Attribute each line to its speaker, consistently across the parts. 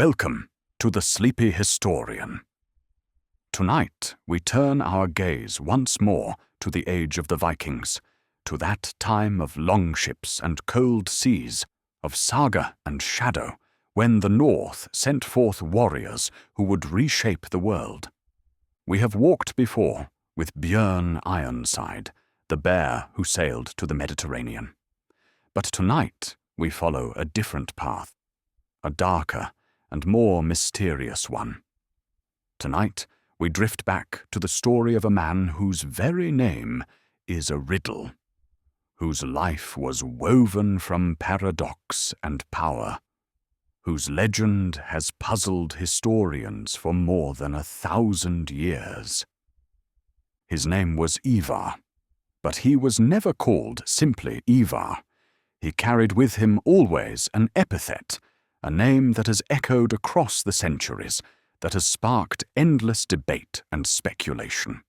Speaker 1: Welcome to the Sleepy Historian. Tonight we turn our gaze once more to the age of the Vikings, to that time of longships and cold seas, of saga and shadow, when the North sent forth warriors who would reshape the world. We have walked before with Björn Ironside, the bear who sailed to the Mediterranean. But tonight we follow a different path, a darker and more mysterious one. Tonight we drift back to the story of a man whose very name is a riddle, whose life was woven from paradox and power, whose legend has puzzled historians for more than 1,000 years. His name was Ivar, but he was never called simply Ivar. He carried with him always an epithet, a name that has echoed across the centuries, that has sparked endless debate and speculation.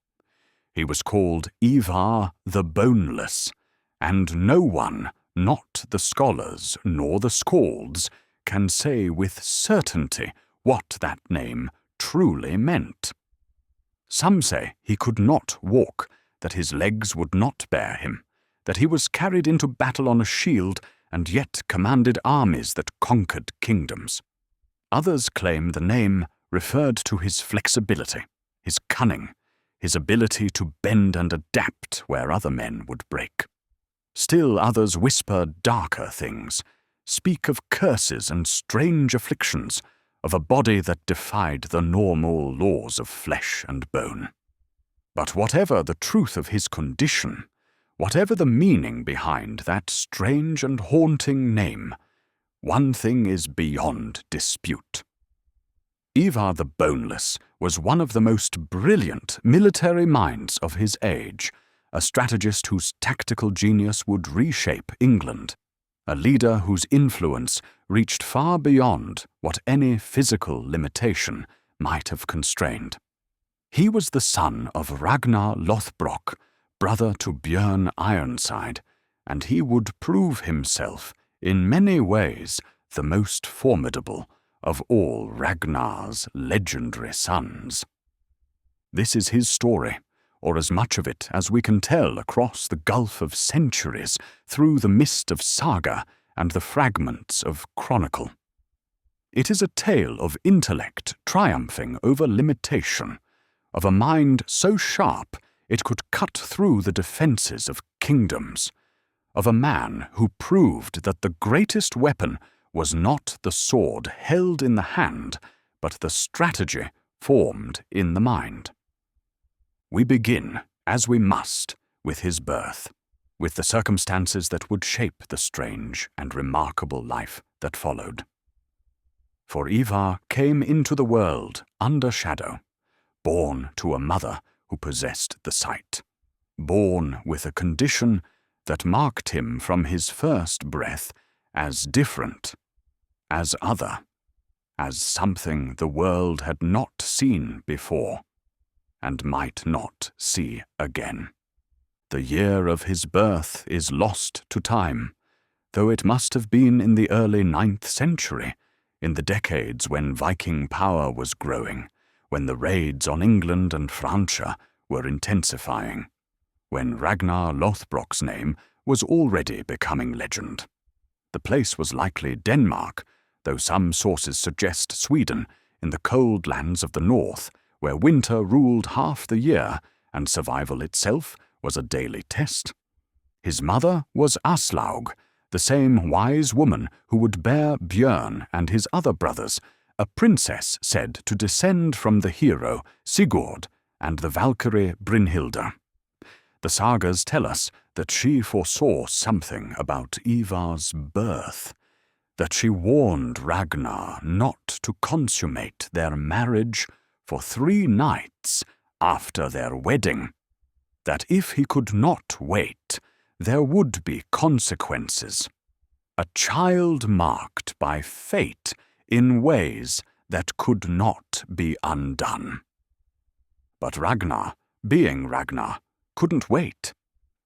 Speaker 1: He was called Ivar the Boneless, and no one, not the scholars nor the skalds, can say with certainty what that name truly meant. Some say he could not walk, that his legs would not bear him, that he was carried into battle on a shield and yet commanded armies that conquered kingdoms. Others claim the name referred to his flexibility, his cunning, his ability to bend and adapt where other men would break. Still others whisper darker things, speak of curses and strange afflictions, of a body that defied the normal laws of flesh and bone. But whatever the truth of his condition, whatever the meaning behind that strange and haunting name, one thing is beyond dispute. Ivar the Boneless was one of the most brilliant military minds of his age, a strategist whose tactical genius would reshape England, a leader whose influence reached far beyond what any physical limitation might have constrained. He was the son of Ragnar Lothbrok, brother to Björn Ironside, and he would prove himself in many ways the most formidable of all Ragnar's legendary sons. This is his story, or as much of it as we can tell across the gulf of centuries through the mist of saga and the fragments of chronicle. It is a tale of intellect triumphing over limitation, of a mind so sharp it could cut through the defenses of kingdoms, of a man who proved that the greatest weapon was not the sword held in the hand, but the strategy formed in the mind. We begin, as we must, with his birth, with the circumstances that would shape the strange and remarkable life that followed. For Ivar came into the world under shadow, born to a mother who possessed the sight, born with a condition that marked him from his first breath as different, as other, as something the world had not seen before, and might not see again. The year of his birth is lost to time, though it must have been in the early 9th century, in the decades when Viking power was growing, when the raids on England and Francia were intensifying, when Ragnar Lothbrok's name was already becoming legend. The place was likely Denmark, though some sources suggest Sweden, in the cold lands of the north, where winter ruled half the year and survival itself was a daily test. His mother was Aslaug, the same wise woman who would bear Björn and his other brothers, a princess said to descend from the hero Sigurd and the Valkyrie Brynhilda. The sagas tell us that she foresaw something about Ivar's birth, that she warned Ragnar not to consummate their marriage for 3 nights after their wedding, that if he could not wait, there would be consequences, a child marked by fate in ways that could not be undone. But Ragnar, being Ragnar, couldn't wait.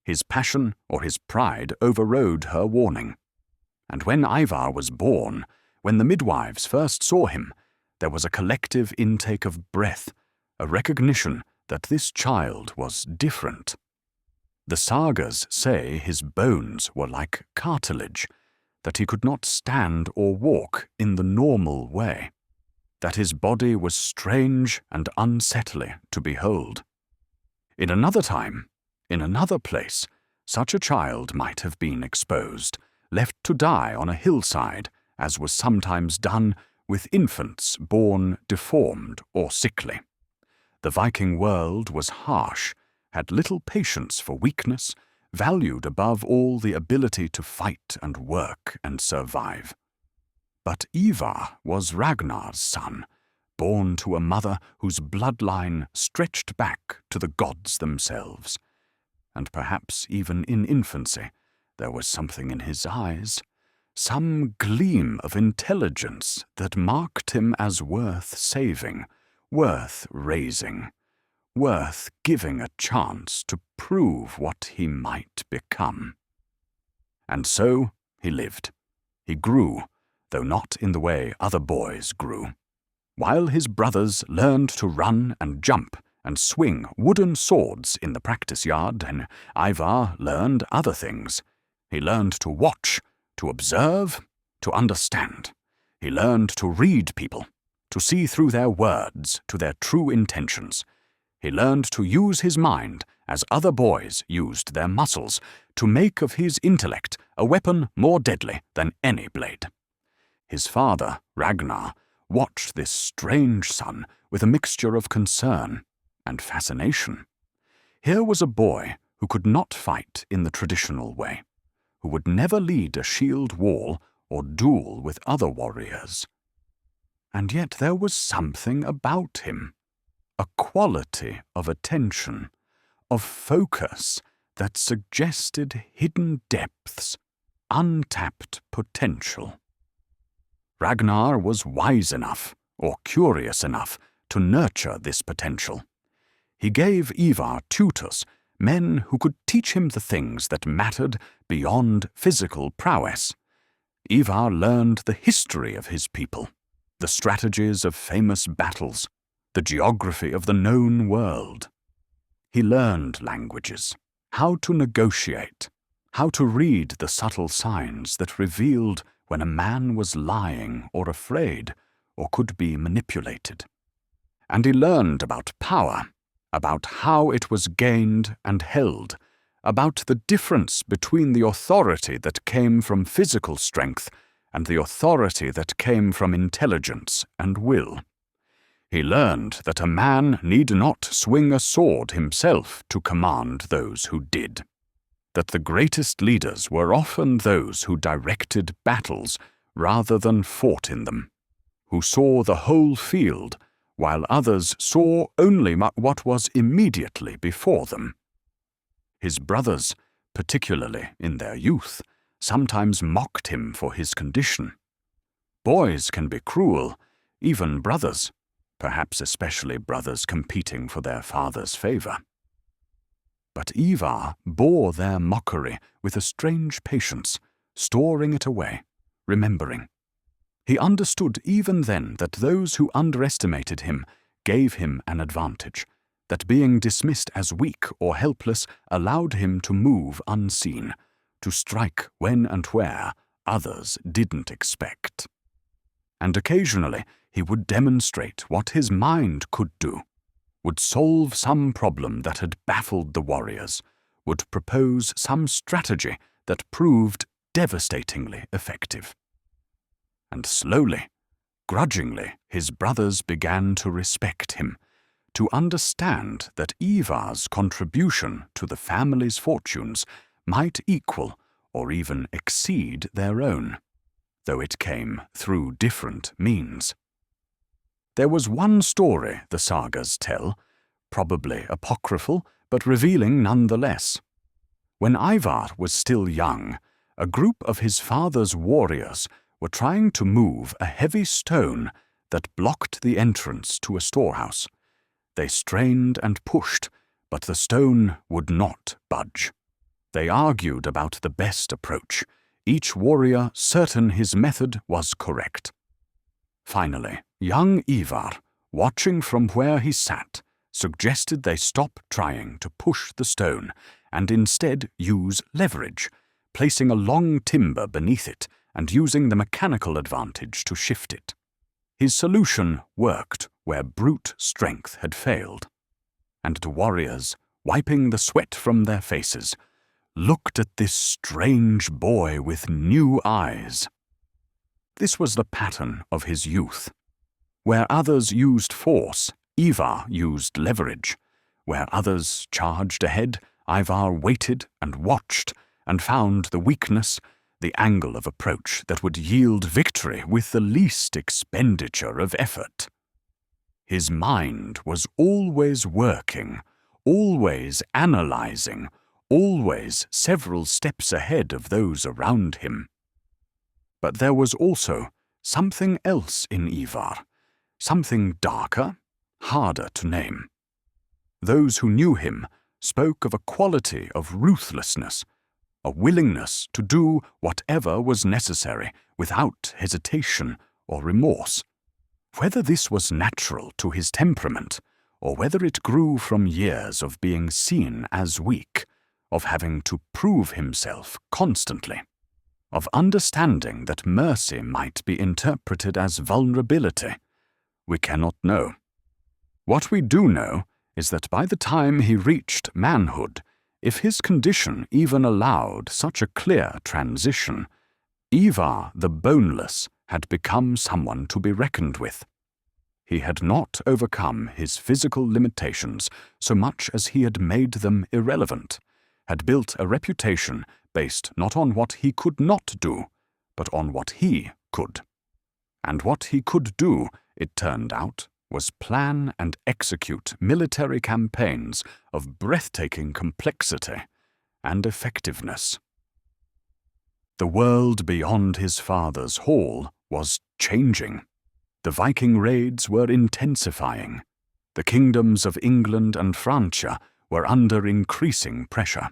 Speaker 1: His passion or his pride overrode her warning. And when Ivar was born, When the midwives first saw him, there was a collective intake of breath, a recognition that this child was different. The sagas say his bones were like cartilage, that he could not stand or walk in the normal way, that his body was strange and unsettling to behold. In another time, in another place, such a child might have been exposed, left to die on a hillside, as was sometimes done with infants born deformed or sickly. The Viking world was harsh, had little patience for weakness, valued above all the ability to fight and work and survive. But Ivar was Ragnar's son, born to a mother whose bloodline stretched back to the gods themselves. And perhaps even in infancy, there was something in his eyes, some gleam of intelligence that marked him as worth saving, worth raising, worth giving a chance to prove what he might become. And so he lived. He grew, though not in the way other boys grew. While his brothers learned to run and jump and swing wooden swords in the practice yard, and Ivar learned other things. He learned to watch, to observe, to understand. He learned to read people, to see through their words to their true intentions. He learned to use his mind as other boys used their muscles, to make of his intellect a weapon more deadly than any blade. His father, Ragnar, watched this strange son with a mixture of concern and fascination. Here was a boy who could not fight in the traditional way, who would never lead a shield wall or duel with other warriors. And yet there was something about him, a quality of attention, of focus that suggested hidden depths, untapped potential. Ragnar was wise enough, or curious enough, to nurture this potential. He gave Ivar tutors, men who could teach him the things that mattered beyond physical prowess. Ivar learned the history of his people, the strategies of famous battles, the geography of the known world. He learned languages, how to negotiate, how to read the subtle signs that revealed when a man was lying or afraid or could be manipulated. And he learned about power, about how it was gained and held, about the difference between the authority that came from physical strength and the authority that came from intelligence and will. He learned that a man need not swing a sword himself to command those who did, that the greatest leaders were often those who directed battles rather than fought in them, who saw the whole field while others saw only what was immediately before them. His brothers, particularly in their youth, sometimes mocked him for his condition. Boys can be cruel, even brothers, perhaps especially brothers competing for their father's favor. But Ivar bore their mockery with a strange patience, storing it away, remembering. He understood even then that those who underestimated him gave him an advantage, that being dismissed as weak or helpless allowed him to move unseen, to strike when and where others didn't expect. And occasionally he would demonstrate what his mind could do, would solve some problem that had baffled the warriors, would propose some strategy that proved devastatingly effective. And slowly, grudgingly, his brothers began to respect him, to understand that Ivar's contribution to the family's fortunes might equal or even exceed their own, though it came through different means. There was one story the sagas tell, probably apocryphal, but revealing nonetheless. When Ivar was still young, a group of his father's warriors were trying to move a heavy stone that blocked the entrance to a storehouse. They strained and pushed, but the stone would not budge. They argued about the best approach, each warrior certain his method was correct. Finally, young Ivar, watching from where he sat, suggested they stop trying to push the stone and instead use leverage, placing a long timber beneath it and using the mechanical advantage to shift it. His solution worked where brute strength had failed, and the warriors, wiping the sweat from their faces, looked at this strange boy with new eyes. This was the pattern of his youth. Where others used force, Ivar used leverage. Where others charged ahead, Ivar waited and watched and found the weakness, the angle of approach that would yield victory with the least expenditure of effort. His mind was always working, always analyzing, always several steps ahead of those around him. But there was also something else in Ivar, something darker, harder to name. Those who knew him spoke of a quality of ruthlessness, a willingness to do whatever was necessary without hesitation or remorse. Whether this was natural to his temperament, or whether it grew from years of being seen as weak, of having to prove himself constantly, of understanding that mercy might be interpreted as vulnerability, we cannot know. What we do know is that by the time he reached manhood, if his condition even allowed such a clear transition, Ivar the Boneless had become someone to be reckoned with. He had not overcome his physical limitations so much as he had made them irrelevant, had built a reputation based not on what he could not do, but on what he could. And what he could do, it turned out, was plan and execute military campaigns of breathtaking complexity and effectiveness. The world beyond his father's hall was changing. The Viking raids were intensifying. The kingdoms of England and Francia were under increasing pressure.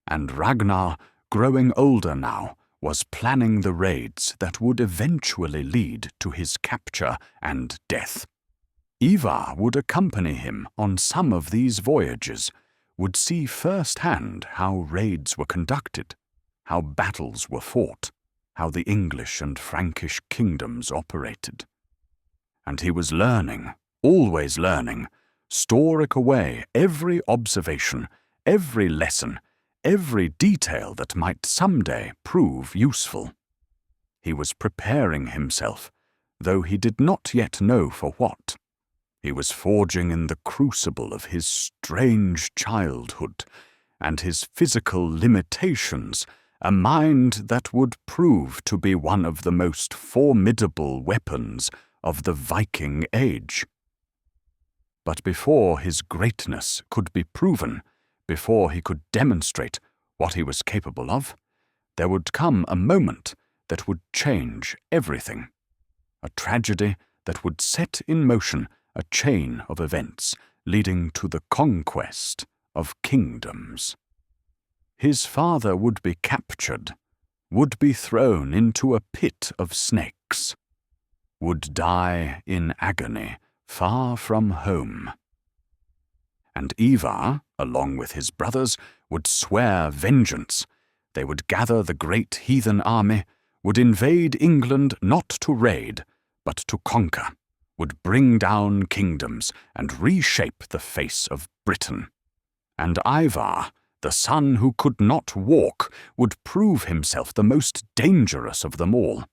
Speaker 1: And Ragnar, growing older now, was planning the raids that would eventually lead to his capture and death. Ivar would accompany him on some of these voyages, would see firsthand how raids were conducted, how battles were fought, how the English and Frankish kingdoms operated. And he was learning, always learning, storing away every observation, every lesson, every detail that might someday prove useful. He was preparing himself, though he did not yet know for what. He was forging in the crucible of his strange childhood and his physical limitations a mind that would prove to be one of the most formidable weapons of the Viking age. But before his greatness could be proven, before he could demonstrate what he was capable of, there would come a moment that would change everything, a tragedy that would set in motion a chain of events leading to the conquest of kingdoms. His father would be captured, would be thrown into a pit of snakes, would die in agony far from home. And Ivar, along with his brothers, would swear vengeance. They would gather the Great Heathen Army, would invade England not to raid, but to conquer, would bring down kingdoms and reshape the face of Britain. And Ivar, the son who could not walk, would prove himself the most dangerous of them all,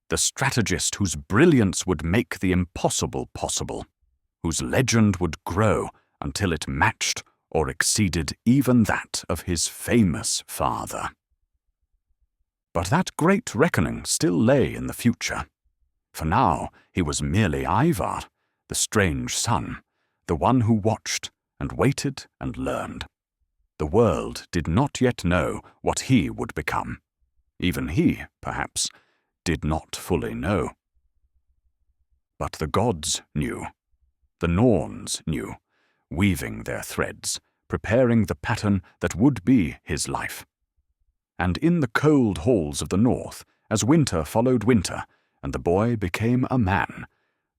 Speaker 1: the strategist whose brilliance would make the impossible possible, whose legend would grow until it matched or exceeded even that of his famous father. But that great reckoning still lay in the future. For now he was merely Ivar, the strange son, the one who watched and waited and learned. The world did not yet know what he would become. Even he, perhaps, did not fully know. But the gods knew. The Norns knew, weaving their threads, preparing the pattern that would be his life. And in the cold halls of the north, as winter followed winter, and the boy became a man.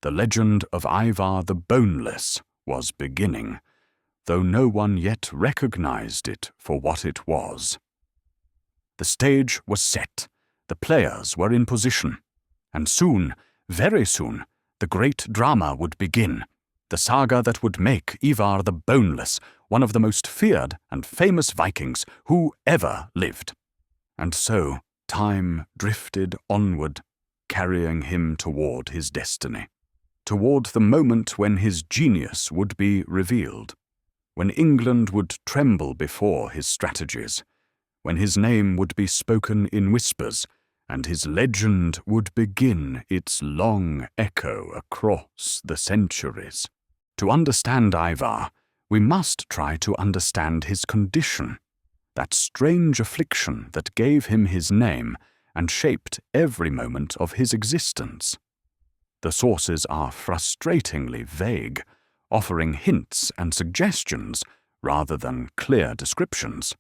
Speaker 1: The legend of Ivar the Boneless was beginning, though no one yet recognized it for what it was. The stage was set, the players were in position, and soon, very soon, the great drama would begin, the saga that would make Ivar the Boneless one of the most feared and famous Vikings who ever lived. And so, time drifted onward, carrying him toward his destiny, toward the moment when his genius would be revealed, when England would tremble before his strategies, when his name would be spoken in whispers, and his legend would begin its long echo across the centuries. To understand Ivar, we must try to understand his condition, that strange affliction that gave him his name and shaped every moment of his existence. The sources are frustratingly vague, offering hints and suggestions rather than clear descriptions.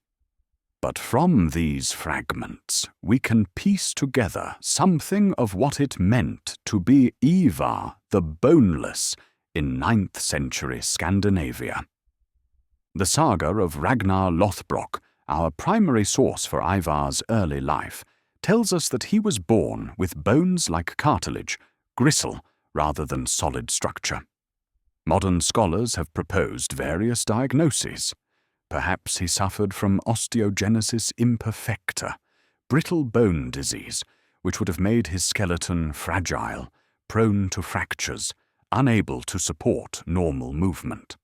Speaker 1: But from these fragments, we can piece together something of what it meant to be Ivar the Boneless in 9th century Scandinavia. The saga of Ragnar Lothbrok, our primary source for Ivar's early life, tells us that he was born with bones like cartilage, gristle rather than solid structure. Modern scholars have proposed various diagnoses. Perhaps he suffered from osteogenesis imperfecta, brittle bone disease, which would have made his skeleton fragile, prone to fractures, unable to support normal movement.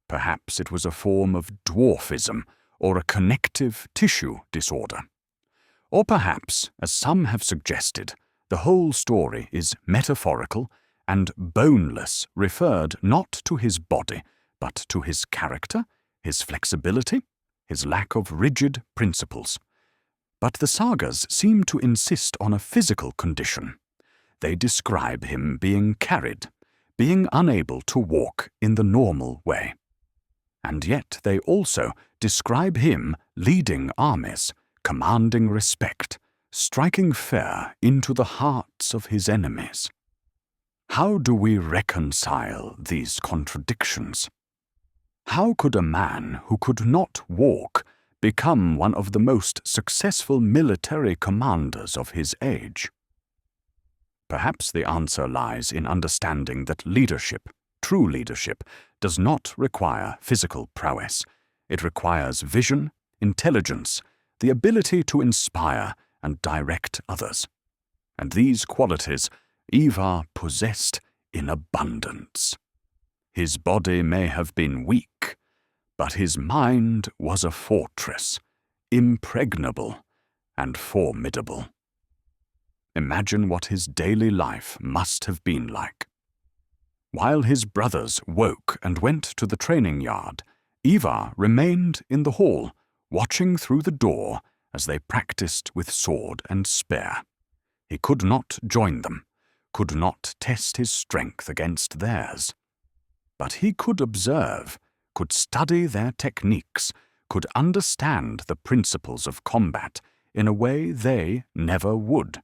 Speaker 1: Perhaps it was a form of dwarfism or a connective tissue disorder. Or perhaps, as some have suggested, the whole story is metaphorical and boneless referred not to his body, but to his character, his flexibility, his lack of rigid principles. But the sagas seem to insist on a physical condition. They describe him being carried, being unable to walk in the normal way. And yet they also describe him leading armies, commanding respect, striking fear into the hearts of his enemies. How do we reconcile these contradictions? How could a man who could not walk become one of the most successful military commanders of his age? Perhaps the answer lies in understanding that leadership, true leadership, does not require physical prowess. It requires vision, intelligence, the ability to inspire and direct others. And these qualities Ivar possessed in abundance. His body may have been weak, but his mind was a fortress, impregnable and formidable. Imagine what his daily life must have been like. While his brothers woke and went to the training yard, Ivar remained in the hall, watching through the door as they practiced with sword and spear. He could not join them, could not test his strength against theirs. But he could observe, could study their techniques, could understand the principles of combat in a way they never would,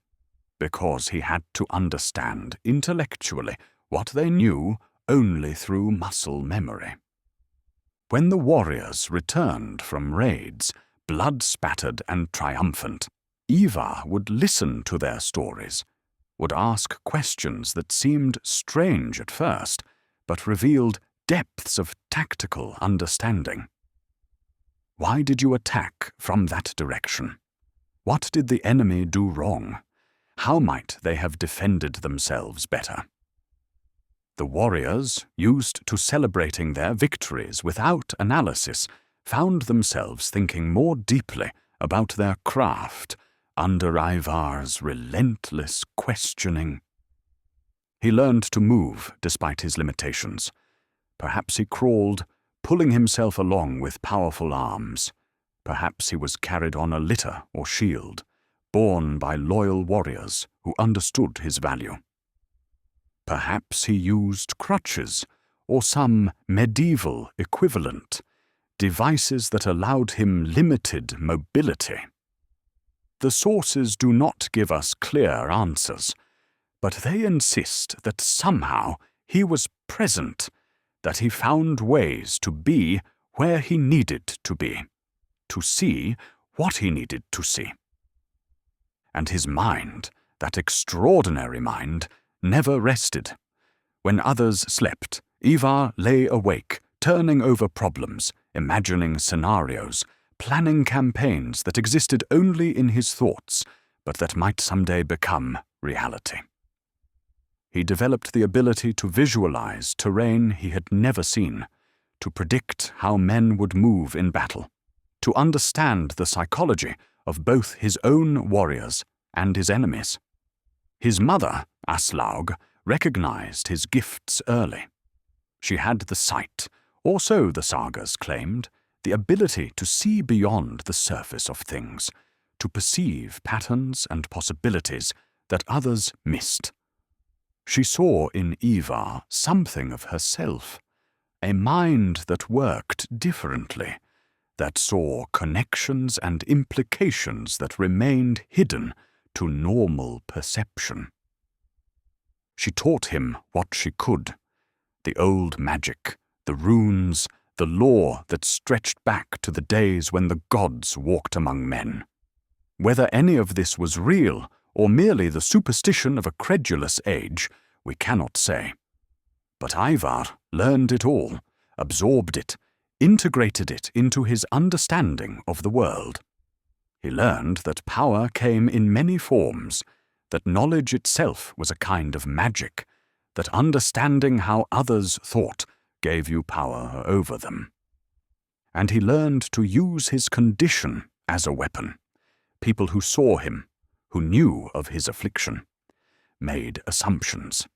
Speaker 1: because he had to understand intellectually what they knew only through muscle memory. When the warriors returned from raids, blood-spattered and triumphant, Ivar would listen to their stories, would ask questions that seemed strange at first, but revealed depths of tactical understanding. Why did you attack from that direction? What did the enemy do wrong? How might they have defended themselves better? The warriors, used to celebrating their victories without analysis, found themselves thinking more deeply about their craft under Ivar's relentless questioning. He learned to move despite his limitations. Perhaps he crawled, pulling himself along with powerful arms. Perhaps he was carried on a litter or shield, borne by loyal warriors who understood his value. Perhaps he used crutches or some medieval equivalent, devices that allowed him limited mobility. The sources do not give us clear answers, But they insist that somehow he was present, that he found ways to be where he needed to be, to see what he needed to see. And his mind, that extraordinary mind, never rested. When others slept, Ivar lay awake, turning over problems, imagining scenarios, planning campaigns that existed only in his thoughts, but that might someday become reality. He developed the ability to visualize terrain he had never seen, to predict how men would move in battle, to understand the psychology of both his own warriors and his enemies. His mother, Aslaug, recognized his gifts early. She had the sight, or so the sagas claimed, the ability to see beyond the surface of things, to perceive patterns and possibilities that others missed. She saw in Ivar something of herself, a mind that worked differently, that saw connections and implications that remained hidden to normal perception. She taught him what she could, the old magic, the runes, the lore that stretched back to the days when the gods walked among men. Whether any of this was real or merely the superstition of a credulous age, we cannot say. But Ivar learned it all, absorbed it, integrated it into his understanding of the world. He learned that power came in many forms, that knowledge itself was a kind of magic, that understanding how others thought gave you power over them. And he learned to use his condition as a weapon. People who saw him, who knew of his affliction, made assumptions.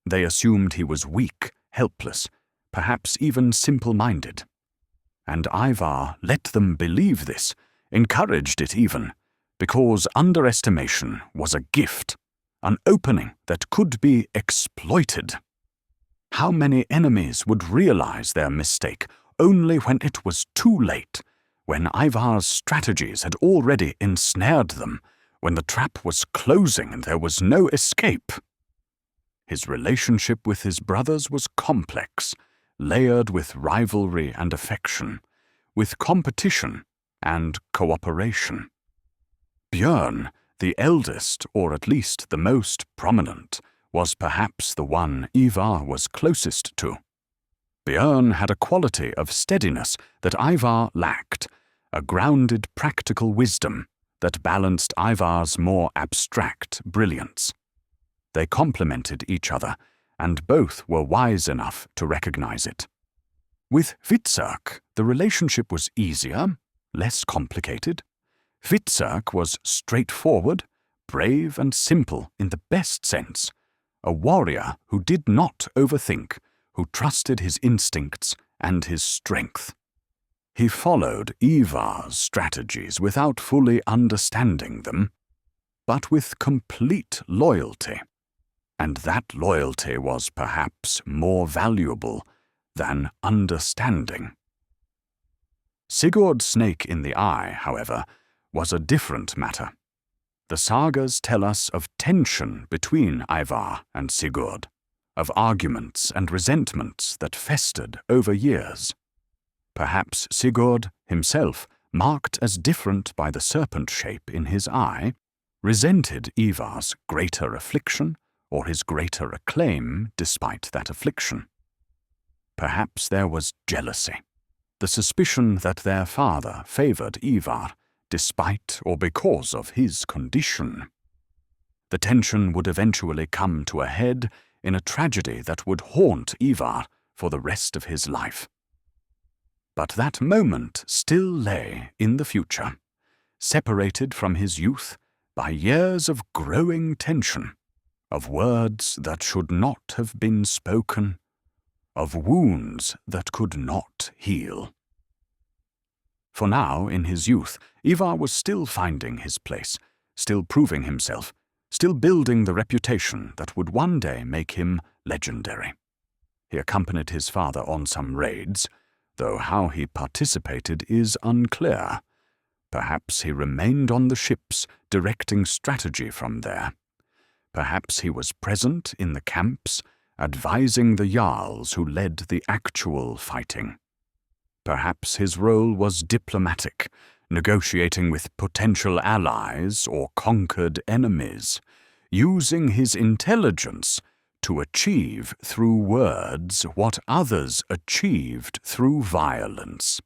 Speaker 1: They assumed he was weak, helpless, perhaps even simple-minded. And Ivar let them believe this, encouraged it even, because underestimation was a gift, an opening that could be exploited. How many enemies would realize their mistake only when it was too late, when Ivar's strategies had already ensnared them, when the trap was closing and there was no escape? His relationship with his brothers was complex, layered with rivalry and affection, with competition and cooperation. Björn, the eldest, or at least the most prominent, was perhaps the one Ivar was closest to. Björn had a quality of steadiness that Ivar lacked, a grounded practical wisdom that balanced Ivar's more abstract brilliance. They complemented each other, and both were wise enough to recognize it. With Hvitserk, the relationship was easier, less complicated. Hvitserk was straightforward, brave and simple in the best sense, a warrior who did not overthink, who trusted his instincts and his strength. He followed Ivar's strategies without fully understanding them, but with complete loyalty, and that loyalty was perhaps more valuable than understanding. Sigurd's snake in the eye, however, was a different matter. The sagas tell us of tension between Ivar and Sigurd, of arguments and resentments that festered over years. Perhaps Sigurd himself, marked as different by the serpent shape in his eye, resented Ivar's greater affliction or his greater acclaim despite that affliction. Perhaps there was jealousy, the suspicion that their father favored Ivar, despite or because of his condition. The tension would eventually come to a head in a tragedy that would haunt Ivar for the rest of his life. But that moment still lay in the future, separated from his youth by years of growing tension, of words that should not have been spoken, of wounds that could not heal. For now, in his youth, Ivar was still finding his place, still proving himself, still building the reputation that would one day make him legendary. He accompanied his father on some raids, though how he participated is unclear. Perhaps he remained on the ships, directing strategy from there. Perhaps he was present in the camps, advising the jarls who led the actual fighting. Perhaps his role was diplomatic, negotiating with potential allies or conquered enemies, using his intelligence to achieve through words what others achieved through violence.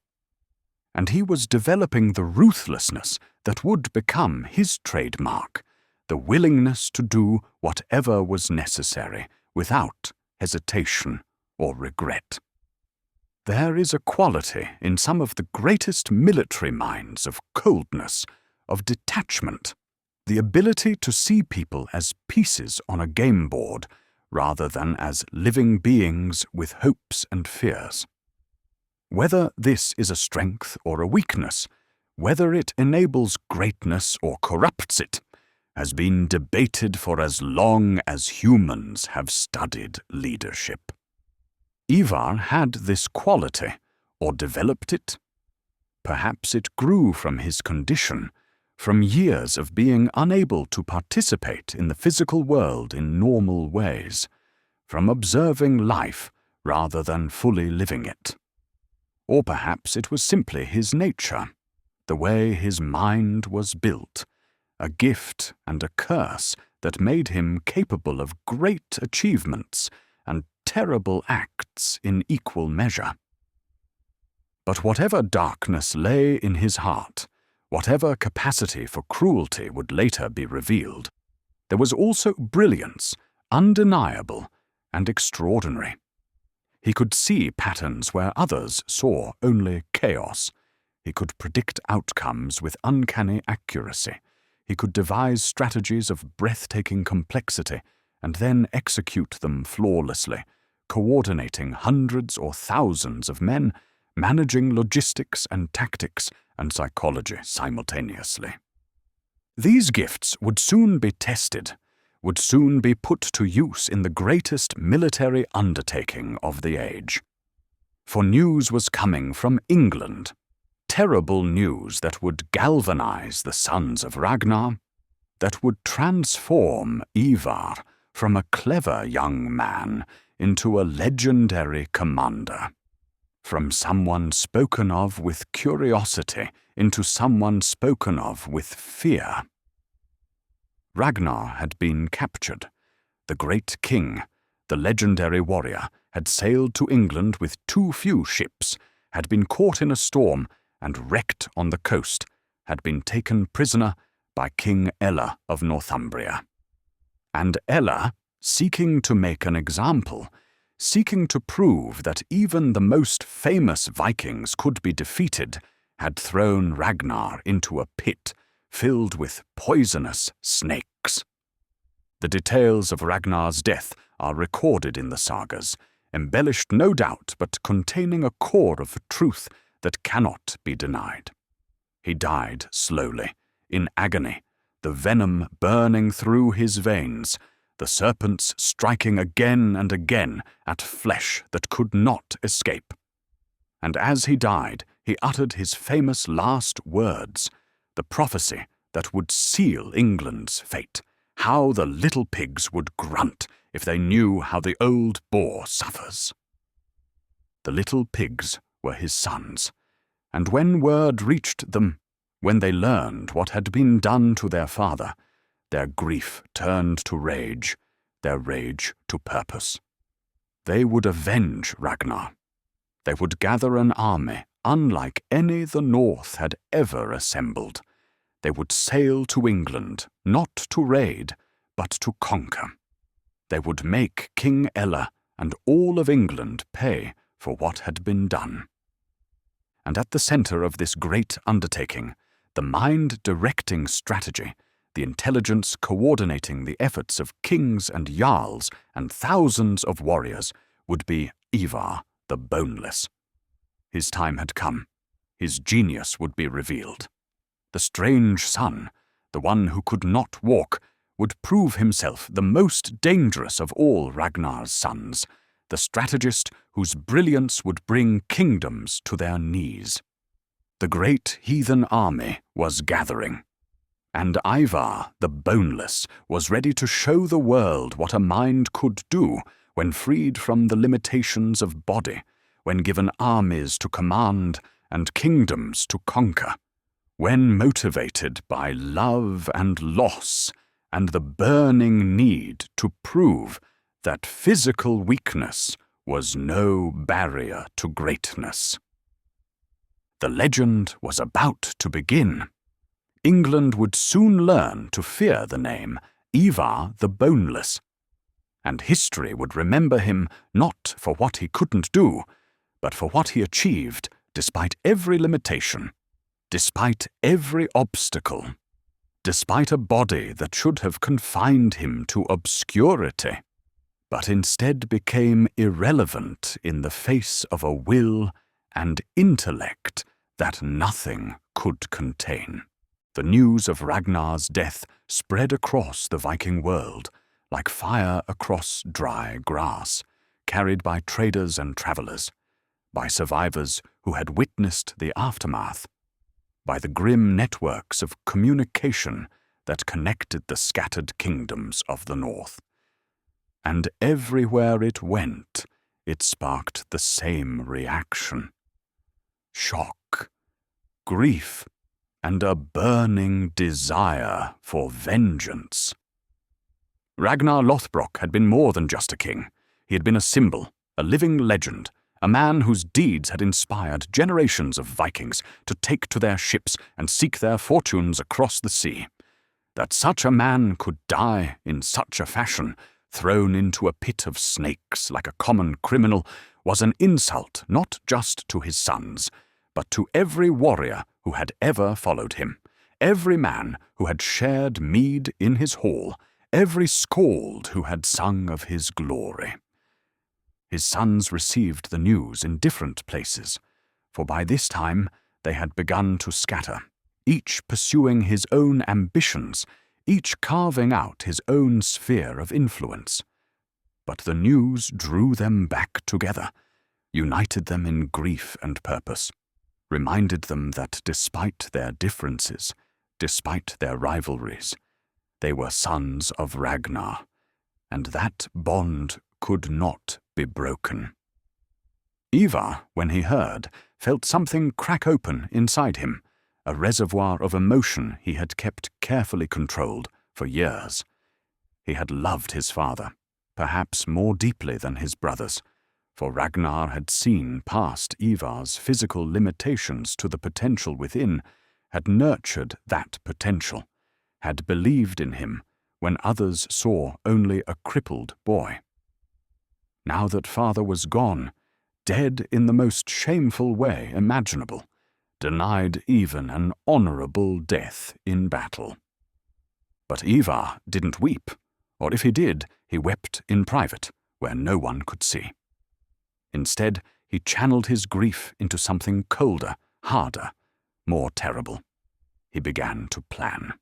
Speaker 1: And he was developing the ruthlessness that would become his trademark, the willingness to do whatever was necessary without hesitation or regret. There is a quality in some of the greatest military minds of coldness, of detachment, the ability to see people as pieces on a game board rather than as living beings with hopes and fears. Whether this is a strength or a weakness, whether it enables greatness or corrupts it, has been debated for as long as humans have studied leadership. Ivar had this quality, or developed it. Perhaps it grew from his condition, from years of being unable to participate in the physical world in normal ways, from observing life rather than fully living it. Or perhaps it was simply his nature, the way his mind was built, a gift and a curse that made him capable of great achievements and terrible acts in equal measure. But whatever darkness lay in his heart, whatever capacity for cruelty would later be revealed, there was also brilliance, undeniable and extraordinary. He could see patterns where others saw only chaos. He could predict outcomes with uncanny accuracy. He could devise strategies of breathtaking complexity and then execute them flawlessly, coordinating hundreds or thousands of men, managing logistics and tactics and psychology simultaneously. These gifts would soon be tested, would soon be put to use in the greatest military undertaking of the age. For news was coming from England, terrible news that would galvanize the sons of Ragnar, that would transform Ivar from a clever young man into a legendary commander, from someone spoken of with curiosity into someone spoken of with fear. Ragnar had been captured. The great king, the legendary warrior, had sailed to England with too few ships, had been caught in a storm and wrecked on the coast, had been taken prisoner by King Ella of Northumbria. And Ella, seeking to make an example, seeking to prove that even the most famous Vikings could be defeated, had thrown Ragnar into a pit filled with poisonous snakes. The details of Ragnar's death are recorded in the sagas, embellished no doubt but containing a core of truth that cannot be denied. He died slowly, in agony, the venom burning through his veins, the serpents striking again and again at flesh that could not escape. And as he died, he uttered his famous last words, the prophecy that would seal England's fate, how the little pigs would grunt if they knew how the old boar suffers. The little pigs were his sons, and when word reached them, when they learned what had been done to their father, their grief turned to rage, their rage to purpose. They would avenge Ragnar. They would gather an army unlike any the North had ever assembled. They would sail to England, not to raid, but to conquer. They would make King Ella and all of England pay for what had been done. And at the center of this great undertaking, the mind directing strategy, the intelligence coordinating the efforts of kings and jarls and thousands of warriors, would be Ivar the Boneless. His time had come. His genius would be revealed. The strange son, the one who could not walk, would prove himself the most dangerous of all Ragnar's sons, the strategist whose brilliance would bring kingdoms to their knees. The Great Heathen Army was gathering. And Ivar the Boneless was ready to show the world what a mind could do when freed from the limitations of body, when given armies to command and kingdoms to conquer, when motivated by love and loss and the burning need to prove that physical weakness was no barrier to greatness. The legend was about to begin. England would soon learn to fear the name Ivar the Boneless, and history would remember him not for what he couldn't do, but for what he achieved despite every limitation, despite every obstacle, despite a body that should have confined him to obscurity, but instead became irrelevant in the face of a will and intellect that nothing could contain. The news of Ragnar's death spread across the Viking world, like fire across dry grass, carried by traders and travelers, by survivors who had witnessed the aftermath, by the grim networks of communication that connected the scattered kingdoms of the north. And everywhere it went, it sparked the same reaction: shock, grief, and a burning desire for vengeance. Ragnar Lothbrok had been more than just a king. He had been a symbol, a living legend, a man whose deeds had inspired generations of Vikings to take to their ships and seek their fortunes across the sea. That such a man could die in such a fashion, thrown into a pit of snakes like a common criminal, was an insult not just to his sons, but to every warrior who had ever followed him, every man who had shared mead in his hall, every skald who had sung of his glory. His sons received the news in different places, for by this time they had begun to scatter, each pursuing his own ambitions, each carving out his own sphere of influence. But the news drew them back together, united them in grief and purpose, reminded them that despite their differences, despite their rivalries, they were sons of Ragnar, and that bond could not be broken. Ivar, when he heard, felt something crack open inside him, a reservoir of emotion he had kept carefully controlled for years. He had loved his father, perhaps more deeply than his brothers, for Ragnar had seen past Ivar's physical limitations to the potential within, had nurtured that potential, had believed in him when others saw only a crippled boy. Now that father was gone, dead in the most shameful way imaginable, denied even an honorable death in battle. But Ivar didn't weep, or if he did, he wept in private, where no one could see. Instead, he channeled his grief into something colder, harder, more terrible. He began to plan.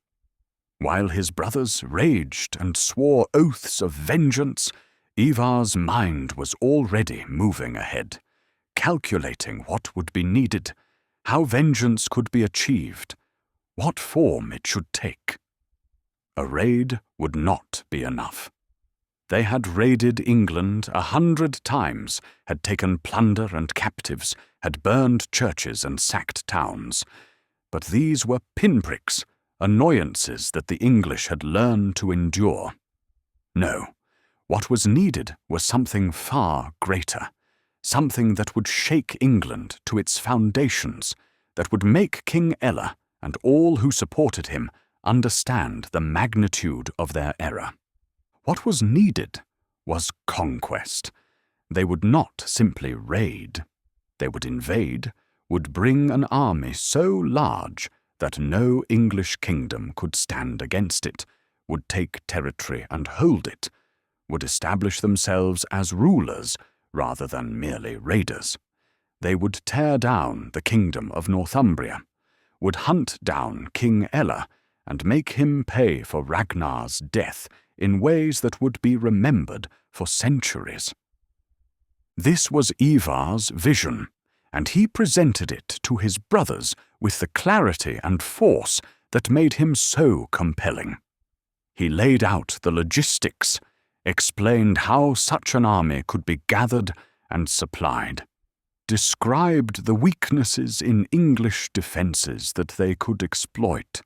Speaker 1: While his brothers raged and swore oaths of vengeance, Ivar's mind was already moving ahead, calculating what would be needed, how vengeance could be achieved, what form it should take. A raid would not be enough. They had raided England 100 times, had taken plunder and captives, had burned churches and sacked towns. But these were pinpricks, annoyances that the English had learned to endure. No, what was needed was something far greater, something that would shake England to its foundations, that would make King Ella and all who supported him understand the magnitude of their error. What was needed was conquest. They would not simply raid. They would invade, would bring an army so large that no English kingdom could stand against it, would take territory and hold it, would establish themselves as rulers rather than merely raiders. They would tear down the kingdom of Northumbria, would hunt down King Ella and make him pay for Ragnar's death in ways that would be remembered for centuries. This was Ivar's vision, and he presented it to his brothers with the clarity and force that made him so compelling. He laid out the logistics, explained how such an army could be gathered and supplied, described the weaknesses in English defences that they could exploit,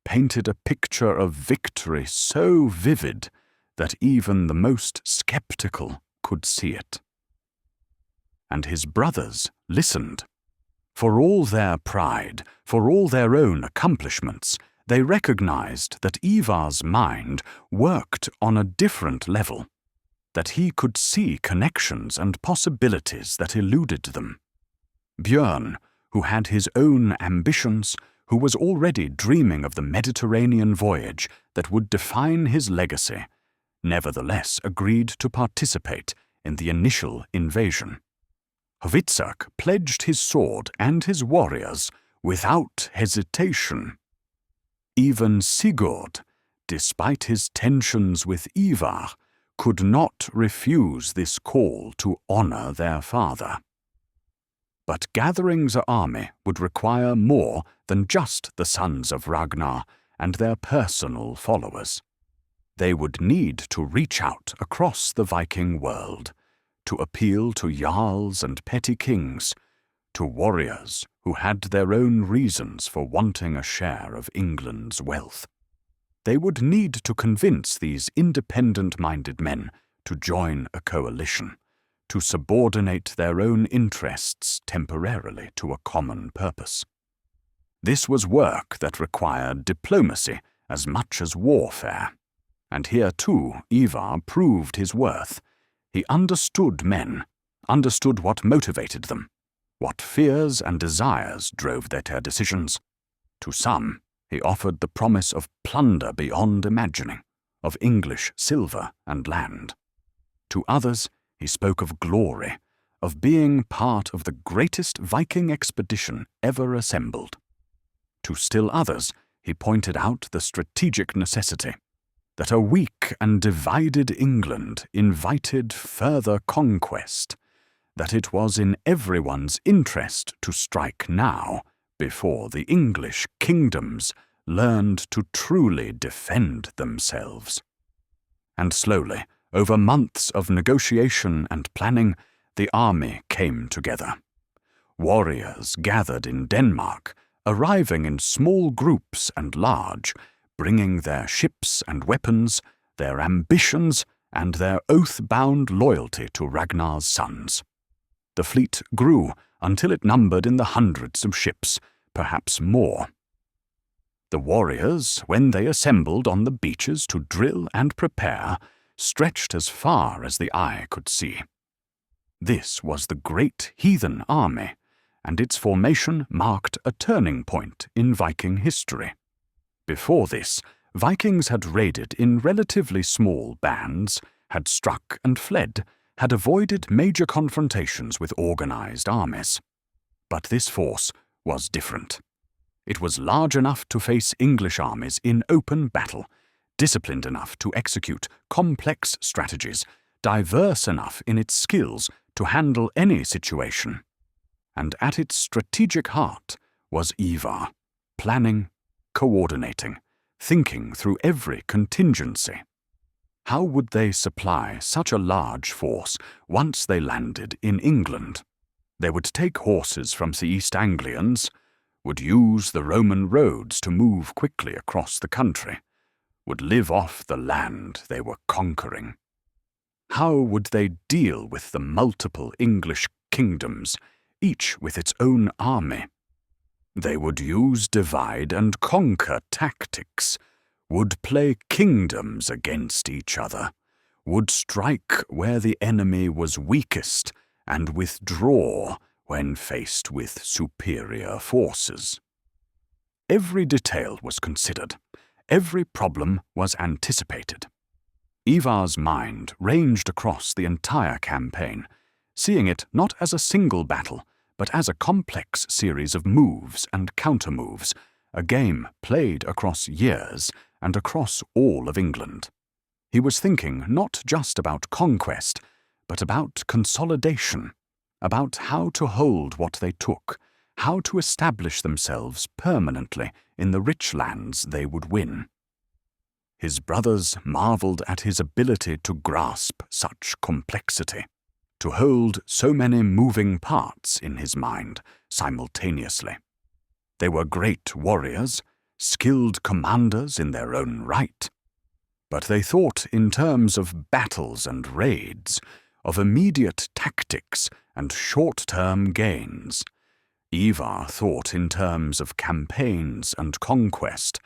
Speaker 1: painted a picture of victory so vivid that even the most sceptical could see it. And his brothers listened. For all their pride, for all their own accomplishments, they recognized that Ivar's mind worked on a different level, that he could see connections and possibilities that eluded them. Björn, who had his own ambitions, who was already dreaming of the Mediterranean voyage that would define his legacy, nevertheless agreed to participate in the initial invasion. Hvitserk pledged his sword and his warriors without hesitation. Even Sigurd, despite his tensions with Ivar, could not refuse this call to honor their father. But gathering the army would require more than just the sons of Ragnar and their personal followers. They would need to reach out across the Viking world, to appeal to jarls and petty kings, to warriors who had their own reasons for wanting a share of England's wealth. They would need to convince these independent-minded men to join a coalition, to subordinate their own interests temporarily to a common purpose. This was work that required diplomacy as much as warfare, and here too Ivar proved his worth. He understood men, understood what motivated them, what fears and desires drove their decisions. To some, he offered the promise of plunder beyond imagining, of English silver and land. To others, he spoke of glory, of being part of the greatest Viking expedition ever assembled. To still others, he pointed out the strategic necessity that a weak and divided England invited further conquest, that it was in everyone's interest to strike now, before the English kingdoms learned to truly defend themselves. And slowly, over months of negotiation and planning, the army came together. Warriors gathered in Denmark, arriving in small groups and large, bringing their ships and weapons, their ambitions, and their oath-bound loyalty to Ragnar's sons. The fleet grew until it numbered in the hundreds of ships, perhaps more. The warriors, when they assembled on the beaches to drill and prepare, stretched as far as the eye could see. This was the Great Heathen Army, and its formation marked a turning point in Viking history. Before this, Vikings had raided in relatively small bands, had struck and fled, had avoided major confrontations with organized armies. But this force was different. It was large enough to face English armies in open battle, disciplined enough to execute complex strategies, diverse enough in its skills to handle any situation. And at its strategic heart was Ivar, planning, coordinating, thinking through every contingency. How would they supply such a large force once they landed in England? They would take horses from the East Anglians, would use the Roman roads to move quickly across the country, would live off the land they were conquering. How would they deal with the multiple English kingdoms, each with its own army? They would use divide and conquer tactics, would play kingdoms against each other, would strike where the enemy was weakest and withdraw when faced with superior forces. Every detail was considered, every problem was anticipated. Ivar's mind ranged across the entire campaign, seeing it not as a single battle, but as a complex series of moves and counter-moves, a game played across years and across all of England. He was thinking not just about conquest, but about consolidation, about how to hold what they took, how to establish themselves permanently in the rich lands they would win. His brothers marveled at his ability to grasp such complexity, to hold so many moving parts in his mind simultaneously. They were great warriors, skilled commanders in their own right, but they thought in terms of battles and raids, of immediate tactics and short-term gains. Ivar thought in terms of campaigns and conquest,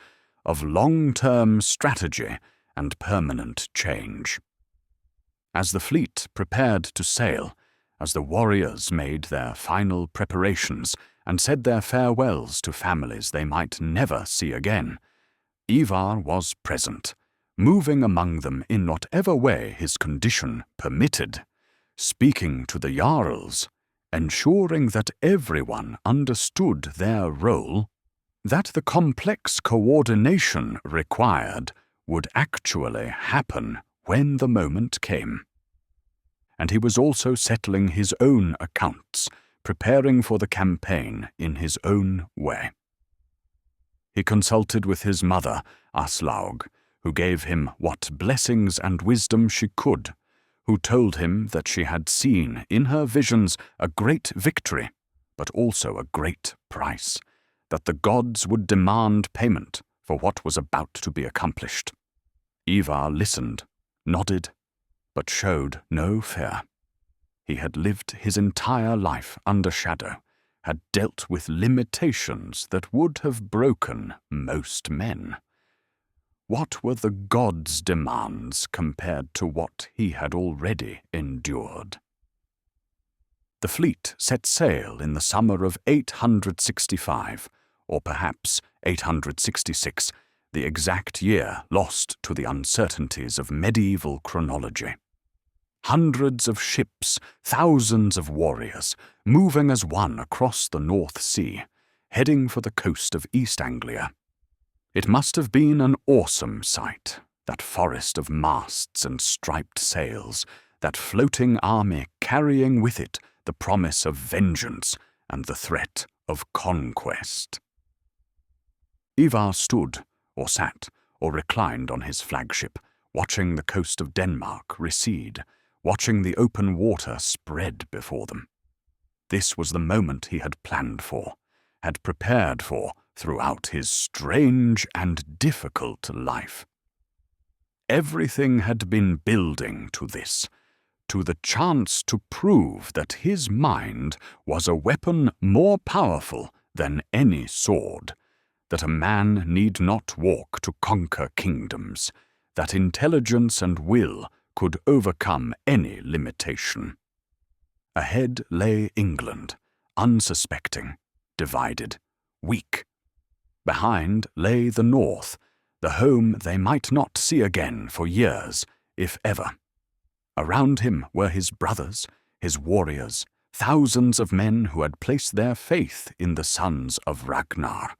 Speaker 1: of long-term strategy and permanent change. As the fleet prepared to sail, as the warriors made their final preparations and said their farewells to families they might never see again, Ivar was present, moving among them in whatever way his condition permitted, speaking to the jarls, ensuring that everyone understood their role, that the complex coordination required would actually happen when the moment came. And he was also settling his own accounts, preparing for the campaign in his own way. He consulted with his mother, Aslaug, who gave him what blessings and wisdom she could, who told him that she had seen in her visions a great victory, but also a great price, that the gods would demand payment for what was about to be accomplished. Ivar listened, nodded, but showed no fear. He had lived his entire life under shadow, had dealt with limitations that would have broken most men. What were the gods' demands compared to what he had already endured? The fleet set sail in the summer of 865, or perhaps 866, the exact year lost to the uncertainties of medieval chronology. Hundreds of ships, thousands of warriors, moving as one across the North Sea, heading for the coast of East Anglia. It must have been an awesome sight, that forest of masts and striped sails, that floating army carrying with it the promise of vengeance and the threat of conquest. Ivar stood, or sat, or reclined on his flagship, watching the coast of Denmark recede, watching the open water spread before them. This was the moment he had planned for, had prepared for throughout his strange and difficult life. Everything had been building to this, to the chance to prove that his mind was a weapon more powerful than any sword, that a man need not walk to conquer kingdoms, that intelligence and will could overcome any limitation. Ahead lay England, unsuspecting, divided, weak. Behind lay the North, the home they might not see again for years, if ever. Around him were his brothers, his warriors, thousands of men who had placed their faith in the sons of Ragnar,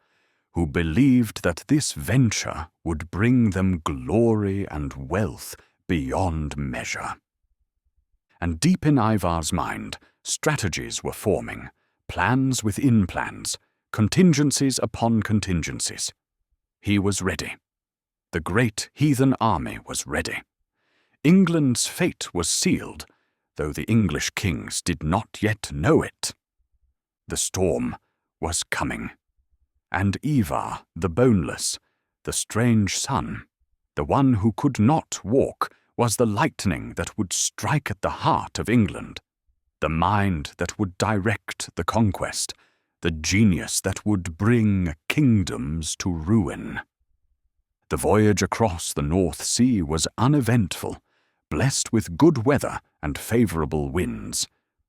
Speaker 1: who believed that this venture would bring them glory and wealth beyond measure. And deep in Ivar's mind, strategies were forming, plans within plans, contingencies upon contingencies. He was ready. The Great Heathen Army was ready. England's fate was sealed, though the English kings did not yet know it. The storm was coming. And Ivar the Boneless, the strange son, the one who could not walk, was the lightning that would strike at the heart of England, the mind that would direct the conquest, the genius that would bring kingdoms to ruin. The voyage across the North Sea was uneventful, blessed with good weather and favorable winds.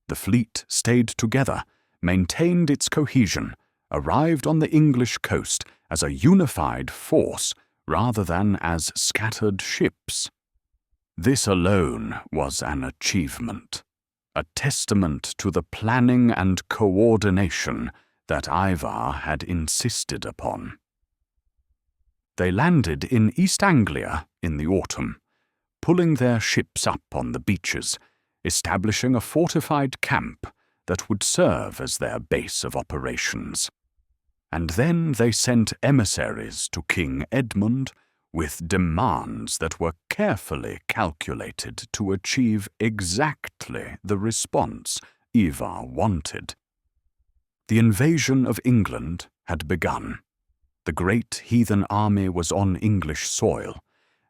Speaker 1: The fleet stayed together, maintained its cohesion, arrived on the English coast as a unified force rather than as scattered ships. This alone was an achievement, a testament to the planning and coordination that Ivar had insisted upon. They landed in East Anglia in the autumn, pulling their ships up on the beaches, establishing a fortified camp that would serve as their base of operations. And then they sent emissaries to King Edmund with demands that were carefully calculated to achieve exactly the response Ivar wanted. The invasion of England had begun. The Great Heathen Army was on English soil,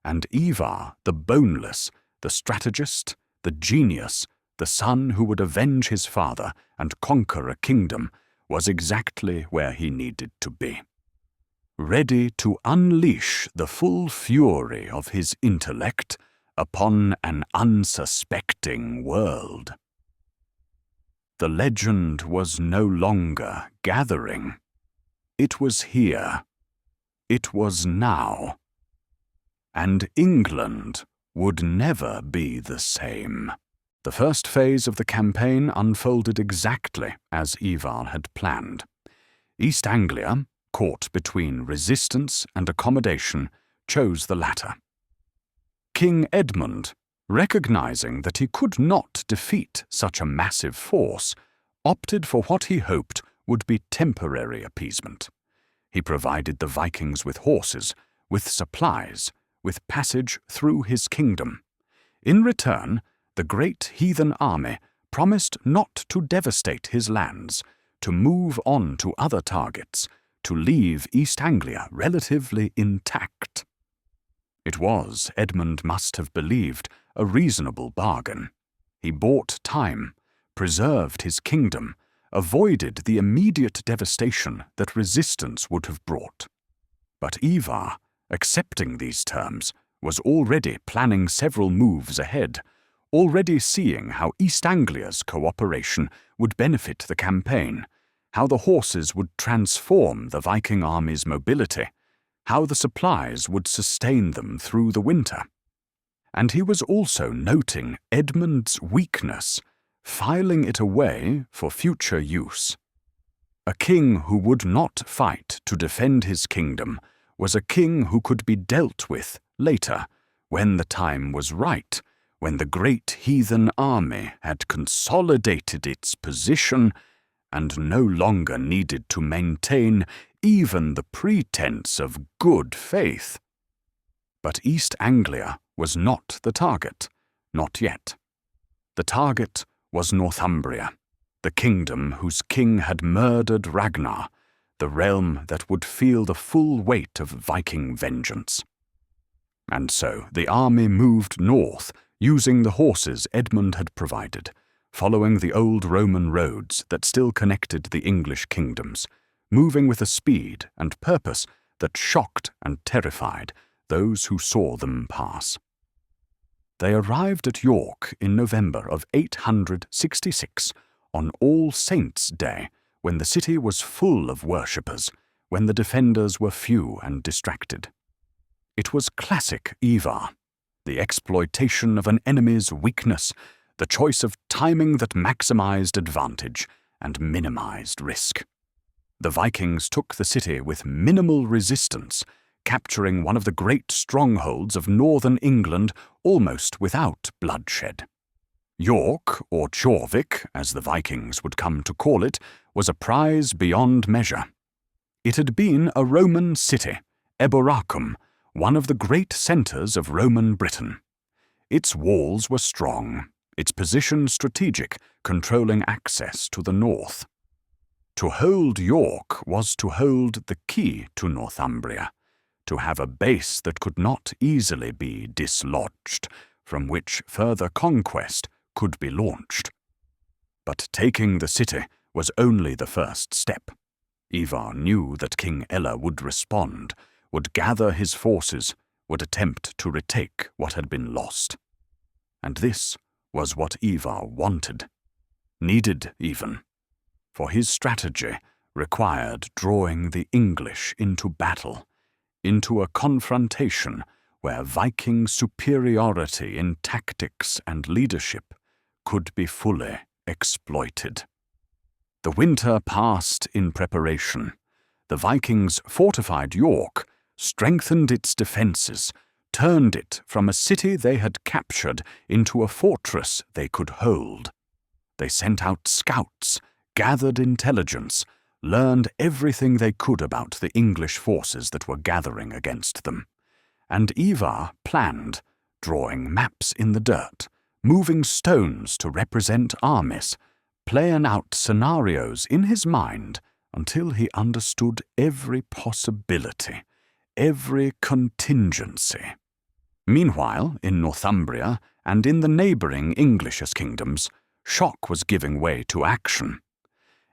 Speaker 1: and Ivar the Boneless, the strategist, the genius, the son who would avenge his father and conquer a kingdom, was exactly where he needed to be, ready to unleash the full fury of his intellect upon an unsuspecting world. The legend was no longer gathering. It was here. It was now. And England would never be the same. The first phase of the campaign unfolded exactly as Ivar had planned. East Anglia, caught between resistance and accommodation, chose the latter. King Edmund, recognizing that he could not defeat such a massive force, opted for what he hoped would be temporary appeasement. He provided the Vikings with horses, with supplies, with passage through his kingdom. In return, the Great Heathen Army promised not to devastate his lands, to move on to other targets, to leave East Anglia relatively intact. It was, Edmund must have believed, a reasonable bargain. He bought time, preserved his kingdom, avoided the immediate devastation that resistance would have brought. But Ivar, accepting these terms, was already planning several moves ahead, already seeing how East Anglia's cooperation would benefit the campaign, how the horses would transform the Viking army's mobility, how the supplies would sustain them through the winter. And he was also noting Edmund's weakness, filing it away for future use. A king who would not fight to defend his kingdom was a king who could be dealt with later, when the time was right, when the Great Heathen Army had consolidated its position and no longer needed to maintain even the pretense of good faith. But East Anglia was not the target, not yet. The target was Northumbria, the kingdom whose king had murdered Ragnar, the realm that would feel the full weight of Viking vengeance. And so the army moved north, using the horses Edmund had provided, following the old Roman roads that still connected the English kingdoms, moving with a speed and purpose that shocked and terrified those who saw them pass. They arrived at York in November of 866, on All Saints' Day, when the city was full of worshippers, when the defenders were few and distracted. It was classic Ivar, the exploitation of an enemy's weakness, the choice of timing that maximized advantage and minimized risk. The Vikings took the city with minimal resistance, capturing one of the great strongholds of northern England almost without bloodshed. York, or Jorvik, as the Vikings would come to call it, was a prize beyond measure. It had been a Roman city, Eboracum, one of the great centers of Roman Britain. Its walls were strong, its position strategic, controlling access to the north. To hold York was to hold the key to Northumbria, to have a base that could not easily be dislodged, from which further conquest could be launched. But taking the city was only the first step. Ivar knew that King Ella would respond, would gather his forces, would attempt to retake what had been lost. And this was what Ivar wanted, needed even, for his strategy required drawing the English into battle, into a confrontation where Viking superiority in tactics and leadership could be fully exploited. The winter passed in preparation. The Vikings fortified York, strengthened its defenses, turned it from a city they had captured into a fortress they could hold. They sent out scouts, gathered intelligence, learned everything they could about the English forces that were gathering against them. And Ivar planned, drawing maps in the dirt, moving stones to represent armies, playing out scenarios in his mind until he understood every possibility, every contingency. Meanwhile, in Northumbria and in the neighbouring English kingdoms, shock was giving way to action.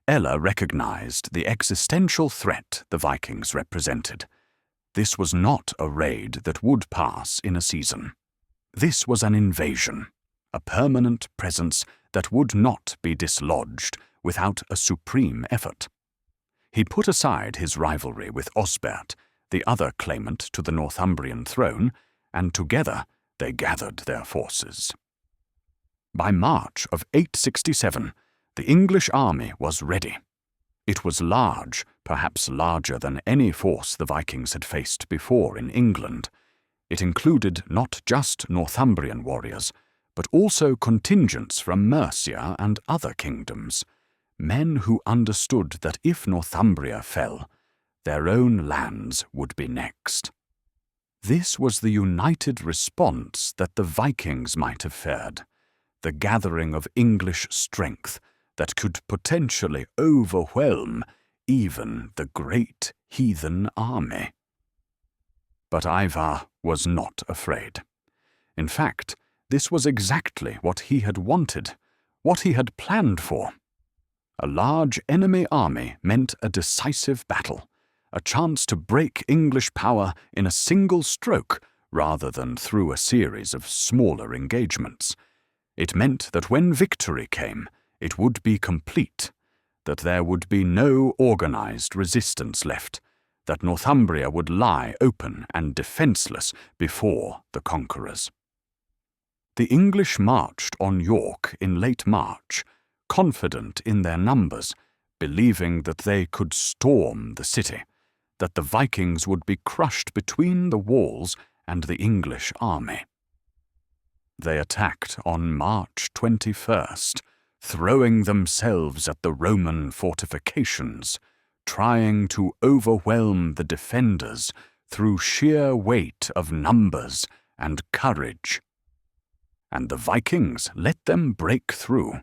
Speaker 1: Ella recognized the existential threat the Vikings represented. This was not a raid that would pass in a season. This was an invasion, a permanent presence that would not be dislodged without a supreme effort. He put aside his rivalry with Osbert, the other claimant to the Northumbrian throne, and together they gathered their forces. By March of 867, the English army was ready. It was large, perhaps larger than any force the Vikings had faced before in England. It included not just Northumbrian warriors, but also contingents from Mercia and other kingdoms, men who understood that if Northumbria fell, their own lands would be next. This was the united response that the Vikings might have fared, the gathering of English strength that could potentially overwhelm even the Great Heathen Army. But Ivar was not afraid. In fact, this was exactly what he had wanted, what he had planned for. A large enemy army meant a decisive battle, a chance to break English power in a single stroke rather than through a series of smaller engagements. It meant that when victory came, it would be complete, that there would be no organized resistance left, that Northumbria would lie open and defenseless before the conquerors. The English marched on York in late March, confident in their numbers, believing that they could storm the city, that the Vikings would be crushed between the walls and the English army. They attacked on March 21st, throwing themselves at the Roman fortifications, trying to overwhelm the defenders through sheer weight of numbers and courage. And the Vikings let them break through.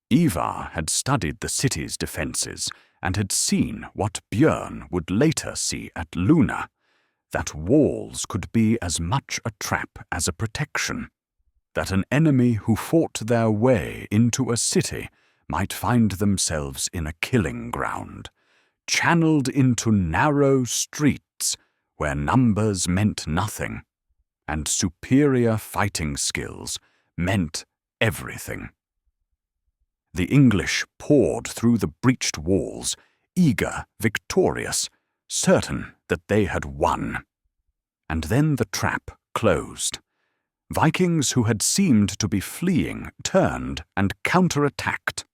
Speaker 1: Ivar had studied the city's defences and had seen what Björn would later see at Luna, that walls could be as much a trap as a protection, that an enemy who fought their way into a city might find themselves in a killing ground, channeled into narrow streets where numbers meant nothing, and superior fighting skills meant everything. The English poured through the breached walls, eager, victorious, certain that they had won. And then the trap closed. Vikings who had seemed to be fleeing turned and counterattacked.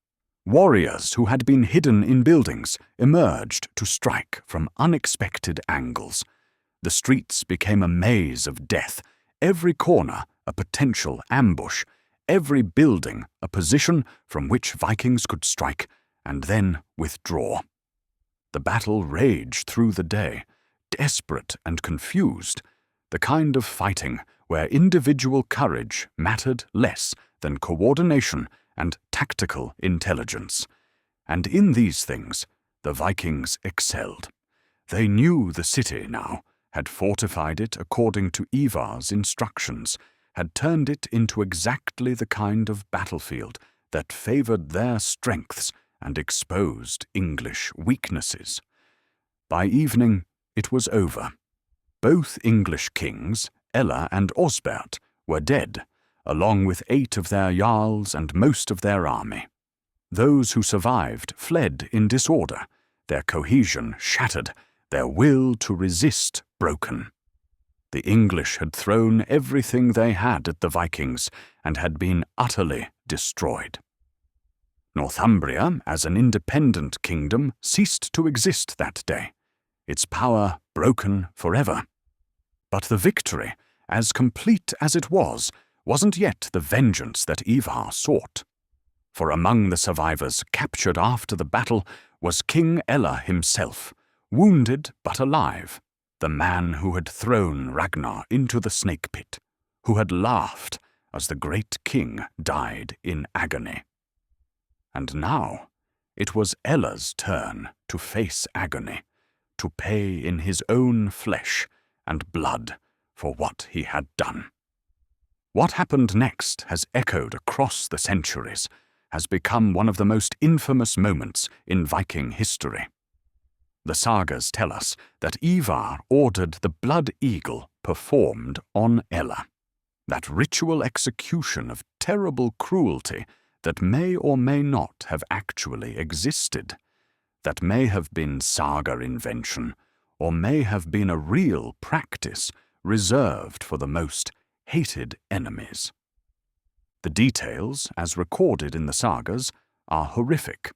Speaker 1: Warriors who had been hidden in buildings emerged to strike from unexpected angles. The streets became a maze of death, every corner a potential ambush, every building a position from which Vikings could strike and then withdraw. The battle raged through the day, desperate and confused, the kind of fighting where individual courage mattered less than coordination and tactical intelligence. And in these things, the Vikings excelled. They knew the city now, had fortified it according to Ivar's instructions, had turned it into exactly the kind of battlefield that favoured their strengths and exposed English weaknesses. By evening, it was over. Both English kings, Ella and Osbert, were dead, along with 8 of their jarls and most of their army. Those who survived fled in disorder, their cohesion shattered, their will to resist broken. The English had thrown everything they had at the Vikings and had been utterly destroyed. Northumbria, as an independent kingdom, ceased to exist that day, its power broken forever. But the victory, as complete as it was, wasn't yet the vengeance that Ivar sought. For among the survivors captured after the battle was King Ella himself, wounded but alive, the man who had thrown Ragnar into the snake pit, who had laughed as the great king died in agony. And now it was Ella's turn to face agony, to pay in his own flesh and blood for what he had done. What happened next has echoed across the centuries, has become one of the most infamous moments in Viking history. The sagas tell us that Ivar ordered the blood eagle performed on Ella, that ritual execution of terrible cruelty that may or may not have actually existed, that may have been saga invention, or may have been a real practice reserved for the most hated enemies. The details, as recorded in the sagas, are horrific.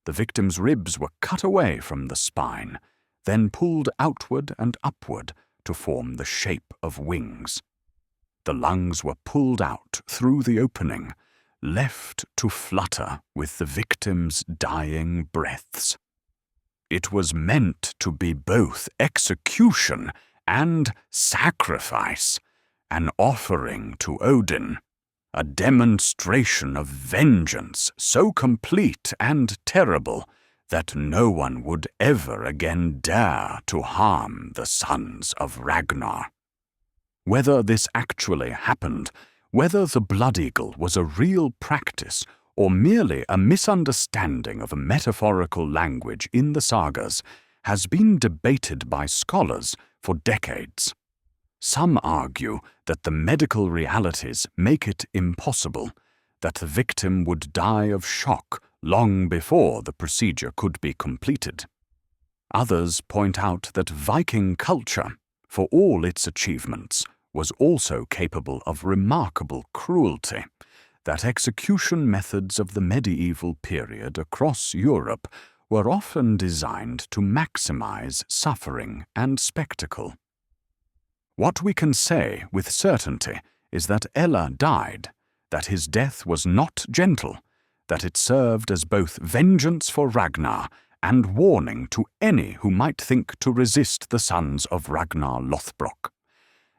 Speaker 1: The victim's ribs were cut away from the spine, then pulled outward and upward to form the shape of wings. The lungs were pulled out through the opening, left to flutter with the victim's dying breaths. It was meant to be both execution and sacrifice, an offering to Odin, a demonstration of vengeance so complete and terrible that no one would ever again dare to harm the sons of Ragnar. Whether this actually happened, whether the blood eagle was a real practice or merely a misunderstanding of a metaphorical language in the sagas, has been debated by scholars for decades. Some argue that the medical realities make it impossible, that the victim would die of shock long before the procedure could be completed. Others point out that Viking culture, for all its achievements, was also capable of remarkable cruelty, that execution methods of the medieval period across Europe were often designed to maximize suffering and spectacle. What we can say with certainty is that Ella died, that his death was not gentle, that it served as both vengeance for Ragnar and warning to any who might think to resist the sons of Ragnar Lothbrok.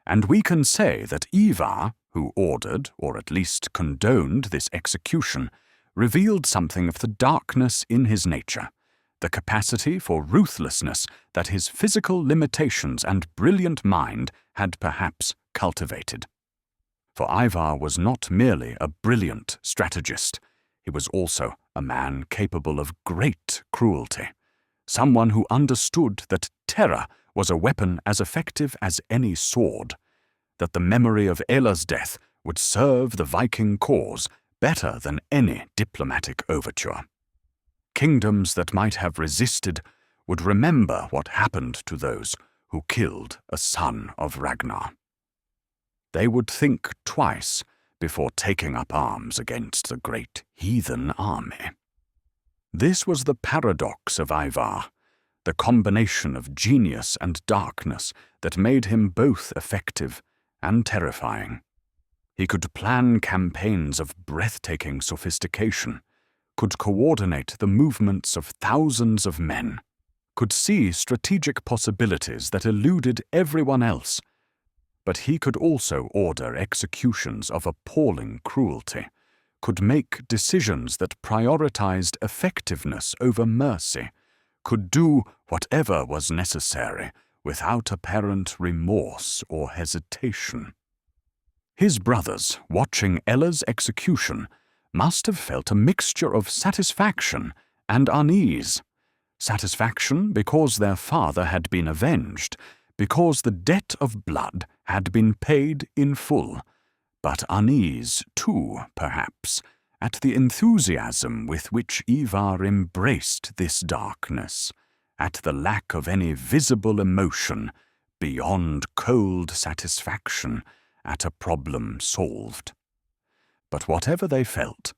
Speaker 1: And we can say that Ivar, who ordered, or at least condoned this execution, revealed something of the darkness in his nature, the capacity for ruthlessness that his physical limitations and brilliant mind had perhaps cultivated. For Ivar was not merely a brilliant strategist, he was also a man capable of great cruelty, someone who understood that terror was a weapon as effective as any sword, that the memory of Ella's death would serve the Viking cause better than any diplomatic overture. Kingdoms that might have resisted would remember what happened to those who killed a son of Ragnar. They would think twice before taking up arms against the Great Heathen Army. This was the paradox of Ivar, the combination of genius and darkness that made him both effective and terrifying. He could plan campaigns of breathtaking sophistication, could coordinate the movements of thousands of men, could see strategic possibilities that eluded everyone else, but he could also order executions of appalling cruelty, could make decisions that prioritized effectiveness over mercy, could do whatever was necessary without apparent remorse or hesitation. His brothers, watching Ella's execution, must have felt a mixture of satisfaction and unease. Satisfaction because their father had been avenged, because the debt of blood had been paid in full, but unease, too, perhaps, at the enthusiasm with which Ivar embraced this darkness, at the lack of any visible emotion beyond cold satisfaction at a problem solved. But whatever they felt,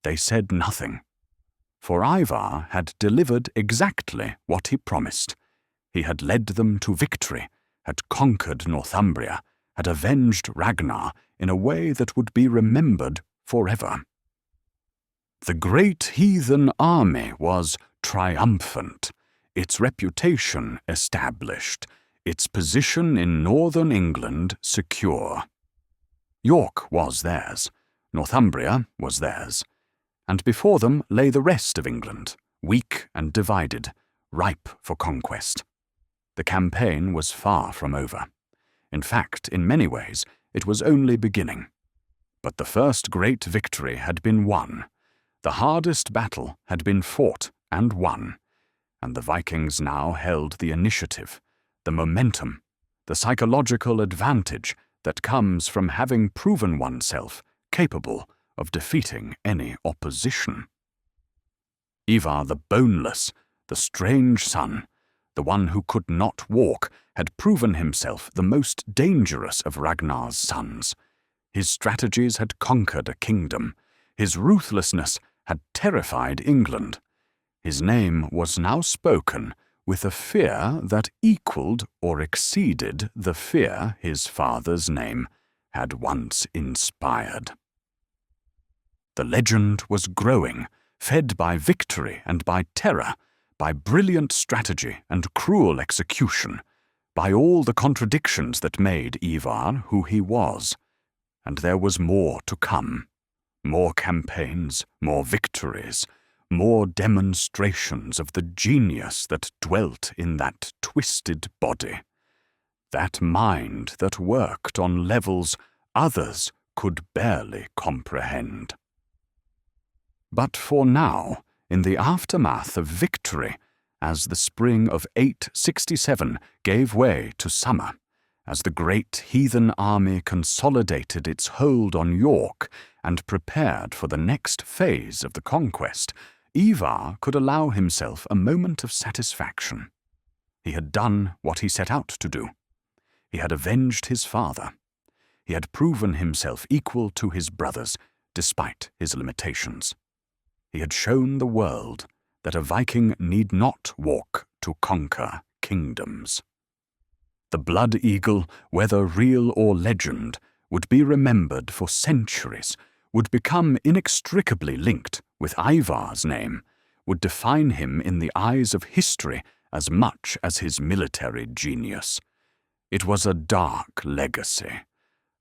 Speaker 1: they said nothing. For Ivar had delivered exactly what he promised. He had led them to victory, had conquered Northumbria, had avenged Ragnar in a way that would be remembered forever. The Great Heathen Army was triumphant, its reputation established, its position in northern England secure. York was theirs, Northumbria was theirs, and before them lay the rest of England, weak and divided, ripe for conquest. The campaign was far from over. In fact, in many ways, it was only beginning. But the first great victory had been won. The hardest battle had been fought and won, and the Vikings now held the initiative, the momentum, the psychological advantage that comes from having proven oneself capable of defeating any opposition. Ivar the Boneless, the strange son, the one who could not walk, had proven himself the most dangerous of Ragnar's sons. His strategies had conquered a kingdom. His ruthlessness had terrified England. His name was now spoken with a fear that equaled or exceeded the fear his father's name had once inspired. The legend was growing, fed by victory and by terror, by brilliant strategy and cruel execution, by all the contradictions that made Ivar who he was. And there was more to come. More campaigns, more victories, more demonstrations of the genius that dwelt in that twisted body, that mind that worked on levels others could barely comprehend. But for now, in the aftermath of victory, as the spring of 867 gave way to summer, as the Great Heathen Army consolidated its hold on York and prepared for the next phase of the conquest, Ivar could allow himself a moment of satisfaction. He had done what he set out to do. He had avenged his father. He had proven himself equal to his brothers, despite his limitations. He had shown the world that a Viking need not walk to conquer kingdoms. The blood eagle, whether real or legend, would be remembered for centuries, would become inextricably linked with Ivar's name, would define him in the eyes of history as much as his military genius. It was a dark legacy,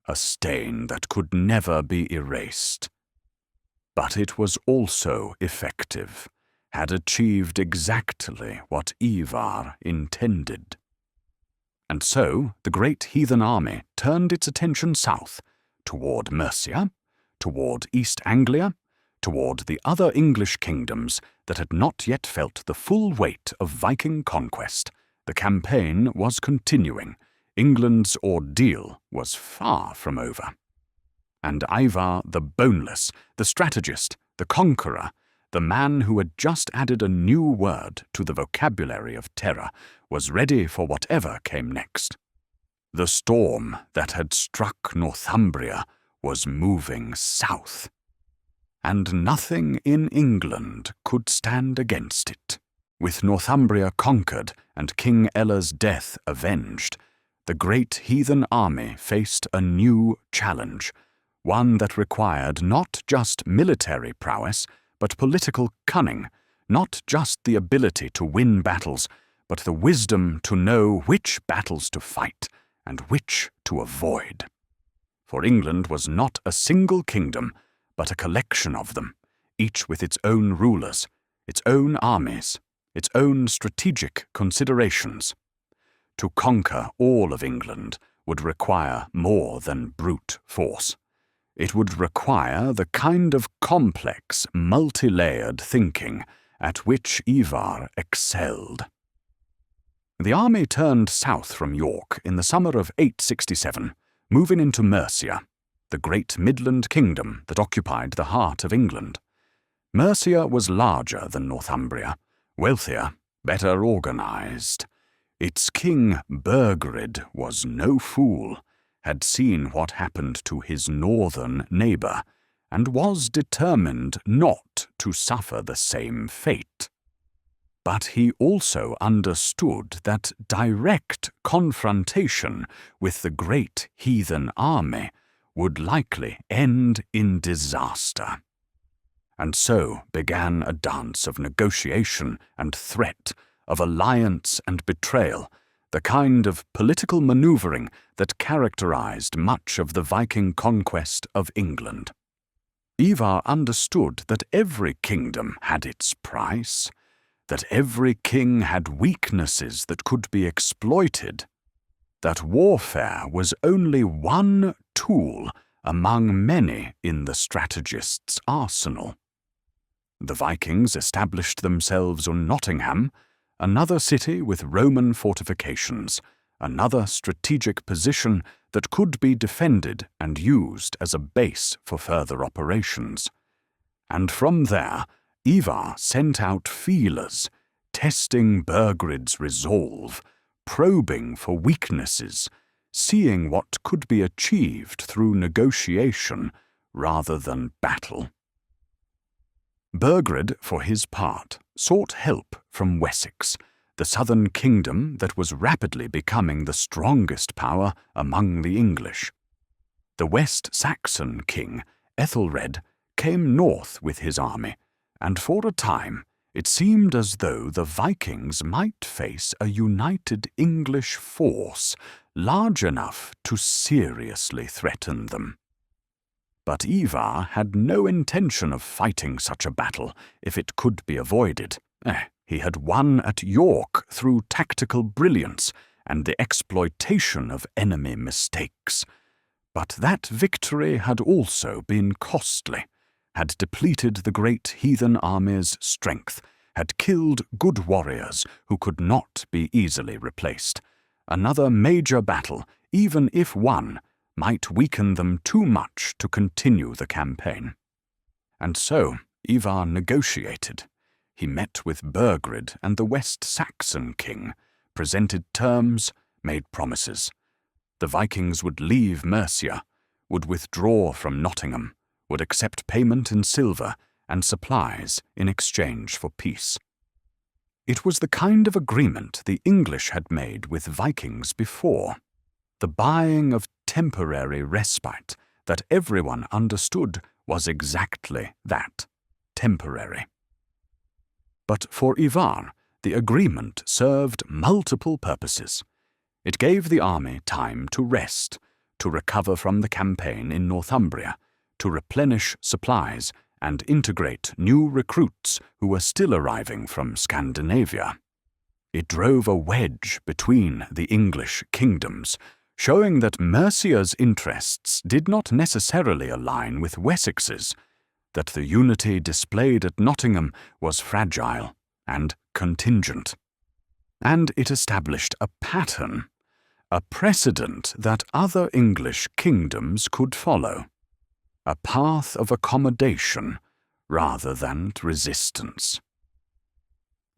Speaker 1: a stain that could never be erased. But it was also effective, had achieved exactly what Ivar intended. And so the Great Heathen Army turned its attention south, toward Mercia, toward East Anglia, toward the other English kingdoms that had not yet felt the full weight of Viking conquest. The campaign was continuing. England's ordeal was far from over. And Ivar the Boneless, the strategist, the conqueror, the man who had just added a new word to the vocabulary of terror, was ready for whatever came next. The storm that had struck Northumbria was moving south, and nothing in England could stand against it. With Northumbria conquered and King Ella's death avenged, the Great Heathen Army faced a new challenge, one that required not just military prowess, but political cunning, not just the ability to win battles, but the wisdom to know which battles to fight and which to avoid. For England was not a single kingdom, but a collection of them, each with its own rulers, its own armies, its own strategic considerations. To conquer all of England would require more than brute force. It would require the kind of complex, multi-layered thinking at which Ivar excelled. The army turned south from York in the summer of 867, moving into Mercia, the great Midland kingdom that occupied the heart of England. Mercia was larger than Northumbria, wealthier, better organized. Its king, Burgred, was no fool, had seen what happened to his northern neighbor, and was determined not to suffer the same fate. But he also understood that direct confrontation with the Great Heathen Army would likely end in disaster. And so began a dance of negotiation and threat, of alliance and betrayal, the kind of political maneuvering that characterized much of the Viking conquest of England. Ivar understood that every kingdom had its price, that every king had weaknesses that could be exploited, that warfare was only one tool among many in the strategist's arsenal. The Vikings established themselves on Nottingham, another city with Roman fortifications, another strategic position that could be defended and used as a base for further operations. And from there, Ivar sent out feelers, testing Burgred's resolve, probing for weaknesses, seeing what could be achieved through negotiation rather than battle. Burgred, for his part, sought help from Wessex, the southern kingdom that was rapidly becoming the strongest power among the English. The West Saxon king, Ethelred, came north with his army, and for a time it seemed as though the Vikings might face a united English force large enough to seriously threaten them. But Ivar had no intention of fighting such a battle if it could be avoided. He had won at York through tactical brilliance and the exploitation of enemy mistakes. But that victory had also been costly, had depleted the Great Heathen Army's strength, had killed good warriors who could not be easily replaced. Another major battle, even if won, might weaken them too much to continue the campaign. And so Ivar negotiated. He met with Burgred and the West Saxon king, presented terms, made promises. The Vikings would leave Mercia, would withdraw from Nottingham, would accept payment in silver and supplies in exchange for peace. It was the kind of agreement the English had made with Vikings before, the buying of temporary respite that everyone understood was exactly that, temporary. But for Ivar, the agreement served multiple purposes. It gave the army time to rest, to recover from the campaign in Northumbria, to replenish supplies and integrate new recruits who were still arriving from Scandinavia. It drove a wedge between the English kingdoms, showing that Mercia's interests did not necessarily align with Wessex's, that the unity displayed at Nottingham was fragile and contingent. And it established a pattern, a precedent that other English kingdoms could follow, a path of accommodation rather than resistance.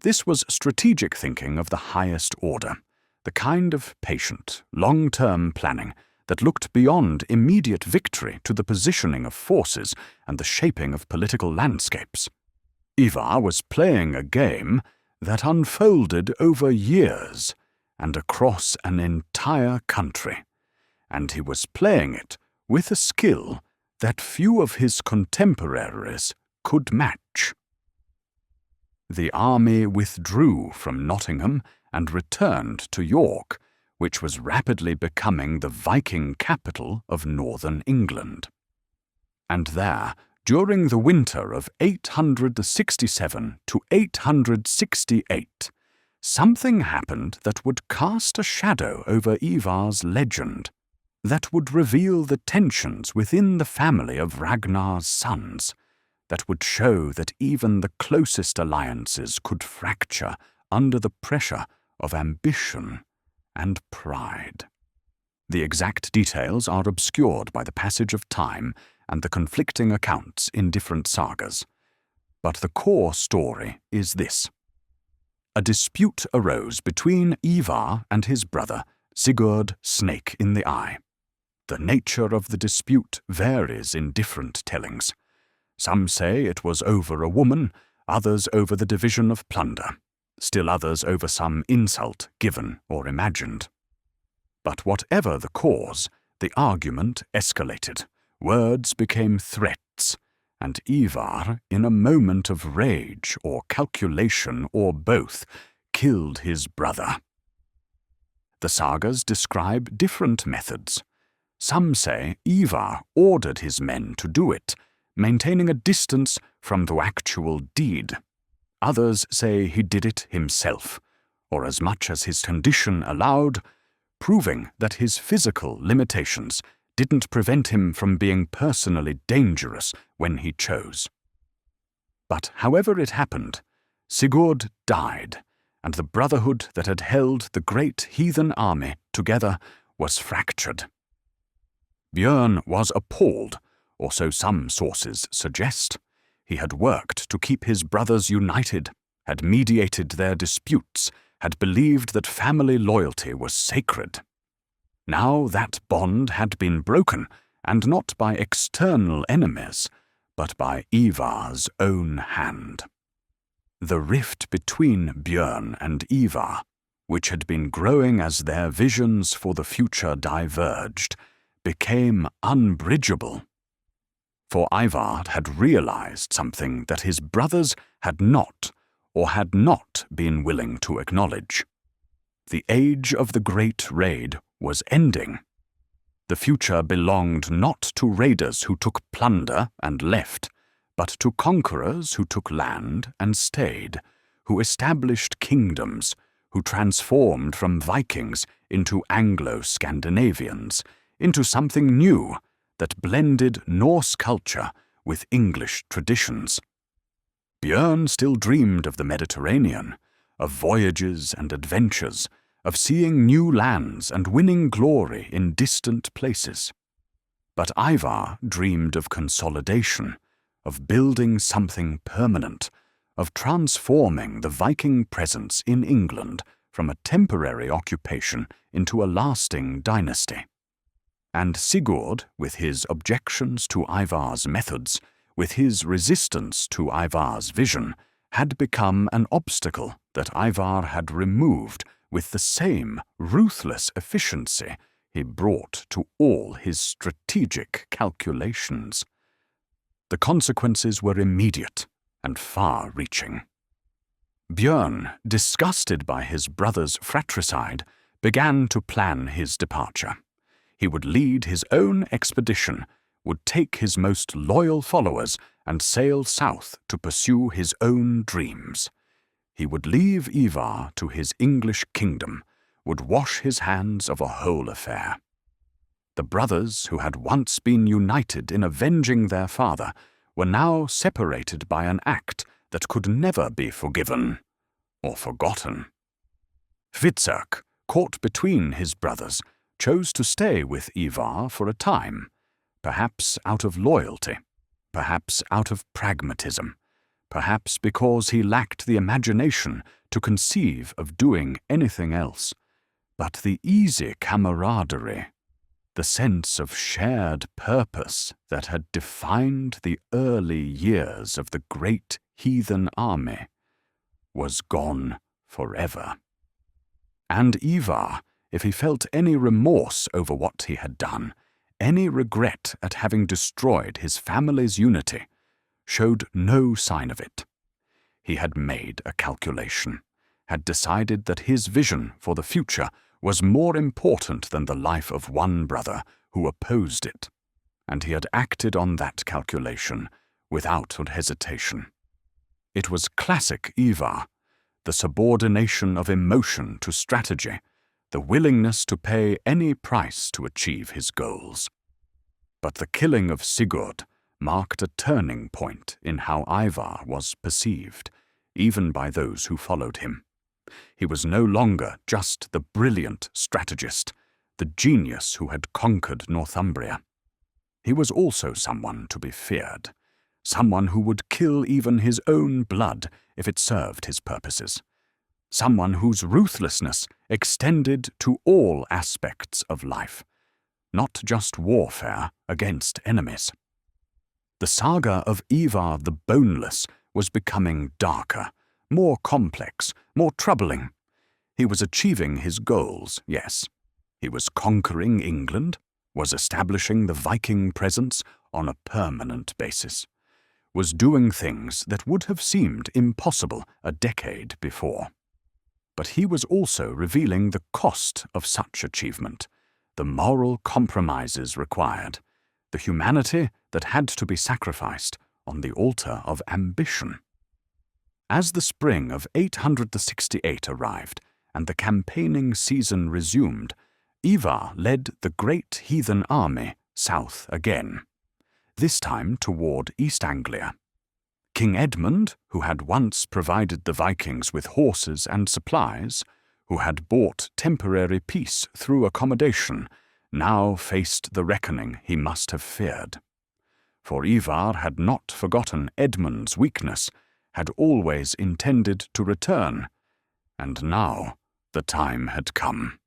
Speaker 1: This was strategic thinking of the highest order, the kind of patient, long-term planning that looked beyond immediate victory to the positioning of forces and the shaping of political landscapes. Ivar was playing a game that unfolded over years and across an entire country, and he was playing it with a skill that few of his contemporaries could match. The army withdrew from Nottingham and returned to York, which was rapidly becoming the Viking capital of northern England. And there, during the winter of 867 to 868, something happened that would cast a shadow over Ivar's legend, that would reveal the tensions within the family of Ragnar's sons, that would show that even the closest alliances could fracture under the pressure of ambition and pride. The exact details are obscured by the passage of time and the conflicting accounts in different sagas, but the core story is this. A dispute arose between Ivar and his brother, Sigurd Snake in the Eye. The nature of the dispute varies in different tellings. Some say it was over a woman, others over the division of plunder, still others over some insult given or imagined. But whatever the cause, the argument escalated. Words became threats, and Ivar, in a moment of rage or calculation or both, killed his brother. The sagas describe different methods. Some say Ivar ordered his men to do it, maintaining a distance from the actual deed. Others say he did it himself, or as much as his condition allowed, proving that his physical limitations didn't prevent him from being personally dangerous when he chose. But however it happened, Sigurd died, and the brotherhood that had held the Great Heathen Army together was fractured. Björn was appalled, or so some sources suggest. He had worked to keep his brothers united, had mediated their disputes, had believed that family loyalty was sacred. Now that bond had been broken, and not by external enemies, but by Ivar's own hand. The rift between Björn and Ivar, which had been growing as their visions for the future diverged, became unbridgeable. For Ivar had realized something that his brothers had not, or had not been willing to acknowledge. The age of the Great Raid was ending. The future belonged not to raiders who took plunder and left, but to conquerors who took land and stayed, who established kingdoms, who transformed from Vikings into Anglo-Scandinavians, into something new that blended Norse culture with English traditions. Björn still dreamed of the Mediterranean, of voyages and adventures, of seeing new lands and winning glory in distant places. But Ivar dreamed of consolidation, of building something permanent, of transforming the Viking presence in England from a temporary occupation into a lasting dynasty. And Sigurd, with his objections to Ivar's methods, with his resistance to Ivar's vision, had become an obstacle that Ivar had removed with the same ruthless efficiency he brought to all his strategic calculations. The consequences were immediate and far-reaching. Björn, disgusted by his brother's fratricide, began to plan his departure. He would lead his own expedition, would take his most loyal followers and sail south to pursue his own dreams. He would leave Ivar to his English kingdom, would wash his hands of a whole affair. The brothers who had once been united in avenging their father were now separated by an act that could never be forgiven or forgotten. Hvitserk, caught between his brothers, chose to stay with Ivar for a time, perhaps out of loyalty, perhaps out of pragmatism, perhaps because he lacked the imagination to conceive of doing anything else. But the easy camaraderie, the sense of shared purpose that had defined the early years of the Great Heathen Army, was gone forever. And Ivar, if he felt any remorse over what he had done, any regret at having destroyed his family's unity, showed no sign of it. He had made a calculation, had decided that his vision for the future was more important than the life of one brother who opposed it, and he had acted on that calculation without hesitation. It was classic Ivar, the subordination of emotion to strategy, the willingness to pay any price to achieve his goals. But the killing of Sigurd marked a turning point in how Ivar was perceived, even by those who followed him. He was no longer just the brilliant strategist, the genius who had conquered Northumbria. He was also someone to be feared, someone who would kill even his own blood if it served his purposes, someone whose ruthlessness extended to all aspects of life, not just warfare against enemies. The saga of Ivar the Boneless was becoming darker, more complex, more troubling. He was achieving his goals, yes. He was conquering England, was establishing the Viking presence on a permanent basis. was doing things that would have seemed impossible a decade before. But he was also revealing the cost of such achievement, the moral compromises required, the humanity that had to be sacrificed on the altar of ambition. As the spring of 868 arrived and the campaigning season resumed, Ivar led the Great Heathen Army south again, this time toward East Anglia. King Edmund, who had once provided the Vikings with horses and supplies, who had bought temporary peace through accommodation, now faced the reckoning he must have feared. For Ivar had not forgotten Edmund's weakness, had always intended to return, and now the time had come.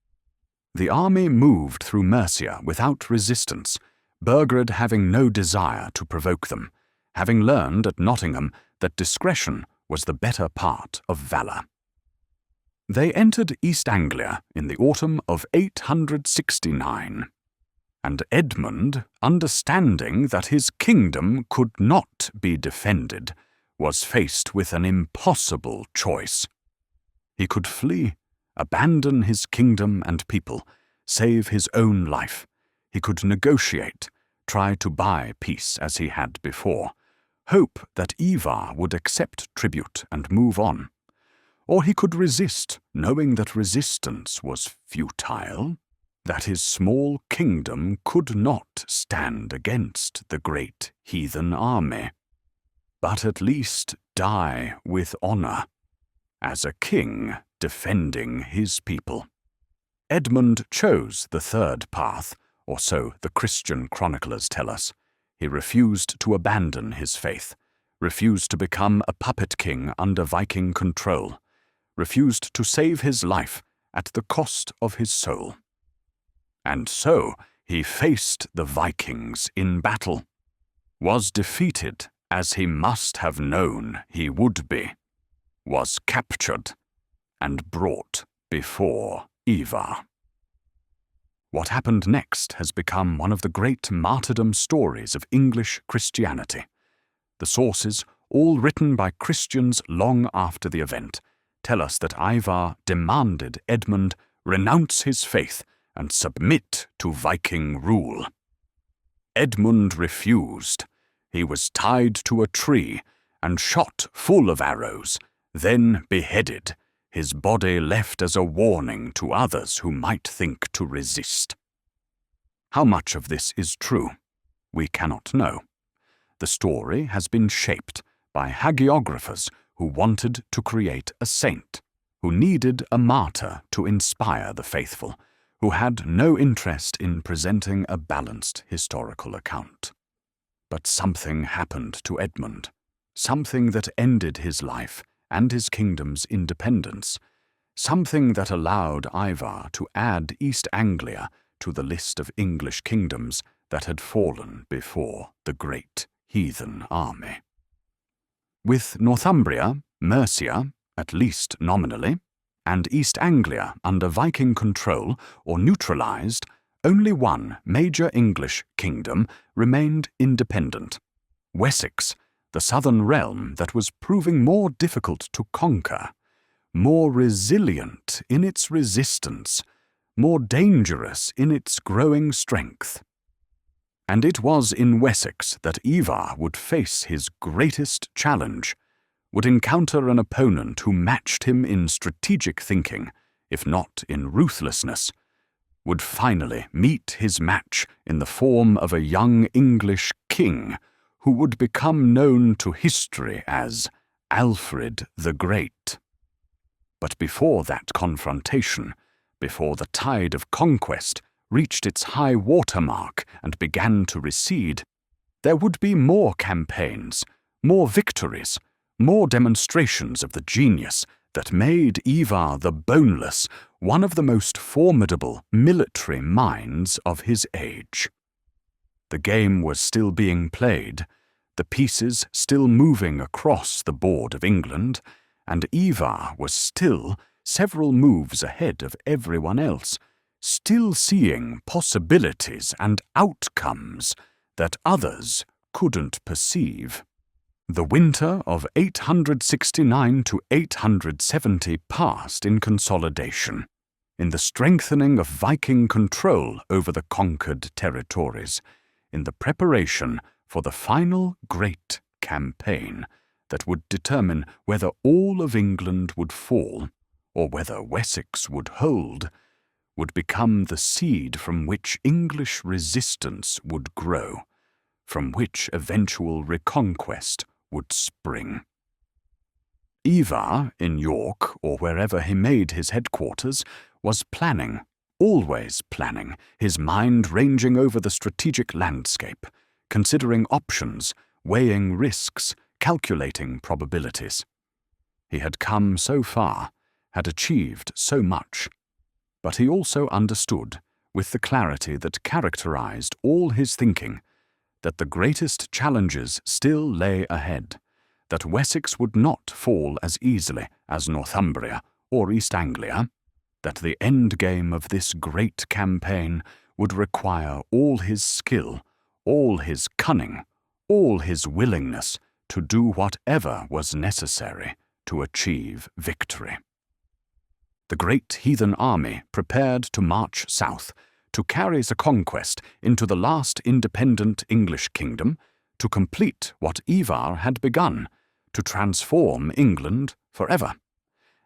Speaker 1: The army moved through Mercia without resistance, Burgred having no desire to provoke them, having learned at Nottingham that discretion was the better part of valour. They entered East Anglia in the autumn of 869, and Edmund, understanding that his kingdom could not be defended, was faced with an impossible choice. He could flee, abandon his kingdom and people, save his own life. He could negotiate, try to buy peace as he had before, hope that Ivar would accept tribute and move on. Or he could resist, knowing that resistance was futile, that his small kingdom could not stand against the great heathen army, but at least die with honor, as a king defending his people. Edmund chose the third path, or so the Christian chroniclers tell us. He refused to abandon his faith, refused to become a puppet king under Viking control, refused to save his life at the cost of his soul. And so he faced the Vikings in battle, was defeated as he must have known he would be, was captured, and brought before Ivar. What happened next has become one of the great martyrdom stories of English Christianity. The sources, all written by Christians long after the event, tell us that Ivar demanded Edmund renounce his faith and submit to Viking rule. Edmund refused. He was tied to a tree and shot full of arrows, then beheaded, his body left as a warning to others who might think to resist. How much of this is true? We cannot know. The story has been shaped by hagiographers who wanted to create a saint, who needed a martyr to inspire the faithful, who had no interest in presenting a balanced historical account. But something happened to Edmund, something that ended his life and his kingdom's independence, something that allowed Ivar to add East Anglia to the list of English kingdoms that had fallen before the Great Heathen Army. With Northumbria, Mercia, at least nominally, and East Anglia under Viking control or neutralized, only one major English kingdom remained independent: Wessex, the southern realm that was proving more difficult to conquer, more resilient in its resistance, more dangerous in its growing strength. And it was in Wessex that Ivar would face his greatest challenge, would encounter an opponent who matched him in strategic thinking, if not in ruthlessness, would finally meet his match in the form of a young English king who would become known to history as Alfred the Great. But before that confrontation, before the tide of conquest reached its high water mark and began to recede, there would be more campaigns, more victories, more demonstrations of the genius that made Ivar the Boneless one of the most formidable military minds of his age. The game was still being played, the pieces still moving across the board of England, and Ivar was still several moves ahead of everyone else, still seeing possibilities and outcomes that others couldn't perceive. The winter of 869 to 870 passed in consolidation, in the strengthening of Viking control over the conquered territories, in the preparation for the final great campaign that would determine whether all of England would fall or whether Wessex would hold, would become the seed from which English resistance would grow, from which eventual reconquest would spring. Ivar, in York or wherever he made his headquarters, was planning, always planning, his mind ranging over the strategic landscape, considering options, weighing risks, calculating probabilities. He had come so far, had achieved so much, but he also understood, with the clarity that characterized all his thinking, that the greatest challenges still lay ahead, that Wessex would not fall as easily as Northumbria or East Anglia, that the end game of this great campaign would require all his skill, all his cunning, all his willingness to do whatever was necessary to achieve victory. The Great Heathen Army prepared to march south, to carry the conquest into the last independent English kingdom, to complete what Ivar had begun, to transform England forever.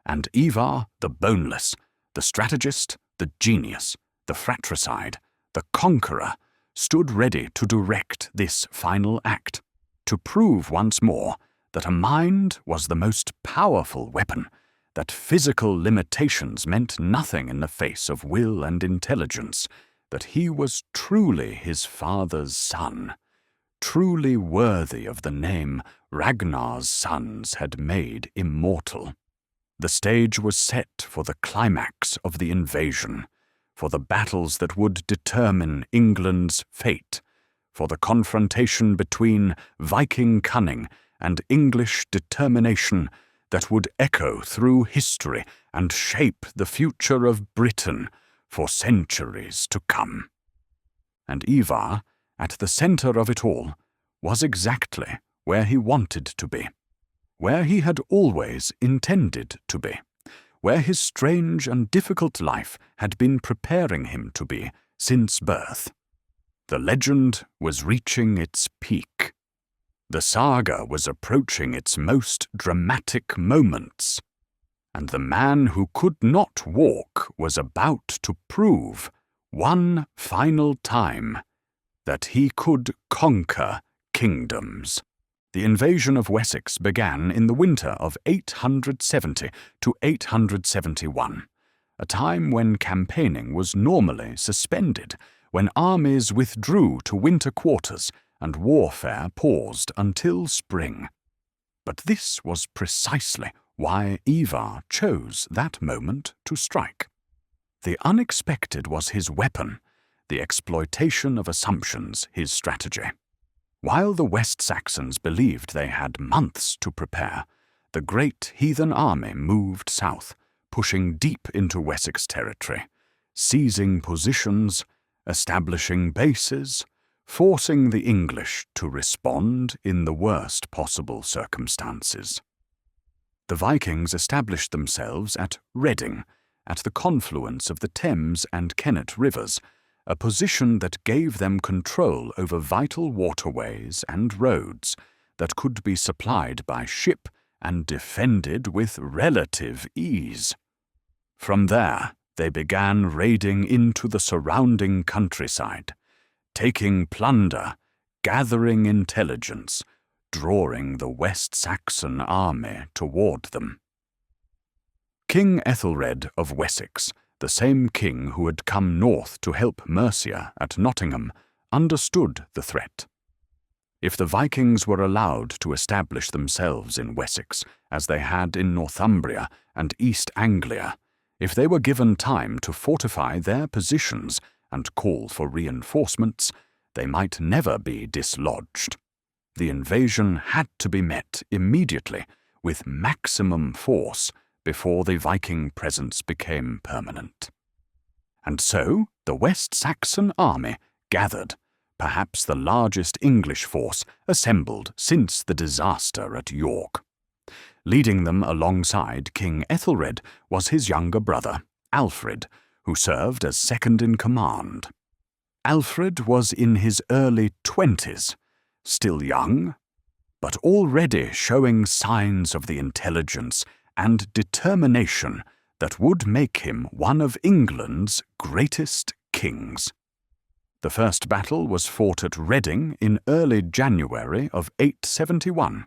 Speaker 1: And Ivar the Boneless, the strategist, the genius, the fratricide, the conqueror, stood ready to direct this final act, to prove once more that a mind was the most powerful weapon, that physical limitations meant nothing in the face of will and intelligence, that he was truly his father's son, truly worthy of the name Ragnar's sons had made immortal. The stage was set for the climax of the invasion, for the battles that would determine England's fate, for the confrontation between Viking cunning and English determination that would echo through history and shape the future of Britain for centuries to come. And Ivar, at the center of it all, was exactly where he wanted to be, where he had always intended to be, where his strange and difficult life had been preparing him to be since birth. The legend was reaching its peak. The saga was approaching its most dramatic moments, and the man who could not walk was about to prove, one final time, that he could conquer kingdoms. The invasion of Wessex began in the winter of 870 to 871, a time when campaigning was normally suspended, when armies withdrew to winter quarters and warfare paused until spring. But this was precisely why Ivar chose that moment to strike. The unexpected was his weapon, the exploitation of assumptions his strategy. While the West Saxons believed they had months to prepare, the Great Heathen Army moved south, pushing deep into Wessex territory, seizing positions, establishing bases, forcing the English to respond in the worst possible circumstances. The Vikings established themselves at Reading, at the confluence of the Thames and Kennet rivers, a position that gave them control over vital waterways and roads that could be supplied by ship and defended with relative ease. From there, they began raiding into the surrounding countryside, taking plunder, gathering intelligence, drawing the West Saxon army toward them. King Ethelred of Wessex, the same king who had come north to help Mercia at Nottingham, understood the threat. If the Vikings were allowed to establish themselves in Wessex, as they had in Northumbria and East Anglia, if they were given time to fortify their positions and call for reinforcements, they might never be dislodged. The invasion had to be met immediately with maximum force before the Viking presence became permanent. And so the West Saxon army gathered, perhaps the largest English force assembled since the disaster at York. Leading them alongside King Ethelred was his younger brother, Alfred, who served as second in command. Alfred was in his early 20s, still young, but already showing signs of the intelligence and determination that would make him one of England's greatest kings. The first battle was fought at Reading in early January of 871.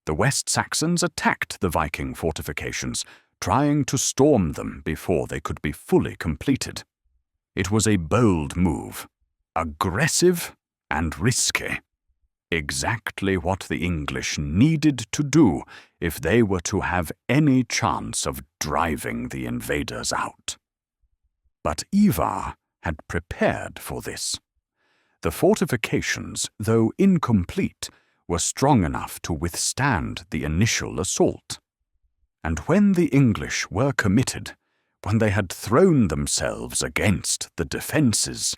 Speaker 1: The West Saxons attacked the Viking fortifications, trying to storm them before they could be fully completed. It was a bold move, aggressive and risky. Exactly what the English needed to do if they were to have any chance of driving the invaders out. But Ivar had prepared for this. The fortifications, though incomplete, were strong enough to withstand the initial assault. And when the English were committed, when they had thrown themselves against the defences,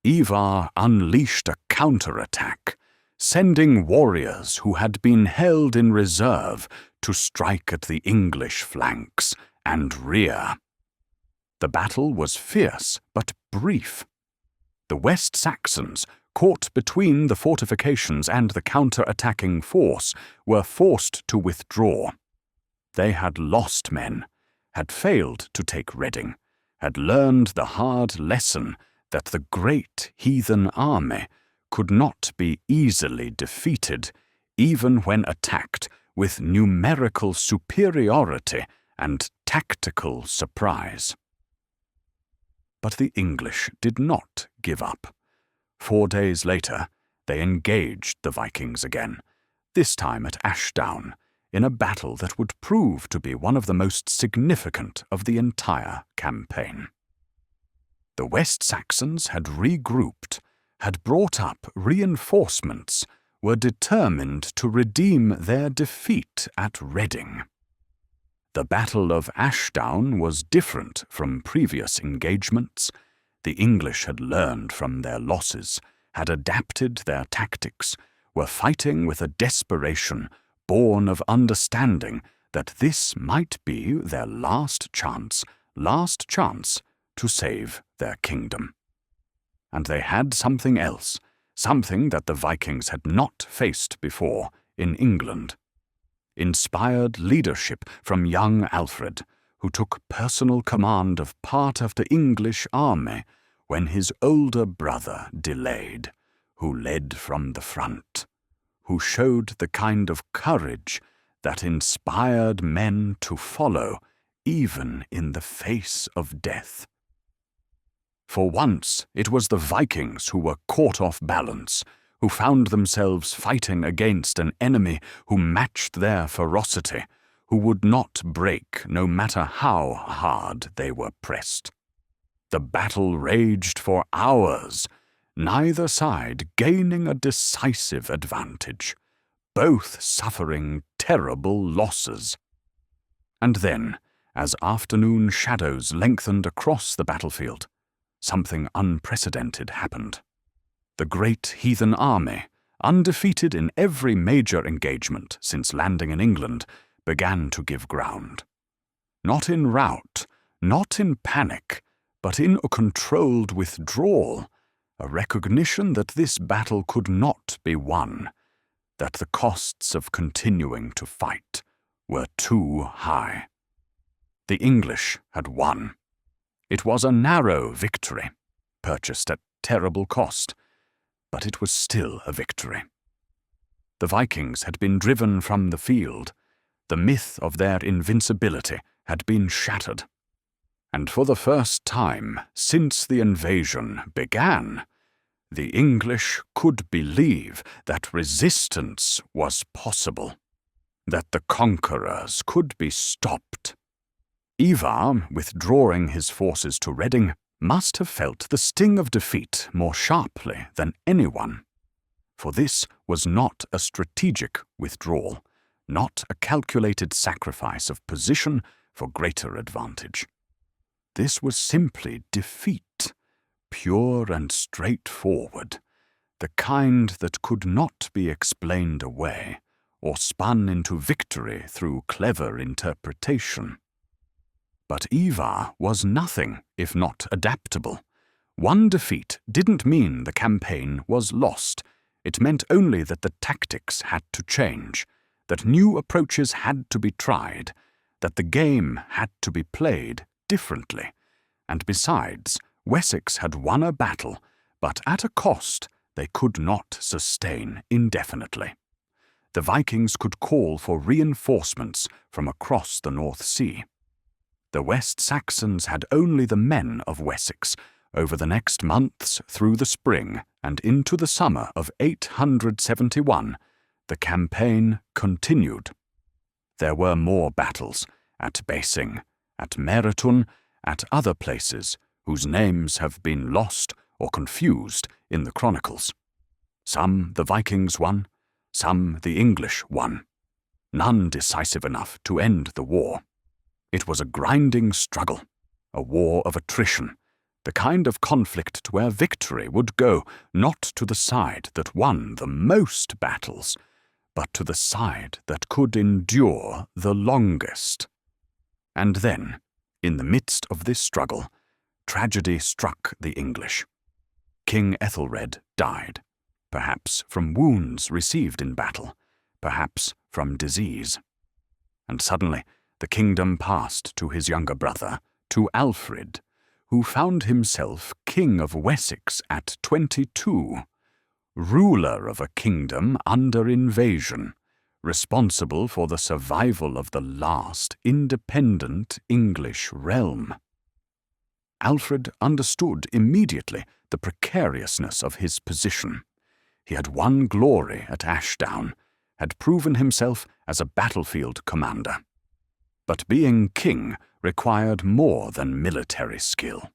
Speaker 1: Ivar unleashed a counterattack, sending warriors who had been held in reserve to strike at the English flanks and rear. The battle was fierce but brief. The West Saxons, caught between the fortifications and the counter-attacking force, were forced to withdraw. They had lost men, had failed to take Reading, had learned the hard lesson that the Great Heathen Army could not be easily defeated, even when attacked with numerical superiority and tactical surprise. But the English did not give up. 4 days later, they engaged the Vikings again, this time at Ashdown, in a battle that would prove to be one of the most significant of the entire campaign. The West Saxons had regrouped, had brought up reinforcements, were determined to redeem their defeat at Reading. The Battle of Ashdown was different from previous engagements. The English had learned from their losses, had adapted their tactics, were fighting with a desperation born of understanding that this might be their last chance to save their kingdom. And they had something else, something that the Vikings had not faced before in England. Inspired leadership from young Alfred, who took personal command of part of the English army when his older brother delayed, who led from the front, who showed the kind of courage that inspired men to follow even in the face of death. For once, it was the Vikings who were caught off balance, who found themselves fighting against an enemy who matched their ferocity, who would not break no matter how hard they were pressed. The battle raged for hours, neither side gaining a decisive advantage, both suffering terrible losses. And then, as afternoon shadows lengthened across the battlefield, something unprecedented happened. The Great Heathen Army, undefeated in every major engagement since landing in England, began to give ground. Not in rout, not in panic, but in a controlled withdrawal, a recognition that this battle could not be won, that the costs of continuing to fight were too high. The English had won. It was a narrow victory, purchased at terrible cost, but it was still a victory. The Vikings had been driven from the field. The myth of their invincibility had been shattered. And for the first time since the invasion began, the English could believe that resistance was possible, that the conquerors could be stopped. Ivar, withdrawing his forces to Reading, must have felt the sting of defeat more sharply than anyone. For this was not a strategic withdrawal, not a calculated sacrifice of position for greater advantage. This was simply defeat, pure and straightforward, the kind that could not be explained away or spun into victory through clever interpretation. But Ivar was nothing if not adaptable. One defeat didn't mean the campaign was lost. It meant only that the tactics had to change, that new approaches had to be tried, that the game had to be played differently. And besides, Wessex had won a battle, but at a cost they could not sustain indefinitely. The Vikings could call for reinforcements from across the North Sea. The West Saxons had only the men of Wessex. Over the next months, through the spring and into the summer of 871, the campaign continued. There were more battles, at Basing, at Martyrdom, at other places whose names have been lost or confused in the chronicles. Some the Vikings won, some the English won. None decisive enough to end the war. It was a grinding struggle, a war of attrition, the kind of conflict where victory would go not to the side that won the most battles, but to the side that could endure the longest. And then, in the midst of this struggle, tragedy struck the English. King Ethelred died, perhaps from wounds received in battle, perhaps from disease. And suddenly, the kingdom passed to his younger brother, to Alfred, who found himself King of Wessex at 22, ruler of a kingdom under invasion, responsible for the survival of the last independent English realm. Alfred understood immediately the precariousness of his position. He had won glory at Ashdown, had proven himself as a battlefield commander. But being king required more than military skill.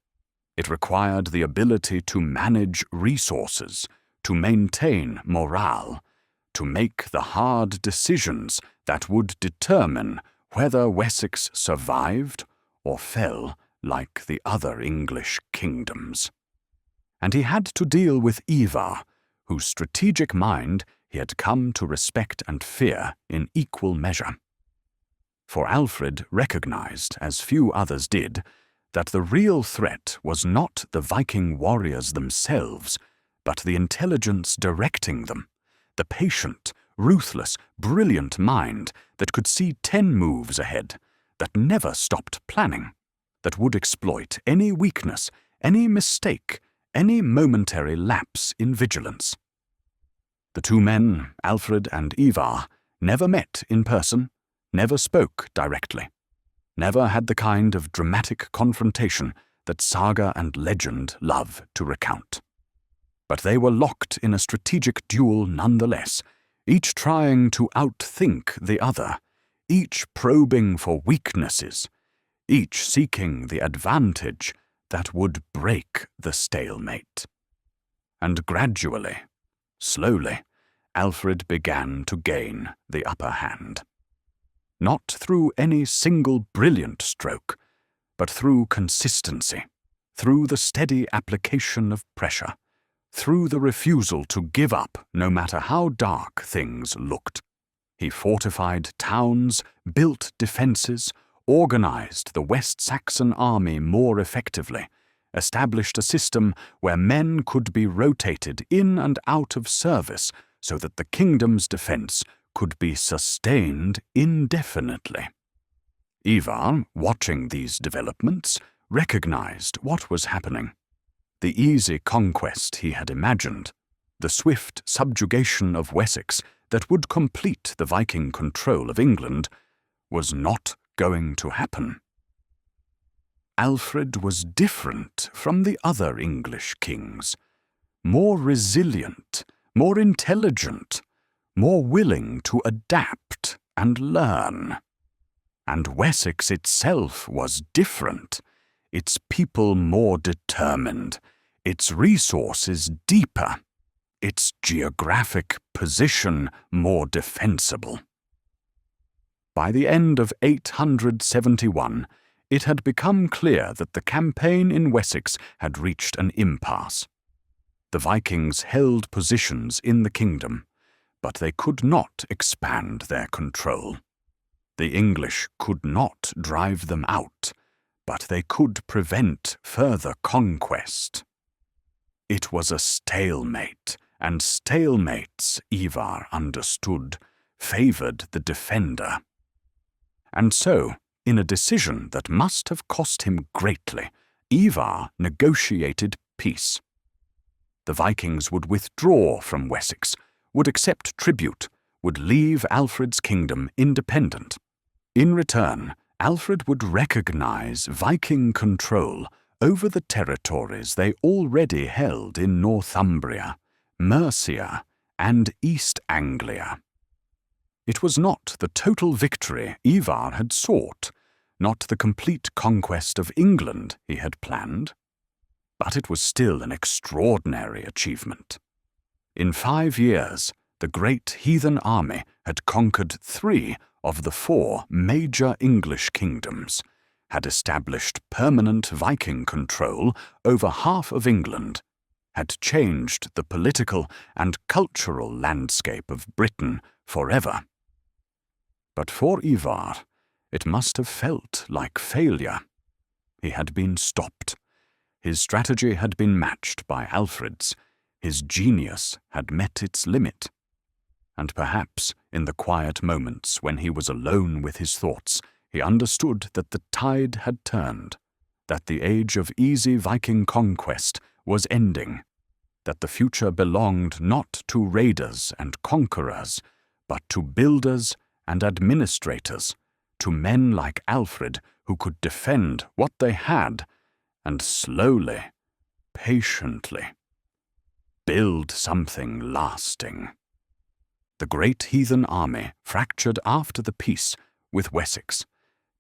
Speaker 1: It required the ability to manage resources, to maintain morale, to make the hard decisions that would determine whether Wessex survived or fell like the other English kingdoms. And he had to deal with Ivar, whose strategic mind he had come to respect and fear in equal measure. For Alfred recognized, as few others did, that the real threat was not the Viking warriors themselves, but the intelligence directing them, the patient, ruthless, brilliant mind that could see 10 moves ahead, that never stopped planning, that would exploit any weakness, any mistake, any momentary lapse in vigilance. The two men, Alfred and Ivar, never met in person, never spoke directly, never had the kind of dramatic confrontation that saga and legend love to recount. But they were locked in a strategic duel nonetheless, each trying to outthink the other, each probing for weaknesses, each seeking the advantage that would break the stalemate. And gradually, slowly, Alfred began to gain the upper hand. Not through any single brilliant stroke, but through consistency, through the steady application of pressure, through the refusal to give up no matter how dark things looked. He fortified towns, built defenses, organized the West Saxon army more effectively, established a system where men could be rotated in and out of service so that the kingdom's defense could be sustained indefinitely. Ivar, watching these developments, recognized what was happening. The easy conquest he had imagined, the swift subjugation of Wessex that would complete the Viking control of England, was not going to happen. Alfred was different from the other English kings, more resilient, more intelligent, more willing to adapt and learn. And Wessex itself was different, its people more determined, its resources deeper, its geographic position more defensible. By the end of 871, it had become clear that the campaign in Wessex had reached an impasse. The Vikings held positions in the kingdom, but they could not expand their control. The English could not drive them out, but they could prevent further conquest. It was a stalemate, and stalemates, Ivar understood, favored the defender. And so, in a decision that must have cost him greatly, Ivar negotiated peace. The Vikings would withdraw from Wessex, would accept tribute, would leave Alfred's kingdom independent. In return, Alfred would recognize Viking control over the territories they already held in Northumbria, Mercia, and East Anglia. It was not the total victory Ivar had sought, not the complete conquest of England he had planned, but it was still an extraordinary achievement. In 5 years, the Great Heathen Army had conquered 3 of the 4 major English kingdoms, had established permanent Viking control over half of England, had changed the political and cultural landscape of Britain forever. But for Ivar, it must have felt like failure. He had been stopped. His strategy had been matched by Alfred's. His genius had met its limit. And perhaps, in the quiet moments when he was alone with his thoughts, he understood that the tide had turned, that the age of easy Viking conquest was ending, that the future belonged not to raiders and conquerors, but to builders and administrators, to men like Alfred who could defend what they had and slowly, patiently, build something lasting. The Great Heathen Army fractured after the peace with Wessex.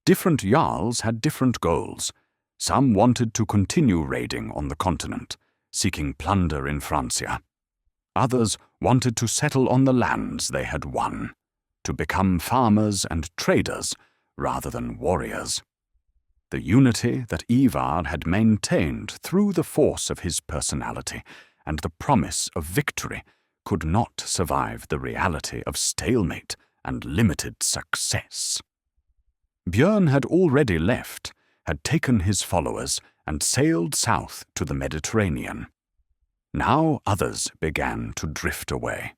Speaker 1: Different jarls had different goals. Some wanted to continue raiding on the continent, seeking plunder in Francia. Others wanted to settle on the lands they had won, to become farmers and traders rather than warriors. The unity that Ivar had maintained through the force of his personality and the promise of victory could not survive the reality of stalemate and limited success. Björn had already left, had taken his followers and sailed south to the Mediterranean. Now others began to drift away,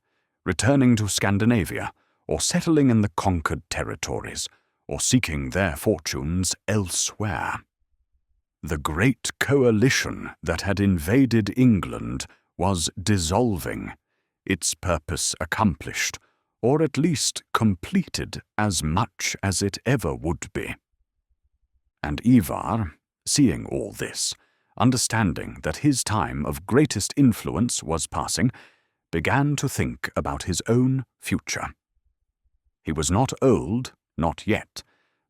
Speaker 1: returning to Scandinavia or settling in the conquered territories, or seeking their fortunes elsewhere. The great coalition that had invaded England was dissolving, its purpose accomplished, or at least completed as much as it ever would be. And Ivar, seeing all this, understanding that his time of greatest influence was passing, began to think about his own future. He was not old, not yet,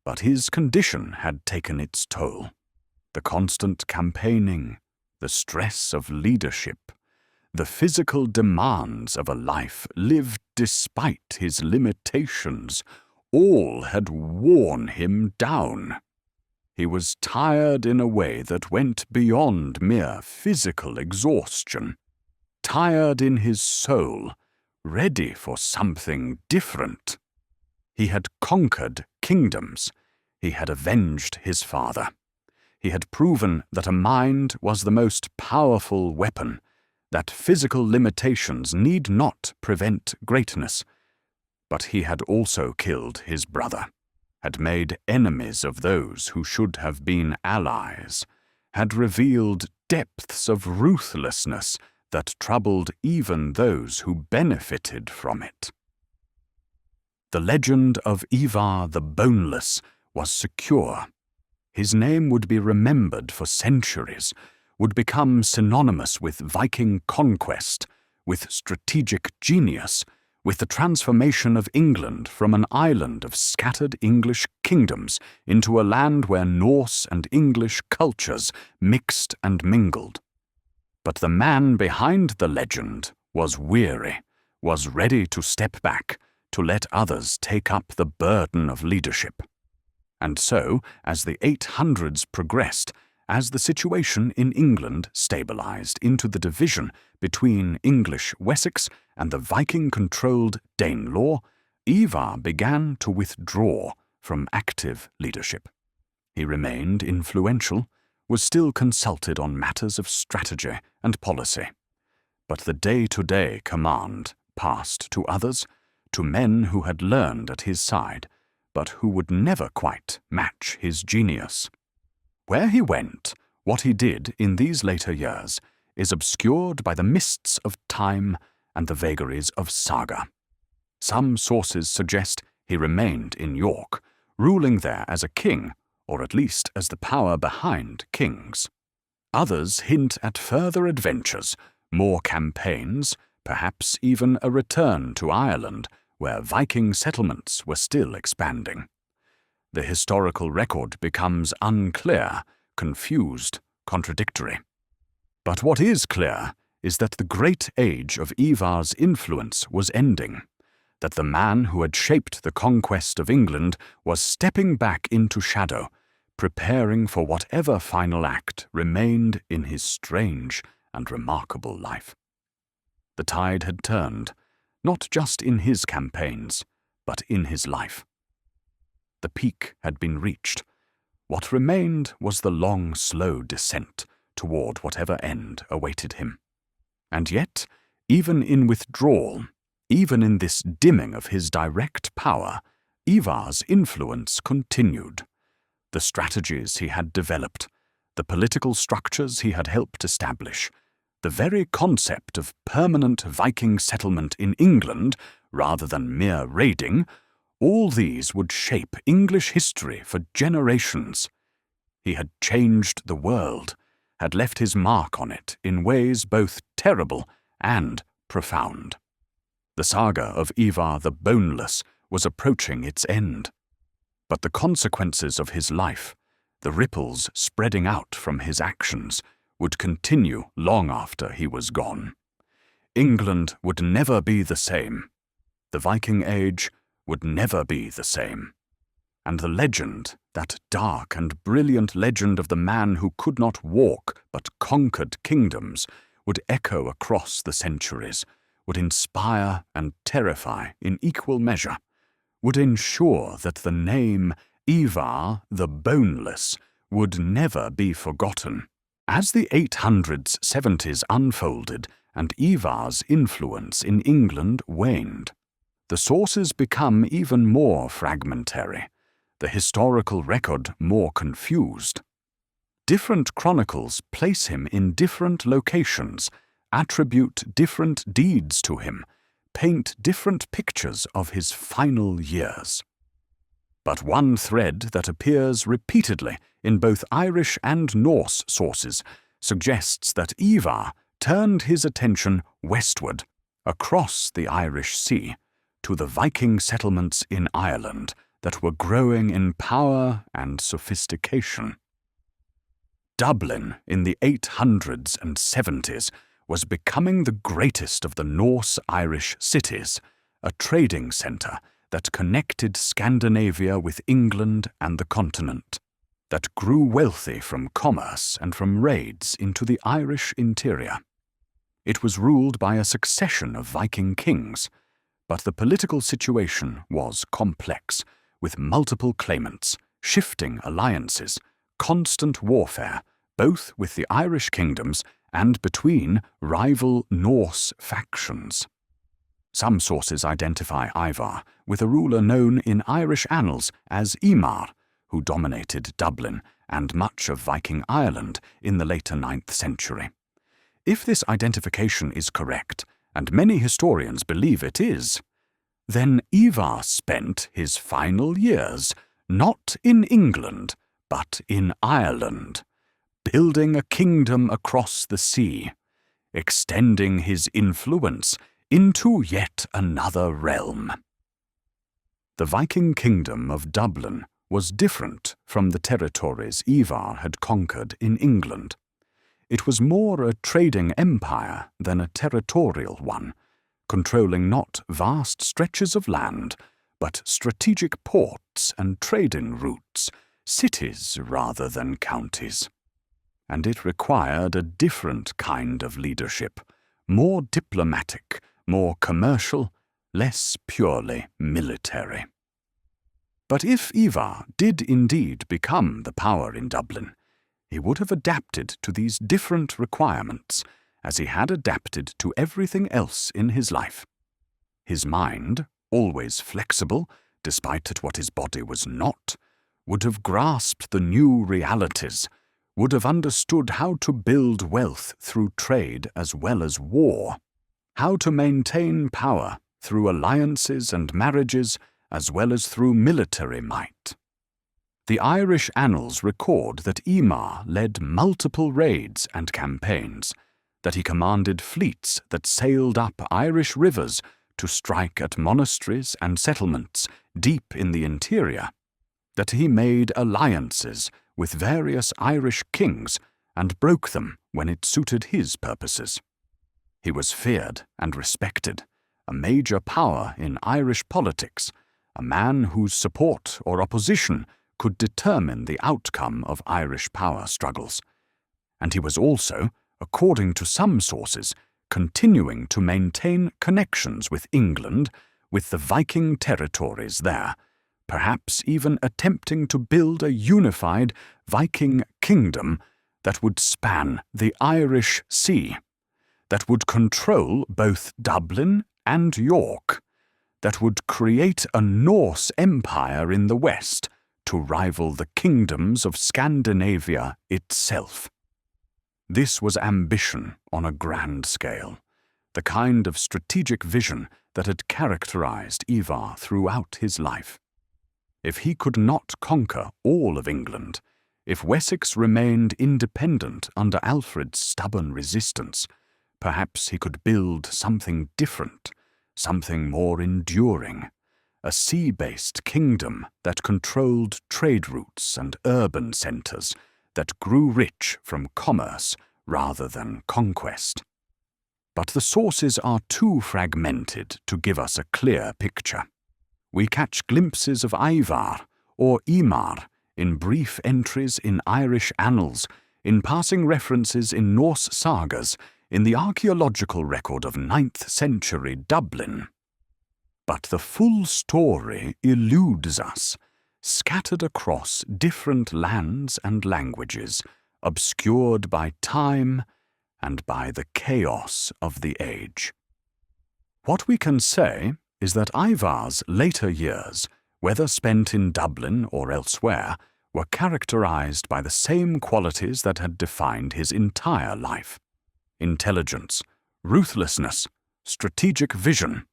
Speaker 1: but his condition had taken its toll. The constant campaigning, the stress of leadership, the physical demands of a life lived despite his limitations, all had worn him down. He was tired in a way that went beyond mere physical exhaustion, tired in his soul, ready for something different. He had conquered kingdoms. He had avenged his father. He had proven that a mind was the most powerful weapon, that physical limitations need not prevent greatness. But he had also killed his brother, had made enemies of those who should have been allies, had revealed depths of ruthlessness that troubled even those who benefited from it. The legend of Ivar the Boneless was secure. His name would be remembered for centuries, would become synonymous with Viking conquest, with strategic genius, with the transformation of England from an island of scattered English kingdoms into a land where Norse and English cultures mixed and mingled. But the man behind the legend was weary, was ready to step back, to let others take up the burden of leadership. And so, as the 800s progressed, as the situation in England stabilized into the division between English Wessex and the Viking-controlled Danelaw, Ivar began to withdraw from active leadership. He remained influential, was still consulted on matters of strategy and policy, but the day-to-day command passed to others, to men who had learned at his side, but who would never quite match his genius. Where he went, what he did in these later years, is obscured by the mists of time and the vagaries of Saga. Some sources suggest he remained in York, ruling there as a king, or at least as the power behind kings. Others hint at further adventures, more campaigns, perhaps even a return to Ireland, where Viking settlements were still expanding. The historical record becomes unclear, confused, contradictory. But what is clear is that the great age of Ivar's influence was ending, that the man who had shaped the conquest of England was stepping back into shadow, preparing for whatever final act remained in his strange and remarkable life. The tide had turned, not just in his campaigns, but in his life. The peak had been reached. What remained was the long, slow descent toward whatever end awaited him. And yet, even in withdrawal, even in this dimming of his direct power, Ivar's influence continued. The strategies he had developed, the political structures he had helped establish, the very concept of permanent Viking settlement in England rather than mere raiding, all these would shape English history for generations. He had changed the world, had left his mark on it in ways both terrible and profound. The saga of Ivar the Boneless was approaching its end. But the consequences of his life, the ripples spreading out from his actions, would continue long after he was gone. England would never be the same. The Viking Age would never be the same. And the legend, that dark and brilliant legend of the man who could not walk but conquered kingdoms, would echo across the centuries, would inspire and terrify in equal measure, would ensure that the name Ivar the Boneless would never be forgotten. As the 870s unfolded and Ivar's influence in England waned, the sources become even more fragmentary, the historical record more confused. Different chronicles place him in different locations, attribute different deeds to him, paint different pictures of his final years. But one thread that appears repeatedly in both Irish and Norse sources suggests that Ivar turned his attention westward, across the Irish Sea, to the Viking settlements in Ireland that were growing in power and sophistication. Dublin in the 800s and 70s was becoming the greatest of the Norse-Irish cities, a trading centre that connected Scandinavia with England and the continent, that grew wealthy from commerce and from raids into the Irish interior. It was ruled by a succession of Viking kings, but the political situation was complex, with multiple claimants, shifting alliances, constant warfare, both with the Irish kingdoms and between rival Norse factions. Some sources identify Ivar with a ruler known in Irish annals as Imar, who dominated Dublin and much of Viking Ireland in the later 9th century. If this identification is correct, and many historians believe it is, then Ivar spent his final years not in England, but in Ireland, building a kingdom across the sea, extending his influence into yet another realm. The Viking kingdom of Dublin was different from the territories Ivar had conquered in England. It was more a trading empire than a territorial one, controlling not vast stretches of land, but strategic ports and trading routes, cities rather than counties. and it required a different kind of leadership, more diplomatic, more commercial, less purely military. But if Ivar did indeed become the power in Dublin, he would have adapted to these different requirements as he had adapted to everything else in his life. His mind, always flexible, despite at what his body was not, would have grasped the new realities, would have understood how to build wealth through trade as well as war, how to maintain power through alliances and marriages as well as through military might. The Irish annals record that Eamar led multiple raids and campaigns, that he commanded fleets that sailed up Irish rivers to strike at monasteries and settlements deep in the interior, that he made alliances with various Irish kings and broke them when it suited his purposes. He was feared and respected, a major power in Irish politics, a man whose support or opposition could determine the outcome of Irish power struggles. And he was also, according to some sources, continuing to maintain connections with England, with the Viking territories there, perhaps even attempting to build a unified Viking kingdom that would span the Irish Sea, that would control both Dublin and York, that would create a Norse empire in the west to rival the kingdoms of Scandinavia itself. This was ambition on a grand scale, the kind of strategic vision that had characterized Ivar throughout his life. If he could not conquer all of England, if Wessex remained independent under Alfred's stubborn resistance, perhaps he could build something different, something more enduring, a sea-based kingdom that controlled trade routes and urban centers, that grew rich from commerce rather than conquest. But the sources are too fragmented to give us a clear picture. We catch glimpses of Ivar or Eamar in brief entries in Irish annals, in passing references in Norse sagas, in the archaeological record of 9th century Dublin. But the full story eludes us, scattered across different lands and languages, obscured by time and by the chaos of the age. What we can say is that Ivar's later years, whether spent in Dublin or elsewhere, were characterized by the same qualities that had defined his entire life: intelligence, ruthlessness, strategic vision,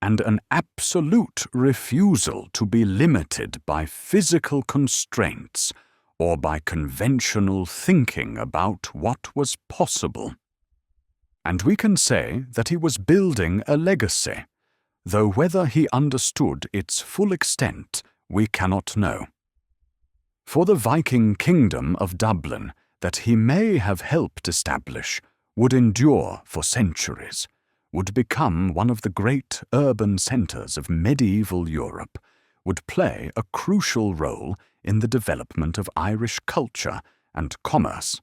Speaker 1: and an absolute refusal to be limited by physical constraints or by conventional thinking about what was possible. And we can say that he was building a legacy, though whether he understood its full extent we cannot know. For the Viking kingdom of Dublin that he may have helped establish would endure for centuries, would become one of the great urban centers of medieval Europe, would play a crucial role in the development of Irish culture and commerce.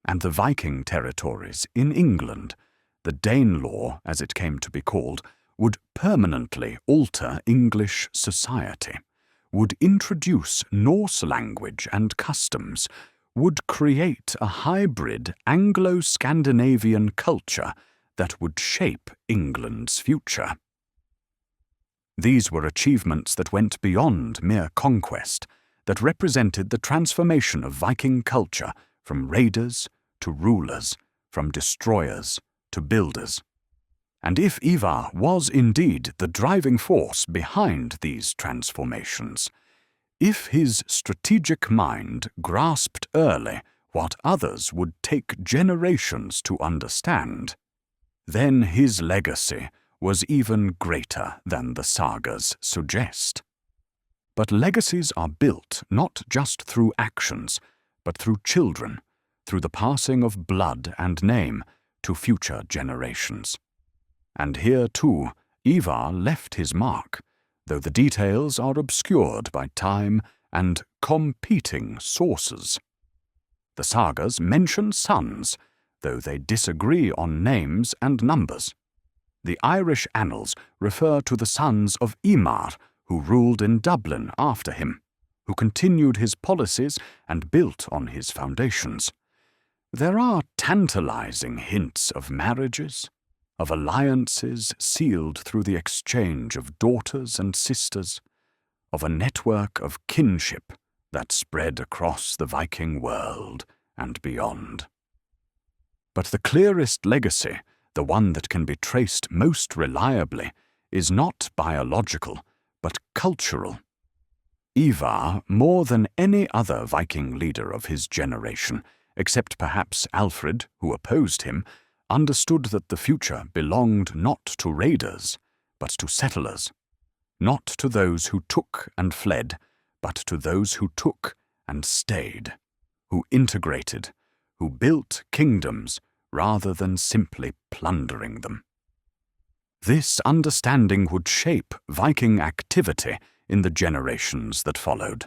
Speaker 1: And the Viking territories in England, the Danelaw as it came to be called, would permanently alter English society, would introduce Norse language and customs, would create a hybrid Anglo-Scandinavian culture that would shape England's future. These were achievements that went beyond mere conquest, that represented the transformation of Viking culture from raiders to rulers, from destroyers to builders. And if Ivar was indeed the driving force behind these transformations, if his strategic mind grasped early what others would take generations to understand, then his legacy was even greater than the sagas suggest. But legacies are built not just through actions, but through children, through the passing of blood and name to future generations. And here, too, Ivar left his mark, though the details are obscured by time and competing sources. The sagas mention sons, though they disagree on names and numbers. The Irish annals refer to the sons of Imar, who ruled in Dublin after him, who continued his policies and built on his foundations. There are tantalizing hints of marriages, of alliances sealed through the exchange of daughters and sisters, of a network of kinship that spread across the Viking world and beyond. But the clearest legacy, the one that can be traced most reliably, is not biological, but cultural. Ivar, more than any other Viking leader of his generation, except perhaps Alfred, who opposed him, understood that the future belonged not to raiders, but to settlers, not to those who took and fled, but to those who took and stayed, who integrated, who built kingdoms rather than simply plundering them. This understanding would shape Viking activity in the generations that followed.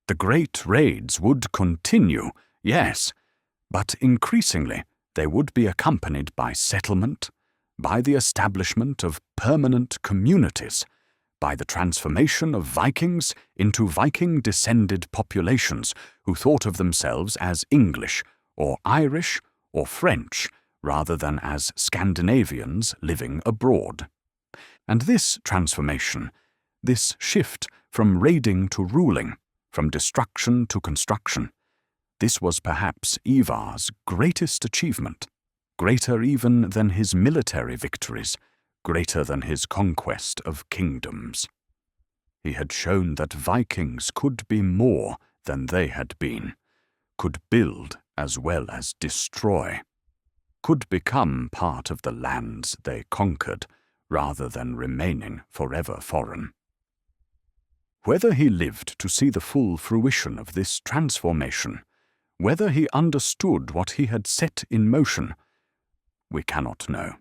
Speaker 1: The great raids would continue, yes, but increasingly they would be accompanied by settlement, by the establishment of permanent communities, by the transformation of Vikings into Viking-descended populations who thought of themselves as English or Irish or French rather than as Scandinavians living abroad. And this transformation, this shift from raiding to ruling, from destruction to construction, this was perhaps Ivar's greatest achievement, greater even than his military victories, greater than his conquest of kingdoms. He had shown that Vikings could be more than they had been, could build as well as destroy, could become part of the lands they conquered rather than remaining forever foreign. Whether he lived to see the full fruition of this transformation, whether he understood what he had set in motion, we cannot know.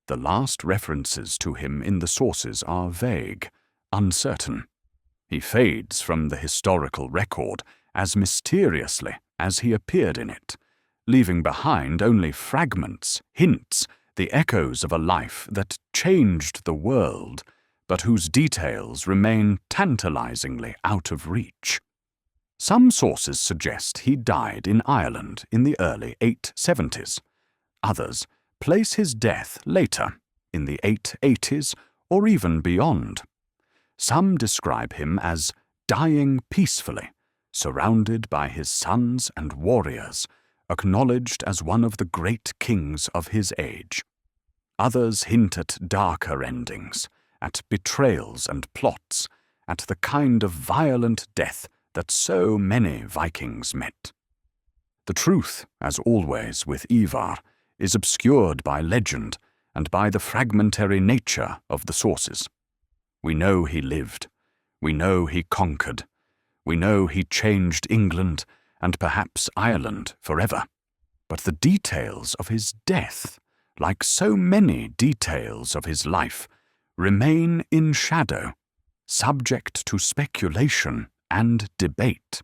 Speaker 1: The last references to him in the sources are vague, uncertain. He fades from the historical record as mysteriously as he appeared in it, leaving behind only fragments, hints, the echoes of a life that changed the world, but whose details remain tantalizingly out of reach. Some sources suggest he died in Ireland in the early 870s. Others place his death later, in the 880s or even beyond. Some describe him as dying peacefully, surrounded by his sons and warriors, acknowledged as one of the great kings of his age. Others hint at darker endings, at betrayals and plots, at the kind of violent death that so many Vikings met. The truth, as always with Ivar, is obscured by legend and by the fragmentary nature of the sources. We know he lived, we know he conquered, we know he changed England and perhaps Ireland forever. But the details of his death, like so many details of his life, remain in shadow, subject to speculation and debate.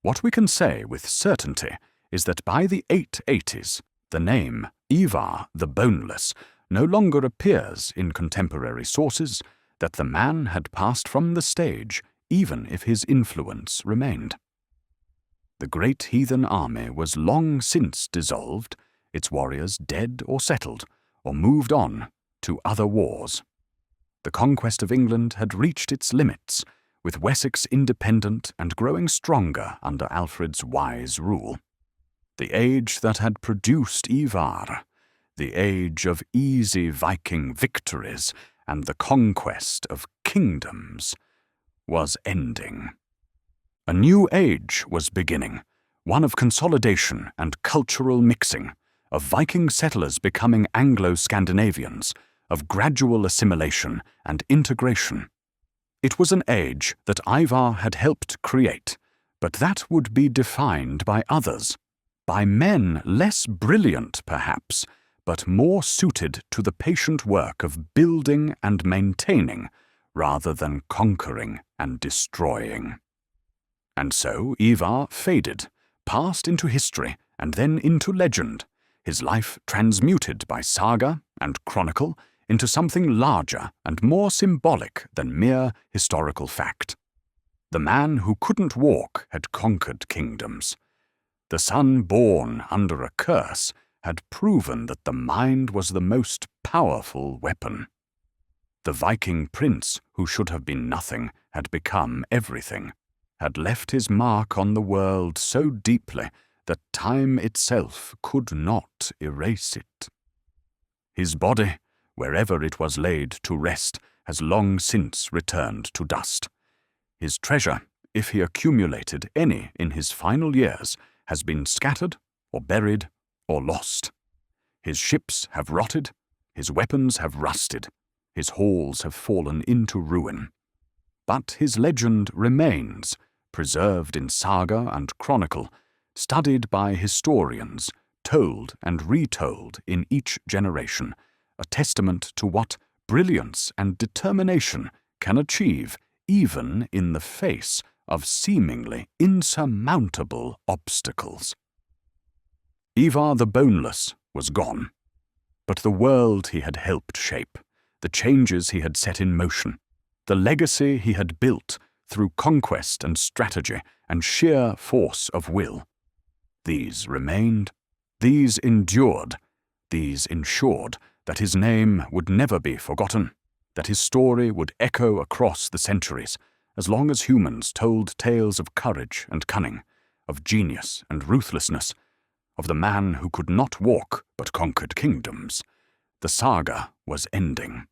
Speaker 1: What we can say with certainty is that by the 880s, the name Ivar the Boneless no longer appears in contemporary sources, that the man had passed from the stage even if his influence remained. The Great Heathen Army was long since dissolved, its warriors dead or settled, or moved on to other wars. The conquest of England had reached its limits, with Wessex independent and growing stronger under Alfred's wise rule. The age that had produced Ivar, the age of easy Viking victories and the conquest of kingdoms, was ending. A new age was beginning, one of consolidation and cultural mixing, of Viking settlers becoming Anglo-Scandinavians, of gradual assimilation and integration. It was an age that Ivar had helped create, but that would be defined by others, by men less brilliant perhaps, but more suited to the patient work of building and maintaining rather than conquering and destroying. And so Ivar faded, passed into history and then into legend, his life transmuted by saga and chronicle into something larger and more symbolic than mere historical fact. The man who couldn't walk had conquered kingdoms. The son born under a curse had proven that the mind was the most powerful weapon. The Viking prince, who should have been nothing, had become everything, had left his mark on the world so deeply that time itself could not erase it. His body, wherever it was laid to rest, has long since returned to dust. His treasure, if he accumulated any in his final years, has been scattered or buried or lost. His ships have rotted, his weapons have rusted, his halls have fallen into ruin. But his legend remains, preserved in saga and chronicle, studied by historians, told and retold in each generation, a testament to what brilliance and determination can achieve even in the face of seemingly insurmountable obstacles. Ivar the Boneless was gone, but the world he had helped shape, the changes he had set in motion, the legacy he had built through conquest and strategy and sheer force of will, these remained, these endured, these ensured that his name would never be forgotten, that his story would echo across the centuries, as long as humans told tales of courage and cunning, of genius and ruthlessness, of the man who could not walk but conquered kingdoms. The saga was ending.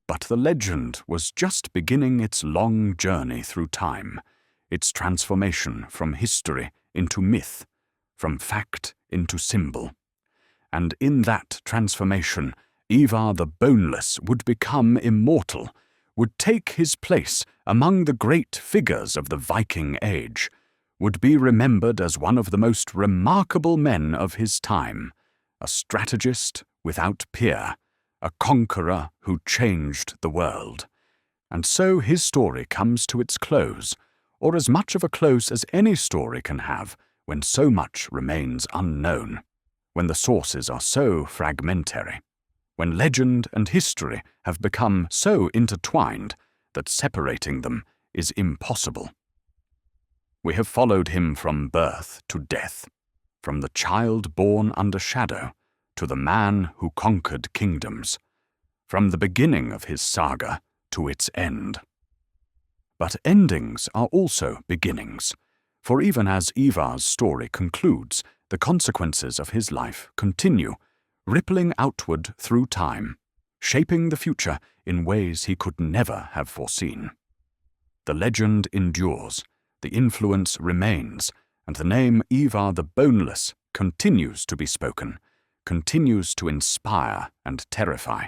Speaker 1: But the legend was just beginning its long journey through time, its transformation from history into myth, from fact into symbol. And in that transformation, Ivar the Boneless would become immortal, would take his place among the great figures of the Viking age, would be remembered as one of the most remarkable men of his time, a strategist without peer, a conqueror who changed the world. And so his story comes to its close, or as much of a close as any story can have when so much remains unknown, when the sources are so fragmentary, when legend and history have become so intertwined that separating them is impossible. We have followed him from birth to death, from the child born under shadow to the man who conquered kingdoms, from the beginning of his saga to its end. But endings are also beginnings, for even as Ivar's story concludes, the consequences of his life continue, rippling outward through time, shaping the future in ways he could never have foreseen. The legend endures, the influence remains, and the name Ivar the Boneless continues to be spoken, continues to inspire and terrify,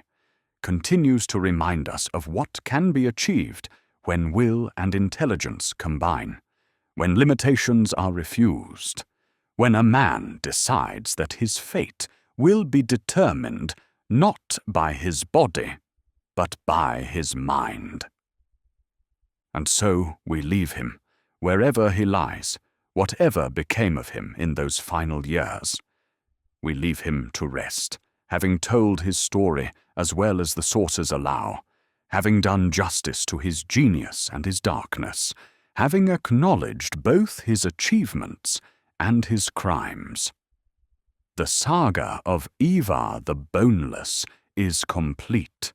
Speaker 1: continues to remind us of what can be achieved when will and intelligence combine, when limitations are refused, when a man decides that his fate will be determined not by his body, but by his mind. And so we leave him, wherever he lies, whatever became of him in those final years. We leave him to rest, having told his story as well as the sources allow, having done justice to his genius and his darkness, having acknowledged both his achievements and his crimes. The saga of Ivar the Boneless is complete.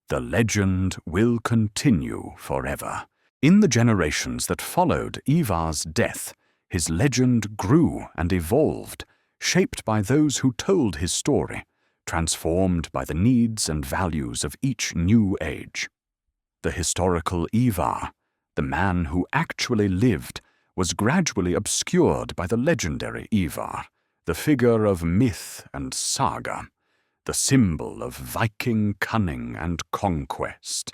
Speaker 1: The legend will continue forever. In the generations that followed Ivar's death, his legend grew and evolved, shaped by those who told his story, transformed by the needs and values of each new age. The historical Ivar, the man who actually lived, was gradually obscured by the legendary Ivar, the figure of myth and saga, the symbol of Viking cunning and conquest.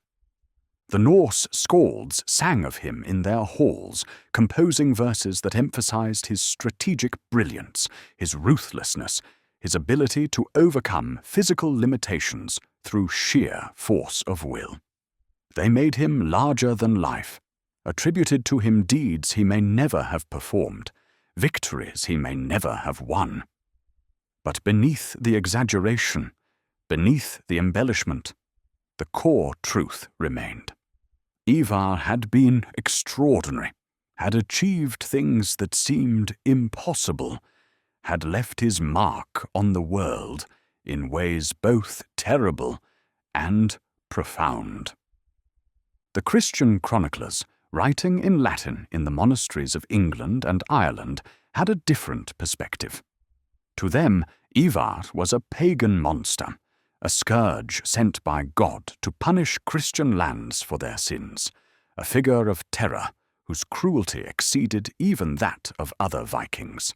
Speaker 1: The Norse skalds sang of him in their halls, composing verses that emphasized his strategic brilliance, his ruthlessness, his ability to overcome physical limitations through sheer force of will. They made him larger than life, attributed to him deeds he may never have performed, victories he may never have won. But beneath the exaggeration, beneath the embellishment, the core truth remained. Ivar had been extraordinary, had achieved things that seemed impossible, had left his mark on the world in ways both terrible and profound. The Christian chroniclers, writing in Latin in the monasteries of England and Ireland, had a different perspective. To them, Ivar was a pagan monster, a scourge sent by God to punish Christian lands for their sins, a figure of terror whose cruelty exceeded even that of other Vikings.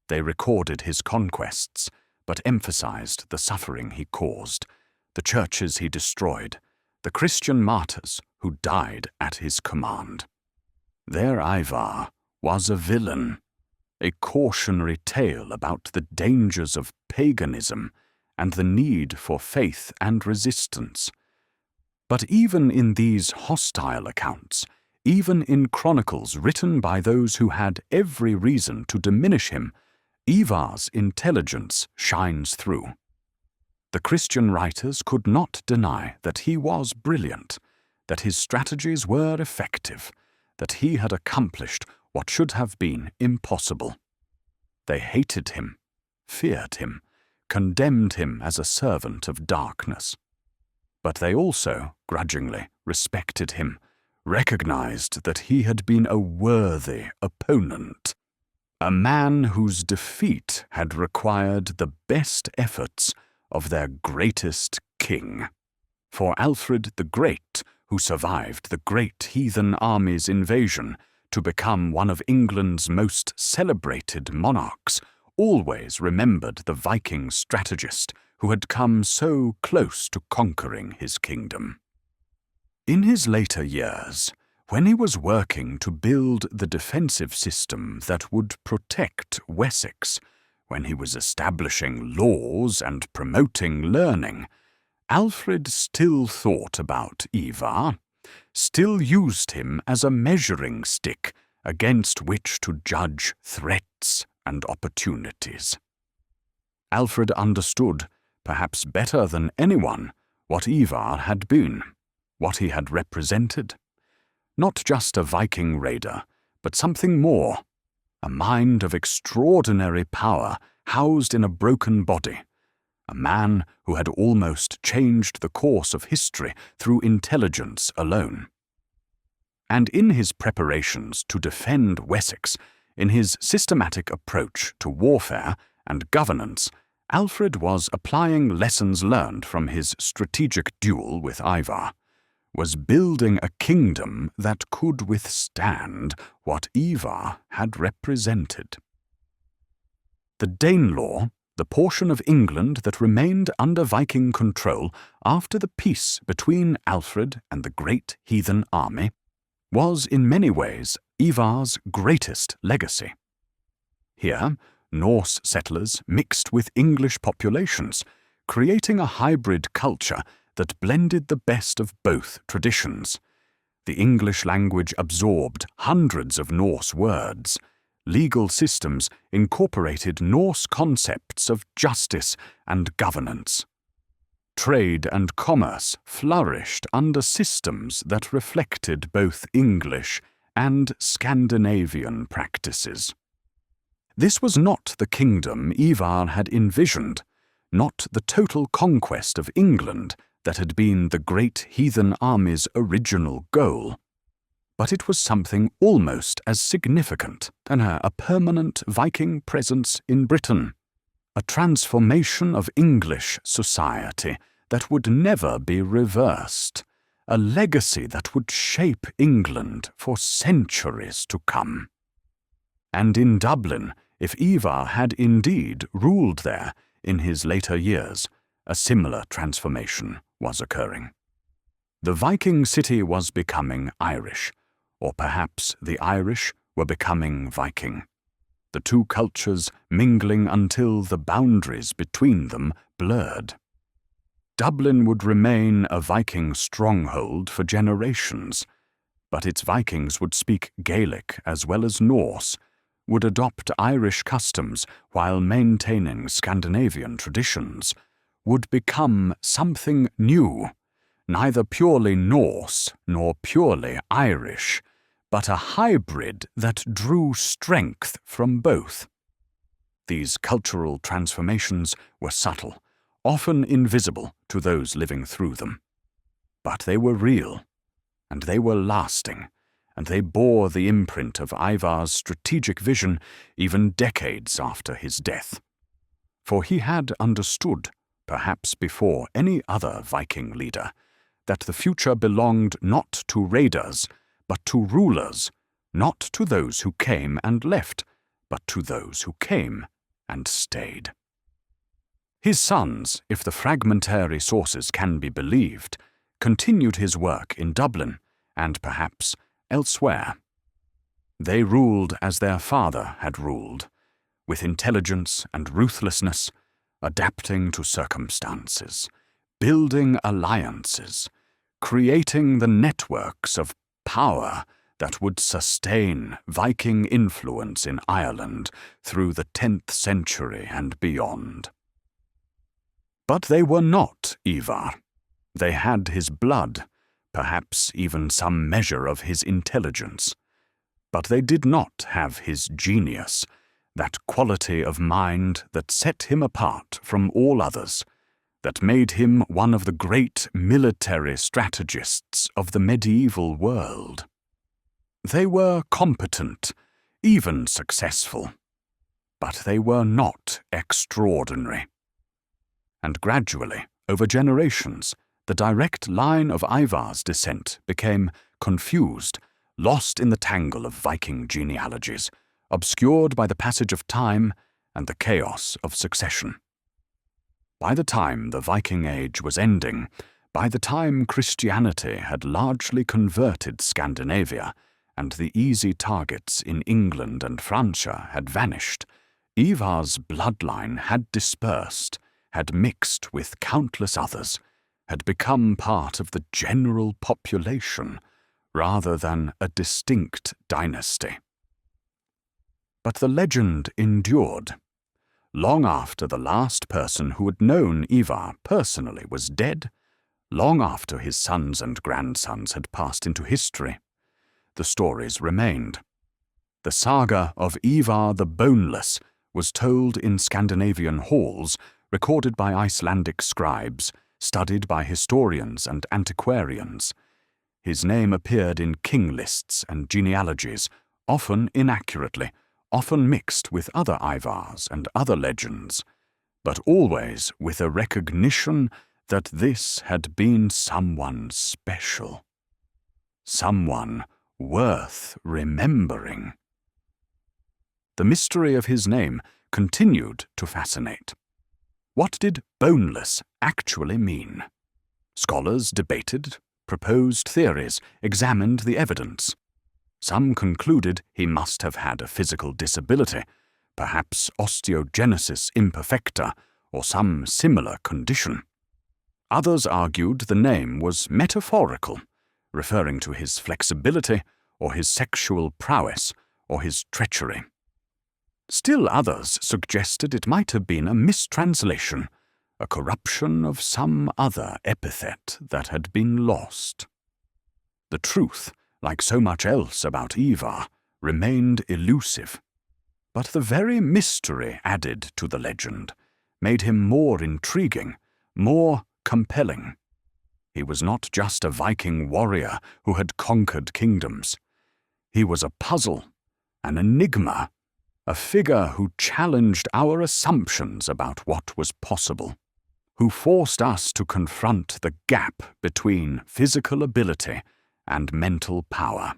Speaker 1: They recorded his conquests, but emphasized the suffering he caused, the churches he destroyed, the Christian martyrs who died at his command. Their Ivar was a villain, a cautionary tale about the dangers of paganism and the need for faith and resistance. But even in these hostile accounts, even in chronicles written by those who had every reason to diminish him, Ivar's intelligence shines through. The Christian writers could not deny that he was brilliant, that his strategies were effective, that he had accomplished what should have been impossible. They hated him, feared him, condemned him as a servant of darkness. But they also, grudgingly, respected him, recognized that he had been a worthy opponent, a man whose defeat had required the best efforts of their greatest king. For Alfred the Great, who survived the Great Heathen Army's invasion to become one of England's most celebrated monarchs, always remembered the Viking strategist who had come so close to conquering his kingdom. In his later years, when he was working to build the defensive system that would protect Wessex, when he was establishing laws and promoting learning, Alfred still thought about Ivar, still used him as a measuring stick against which to judge threats and opportunities. Alfred understood, perhaps better than anyone, what Ivar had been, what he had represented. Not just a Viking raider, but something more, a mind of extraordinary power housed in a broken body, a man who had almost changed the course of history through intelligence alone. And in his preparations to defend Wessex, in his systematic approach to warfare and governance, Alfred was applying lessons learned from his strategic duel with Ivar, was building a kingdom that could withstand what Ivar had represented. The Danelaw, the portion of England that remained under Viking control after the peace between Alfred and the Great Heathen Army, was in many ways Ivar's greatest legacy. Here, Norse settlers mixed with English populations, creating a hybrid culture that blended the best of both traditions. The English language absorbed hundreds of Norse words. Legal systems incorporated Norse concepts of justice and governance. Trade and commerce flourished under systems that reflected both English and Scandinavian practices. This was not the kingdom Ivar had envisioned, not the total conquest of England that had been the Great Heathen Army's original goal. But it was something almost as significant than a permanent Viking presence in Britain, a transformation of English society that would never be reversed, a legacy that would shape England for centuries to come. And in Dublin, if Ivar had indeed ruled there in his later years, a similar transformation was occurring. The Viking city was becoming Irish, or perhaps the Irish were becoming Viking, the two cultures mingling until the boundaries between them blurred. Dublin would remain a Viking stronghold for generations, but its Vikings would speak Gaelic as well as Norse, would adopt Irish customs while maintaining Scandinavian traditions, would become something new, neither purely Norse nor purely Irish, but a hybrid that drew strength from both. These cultural transformations were subtle, often invisible to those living through them. But they were real, and they were lasting, and they bore the imprint of Ivar's strategic vision even decades after his death. For he had understood, perhaps before any other Viking leader, that the future belonged not to raiders, but to rulers, not to those who came and left, but to those who came and stayed. His sons, if the fragmentary sources can be believed, continued his work in Dublin and perhaps elsewhere. They ruled as their father had ruled, with intelligence and ruthlessness, adapting to circumstances, building alliances, creating the networks of power that would sustain Viking influence in Ireland through the 10th century and beyond. But they were not Ivar. They had his blood, perhaps even some measure of his intelligence. But they did not have his genius, that quality of mind that set him apart from all others, that made him one of the great military strategists of the medieval world. They were competent, even successful, but they were not extraordinary. And gradually, over generations, the direct line of Ivar's descent became confused, lost in the tangle of Viking genealogies, obscured by the passage of time and the chaos of succession. By the time the Viking Age was ending, by the time Christianity had largely converted Scandinavia, and the easy targets in England and Francia had vanished, Ivar's bloodline had dispersed, had mixed with countless others, had become part of the general population rather than a distinct dynasty. But the legend endured. Long after the last person who had known Ivar personally was dead, long after his sons and grandsons had passed into history, the stories remained. The Saga of Ivar the Boneless was told in Scandinavian halls, recorded by Icelandic scribes, studied by historians and antiquarians. His name appeared in king lists and genealogies, often inaccurately, often mixed with other Ivars and other legends, but always with a recognition that this had been someone special, someone worth remembering. The mystery of his name continued to fascinate. What did boneless actually mean? Scholars debated, proposed theories, examined the evidence. Some concluded he must have had a physical disability, perhaps osteogenesis imperfecta, or some similar condition. Others argued the name was metaphorical, referring to his flexibility, or his sexual prowess, or his treachery. Still others suggested it might have been a mistranslation, a corruption of some other epithet that had been lost. The truth, like so much else about Ivar, remained elusive. But the very mystery added to the legend made him more intriguing, more compelling. He was not just a Viking warrior who had conquered kingdoms. He was a puzzle, an enigma, a figure who challenged our assumptions about what was possible, who forced us to confront the gap between physical ability and mental power.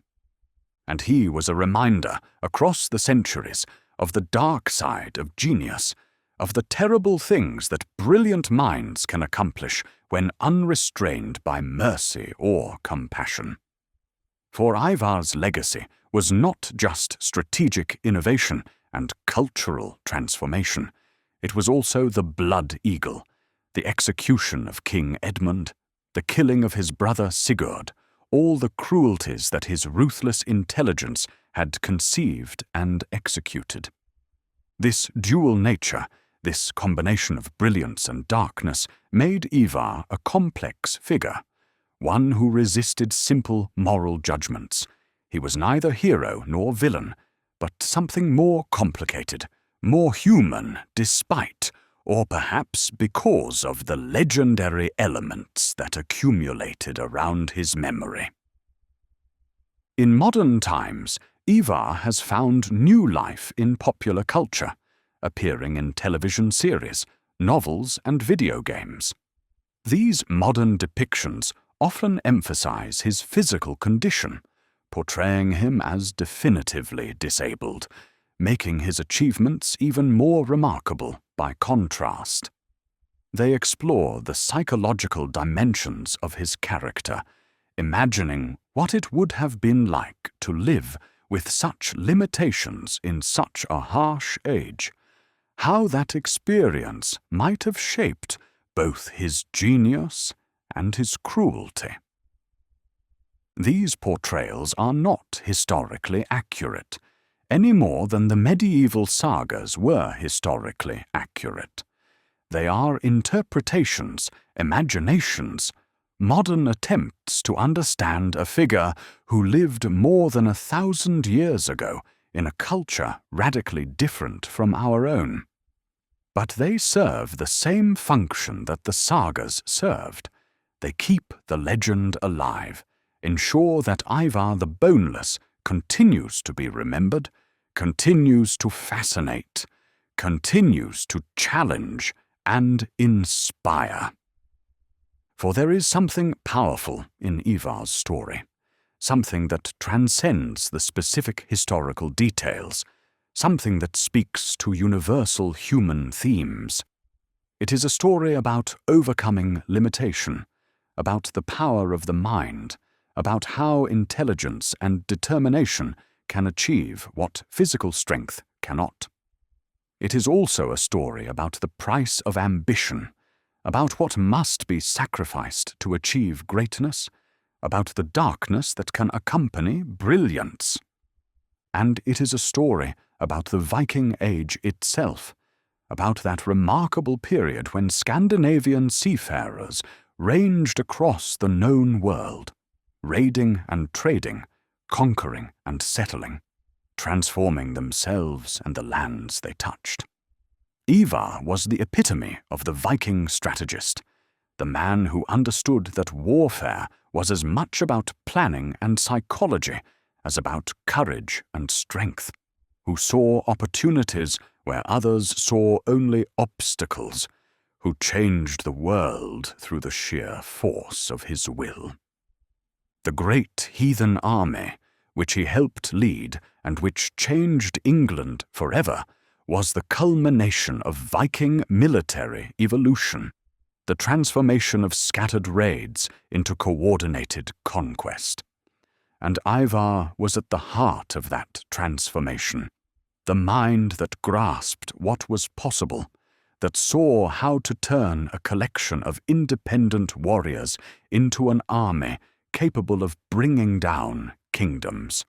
Speaker 1: And he was a reminder, across the centuries, of the dark side of genius, of the terrible things that brilliant minds can accomplish when unrestrained by mercy or compassion. For Ivar's legacy was not just strategic innovation and cultural transformation. It was also the blood eagle, the execution of King Edmund, the killing of his brother Sigurd, all the cruelties that his ruthless intelligence had conceived and executed. This dual nature, this combination of brilliance and darkness, made Ivar a complex figure, one who resisted simple moral judgments. He was neither hero nor villain, but something more complicated, more human despite, or perhaps because of the legendary elements that accumulated around his memory. In modern times, Ivar has found new life in popular culture, appearing in television series, novels, and video games. These modern depictions often emphasize his physical condition, portraying him as definitively disabled, making his achievements even more remarkable by contrast. They explore the psychological dimensions of his character, imagining what it would have been like to live with such limitations in such a harsh age, how that experience might have shaped both his genius and his cruelty. These portrayals are not historically accurate, any more than the medieval sagas were historically accurate. They are interpretations, imaginations, modern attempts to understand a figure who lived more than 1,000 years ago in a culture radically different from our own. But they serve the same function that the sagas served. They keep the legend alive, ensure that Ivar the Boneless continues to be remembered, continues to fascinate, continues to challenge and inspire. For there is something powerful in Ivar's story, something that transcends the specific historical details, something that speaks to universal human themes. It is a story about overcoming limitation, about the power of the mind, about how intelligence and determination can achieve what physical strength cannot. It is also a story about the price of ambition, about what must be sacrificed to achieve greatness, about the darkness that can accompany brilliance. And it is a story about the Viking Age itself, about that remarkable period when Scandinavian seafarers ranged across the known world, raiding and trading, conquering and settling, transforming themselves and the lands they touched. Ivar was the epitome of the Viking strategist, the man who understood that warfare was as much about planning and psychology as about courage and strength, who saw opportunities where others saw only obstacles, who changed the world through the sheer force of his will. The Great Heathen Army, which he helped lead and which changed England forever, was the culmination of Viking military evolution, the transformation of scattered raids into coordinated conquest. And Ivar was at the heart of that transformation, the mind that grasped what was possible, that saw how to turn a collection of independent warriors into an army capable of bringing down kingdoms.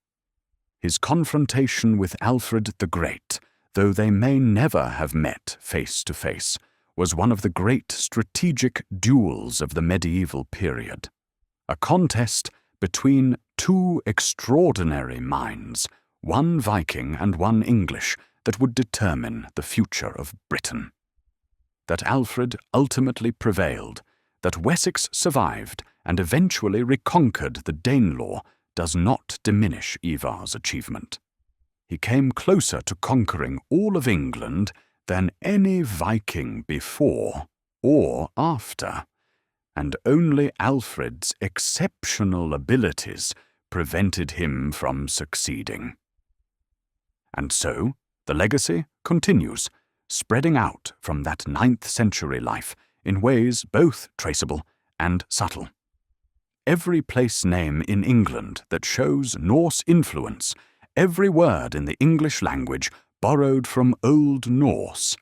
Speaker 1: His confrontation with Alfred the Great, though they may never have met face to face, was one of the great strategic duels of the medieval period, a contest between two extraordinary minds, one Viking and one English, that would determine the future of Britain. That Alfred ultimately prevailed, that Wessex survived and eventually reconquered the Danelaw does not diminish Ivar's achievement. He came closer to conquering all of England than any Viking before or after, and only Alfred's exceptional abilities prevented him from succeeding. And so, the legacy continues, spreading out from that 9th century life in ways both traceable and subtle. Every place name in England that shows Norse influence, every word in the English language borrowed from Old Norse,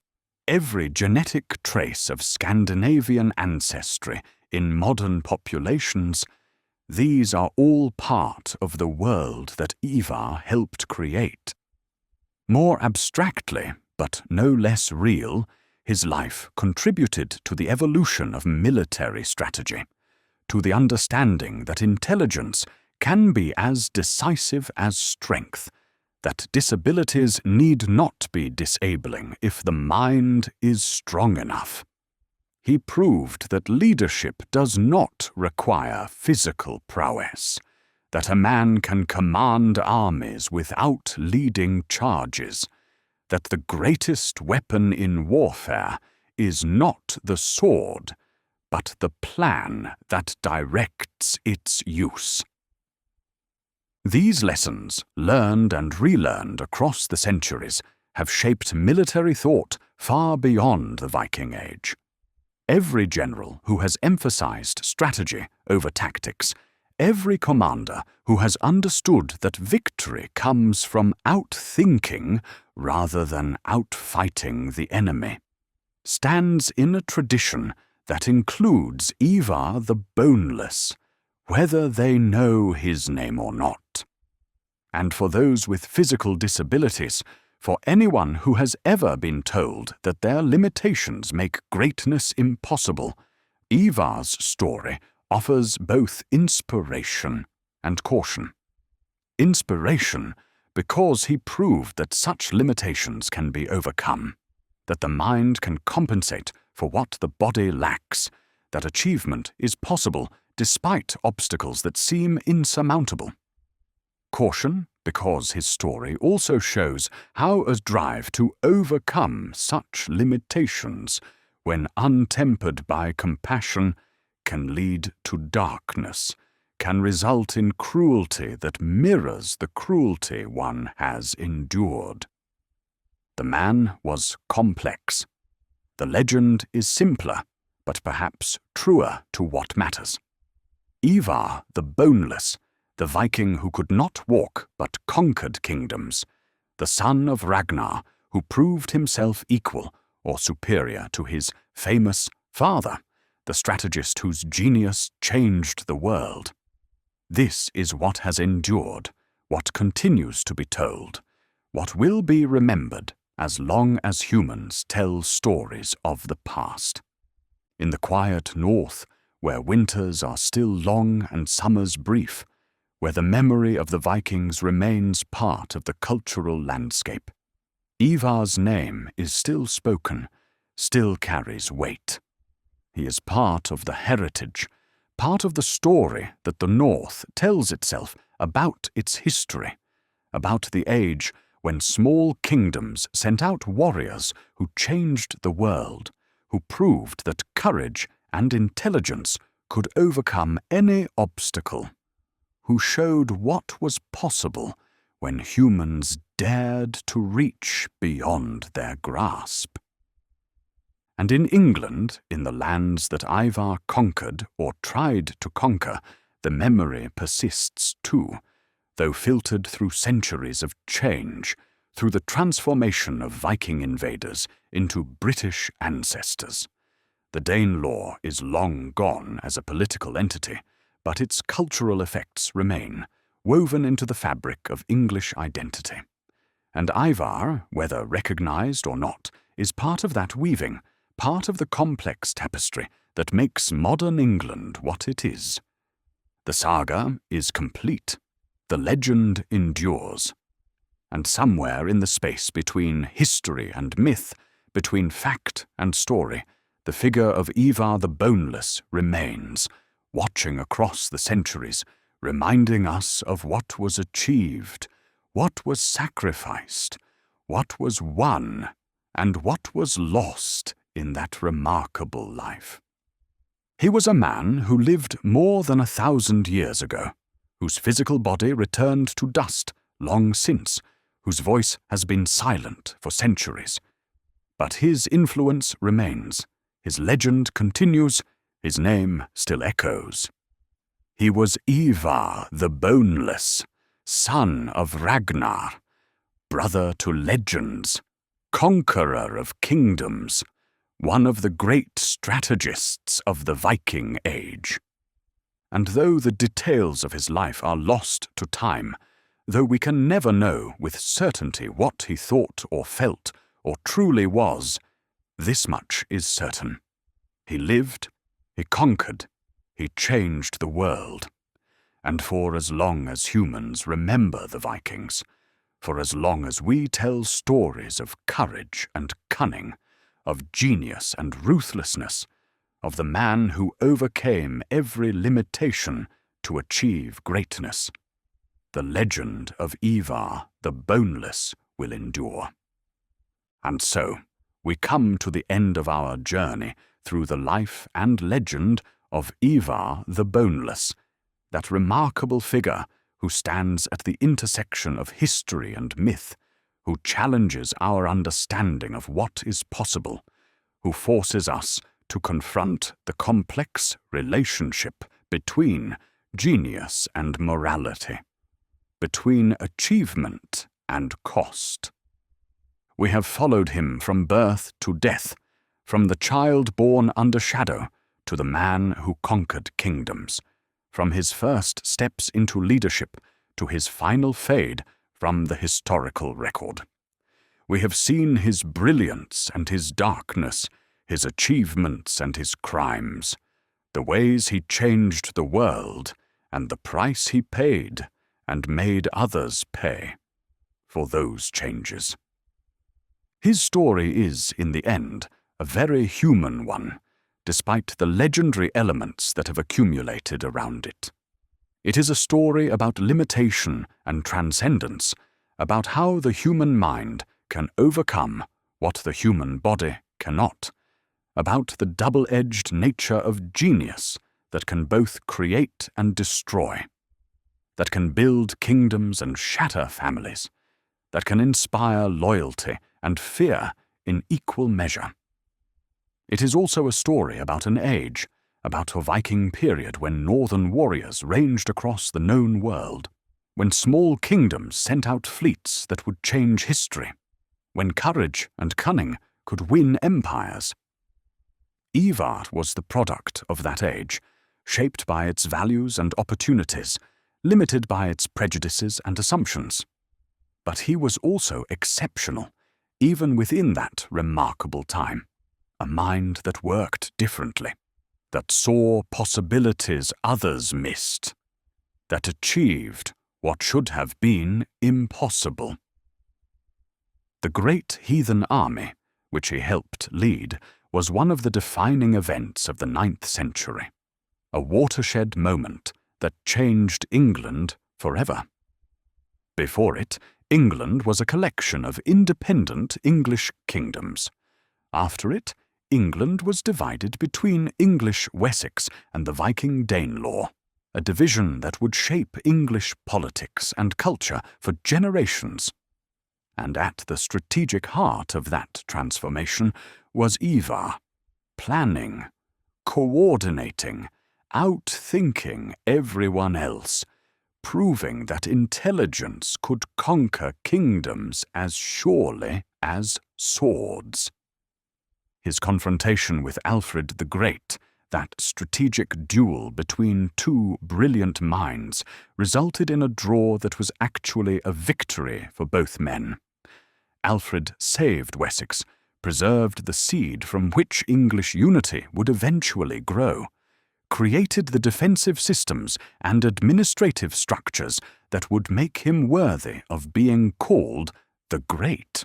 Speaker 1: every genetic trace of Scandinavian ancestry in modern populations, These are all part of the world that Ivar helped create. More abstractly, but no less real, his life contributed to the evolution of military strategy, to the understanding that intelligence can be as decisive as strength, that disabilities need not be disabling if the mind is strong enough. He proved that leadership does not require physical prowess, that a man can command armies without leading charges, that the greatest weapon in warfare is not the sword, but the plan that directs its use. These lessons, learned and relearned across the centuries, have shaped military thought far beyond the Viking Age. Every general who has emphasized strategy over tactics, every commander who has understood that victory comes from outthinking rather than outfighting the enemy, stands in a tradition that includes Ivar the Boneless, whether they know his name or not. And for those with physical disabilities, for anyone who has ever been told that their limitations make greatness impossible, Ivar's story offers both inspiration and caution. Inspiration because he proved that such limitations can be overcome, that the mind can compensate for what the body lacks, that achievement is possible despite obstacles that seem insurmountable. Caution because his story also shows how a drive to overcome such limitations, when untempered by compassion, can lead to darkness, can result in cruelty that mirrors the cruelty one has endured. The man was complex. The legend is simpler, but perhaps truer to what matters. Ivar the Boneless, the Viking who could not walk but conquered kingdoms, the son of Ragnar who proved himself equal or superior to his famous father, the strategist whose genius changed the world. This is what has endured, what continues to be told, what will be remembered as long as humans tell stories of the past. In the quiet north, where winters are still long and summers brief, where the memory of the Vikings remains part of the cultural landscape, Ivar's name is still spoken, still carries weight. He is part of the heritage, part of the story that the North tells itself about its history, about the age when small kingdoms sent out warriors who changed the world, who proved that courage and intelligence could overcome any obstacle, who showed what was possible when humans dared to reach beyond their grasp. And in England, in the lands that Ivar conquered or tried to conquer, the memory persists too, though filtered through centuries of change, through the transformation of Viking invaders into British ancestors. The Danelaw is long gone as a political entity, but its cultural effects remain, woven into the fabric of English identity. And Ivar, whether recognized or not, is part of that weaving, part of the complex tapestry that makes modern England what it is. The saga is complete. The legend endures. And somewhere in the space between history and myth, between fact and story, the figure of Ivar the Boneless remains, watching across the centuries, reminding us of what was achieved, what was sacrificed, what was won, and what was lost in that remarkable life. He was a man who lived more than 1,000 years ago, whose physical body returned to dust long since, whose voice has been silent for centuries. But his influence remains, his legend continues, his name still echoes. He was Ivar the Boneless, son of Ragnar, brother to legends, conqueror of kingdoms, one of the great strategists of the Viking Age. And though the details of his life are lost to time, though we can never know with certainty what he thought or felt or truly was, this much is certain. He lived, he conquered, he changed the world. And for as long as humans remember the Vikings, for as long as we tell stories of courage and cunning, of genius and ruthlessness, of the man who overcame every limitation to achieve greatness, the legend of Ivar the Boneless will endure. And so, we come to the end of our journey through the life and legend of Ivar the Boneless, that remarkable figure who stands at the intersection of history and myth, who challenges our understanding of what is possible, who forces us to confront the complex relationship between genius and morality, between achievement and cost. We have followed him from birth to death, from the child born under shadow to the man who conquered kingdoms, from his first steps into leadership to his final fade from the historical record. We have seen his brilliance and his darkness, his achievements and his crimes, the ways he changed the world, and the price he paid and made others pay for those changes. His story is, in the end, a very human one, despite the legendary elements that have accumulated around it. It is a story about limitation and transcendence, about how the human mind can overcome what the human body cannot, about the double-edged nature of genius that can both create and destroy, that can build kingdoms and shatter families, that can inspire loyalty and fear in equal measure. It is also a story about an age, about a Viking period when northern warriors ranged across the known world, when small kingdoms sent out fleets that would change history, when courage and cunning could win empires. Ivar was the product of that age, shaped by its values and opportunities, limited by its prejudices and assumptions. But he was also exceptional, even within that remarkable time. A mind that worked differently, that saw possibilities others missed, that achieved what should have been impossible. The Great Heathen Army, which he helped lead, was one of the defining events of the 9th century, a watershed moment that changed England forever. Before it, England was a collection of independent English kingdoms. After it, England was divided between English Wessex and the Viking Danelaw, a division that would shape English politics and culture for generations. And at the strategic heart of that transformation was Ivar, planning, coordinating, outthinking everyone else, proving that intelligence could conquer kingdoms as surely as swords. His confrontation with Alfred the Great, that strategic duel between two brilliant minds, resulted in a draw that was actually a victory for both men. Alfred saved Wessex, preserved the seed from which English unity would eventually grow, created the defensive systems and administrative structures that would make him worthy of being called the Great.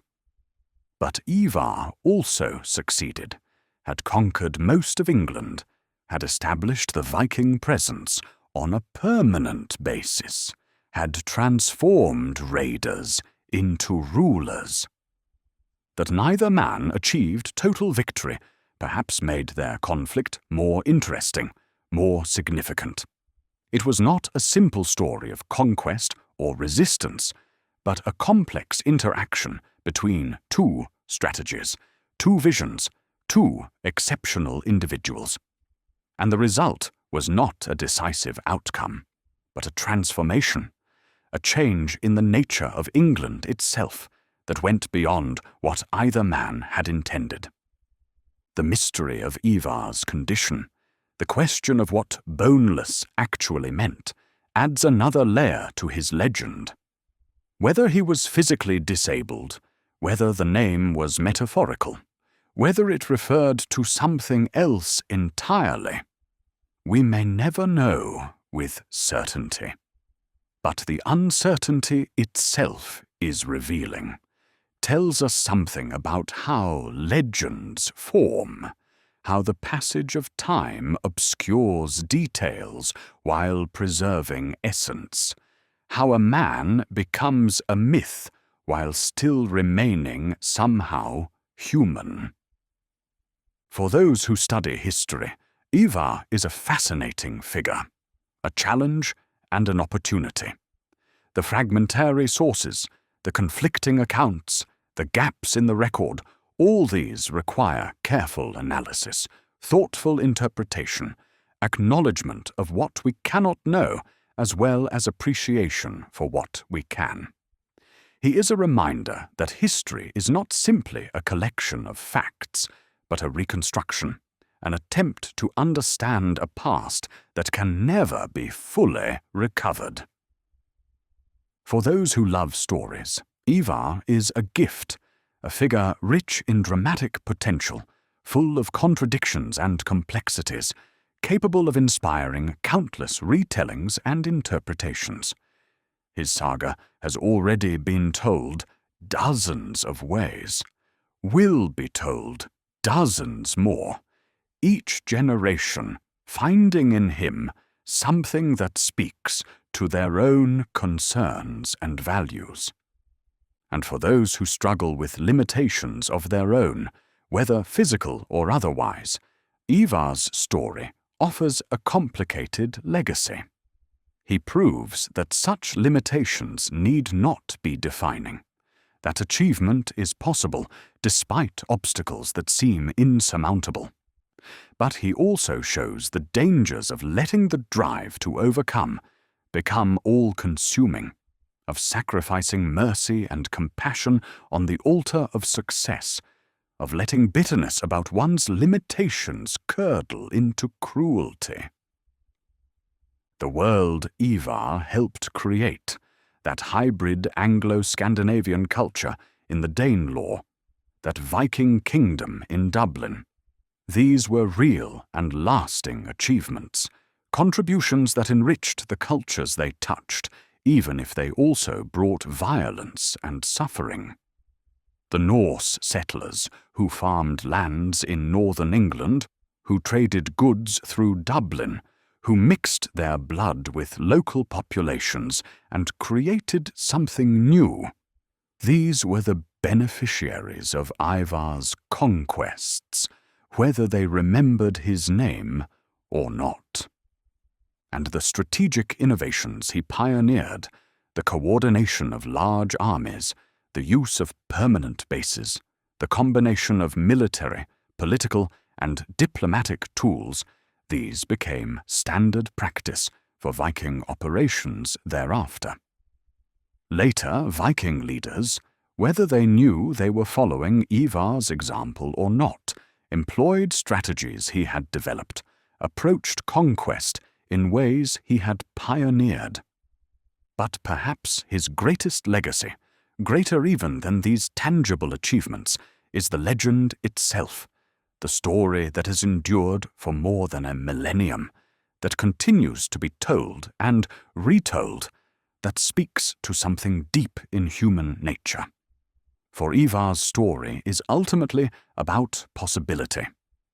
Speaker 1: But Ivar also succeeded, had conquered most of England, had established the Viking presence on a permanent basis, had transformed raiders into rulers. That neither man achieved total victory perhaps made their conflict more interesting, more significant. It was not a simple story of conquest or resistance, but a complex interaction between two strategies, two visions, two exceptional individuals. And the result was not a decisive outcome, but a transformation, a change in the nature of England itself that went beyond what either man had intended. The mystery of Ivar's condition, The question of what boneless actually meant adds another layer to his legend. Whether he was physically disabled, whether the name was metaphorical, whether it referred to something else entirely, we may never know with certainty. But the uncertainty itself is revealing, tells us something about how legends form, how the passage of time obscures details while preserving essence, how a man becomes a myth while still remaining somehow human. For those who study history, Ivar is a fascinating figure, a challenge and an opportunity. The fragmentary sources, the conflicting accounts, the gaps in the record, all these require careful analysis, thoughtful interpretation, acknowledgement of what we cannot know, as well as appreciation for what we can. He is a reminder that history is not simply a collection of facts, but a reconstruction, an attempt to understand a past that can never be fully recovered. For those who love stories, Ivar is a gift, a figure rich in dramatic potential, full of contradictions and complexities, capable of inspiring countless retellings and interpretations. His saga has already been told dozens of ways, will be told dozens more, each generation finding in him something that speaks to their own concerns and values. And for those who struggle with limitations of their own, whether physical or otherwise, Ivar's story offers a complicated legacy. He proves that such limitations need not be defining, that achievement is possible despite obstacles that seem insurmountable. But he also shows the dangers of letting the drive to overcome become all-consuming, of sacrificing mercy and compassion on the altar of success, of letting bitterness about one's limitations curdle into cruelty. The world Ivar helped create, that hybrid Anglo-Scandinavian culture in the Danelaw, that Viking kingdom in Dublin, these were real and lasting achievements, contributions that enriched the cultures they touched, even if they also brought violence and suffering. The Norse settlers who farmed lands in northern England, who traded goods through Dublin, who mixed their blood with local populations and created something new. These were the beneficiaries of Ivar's conquests, whether they remembered his name or not. And the strategic innovations he pioneered, the coordination of large armies, the use of permanent bases, the combination of military, political, and diplomatic tools, these became standard practice for Viking operations thereafter. Later, Viking leaders, whether they knew they were following Ivar's example or not, employed strategies he had developed, approached conquest in ways he had pioneered. But perhaps his greatest legacy, greater even than these tangible achievements, is the legend itself, the story that has endured for more than a millennium, that continues to be told and retold, that speaks to something deep in human nature. For Ivar's story is ultimately about possibility,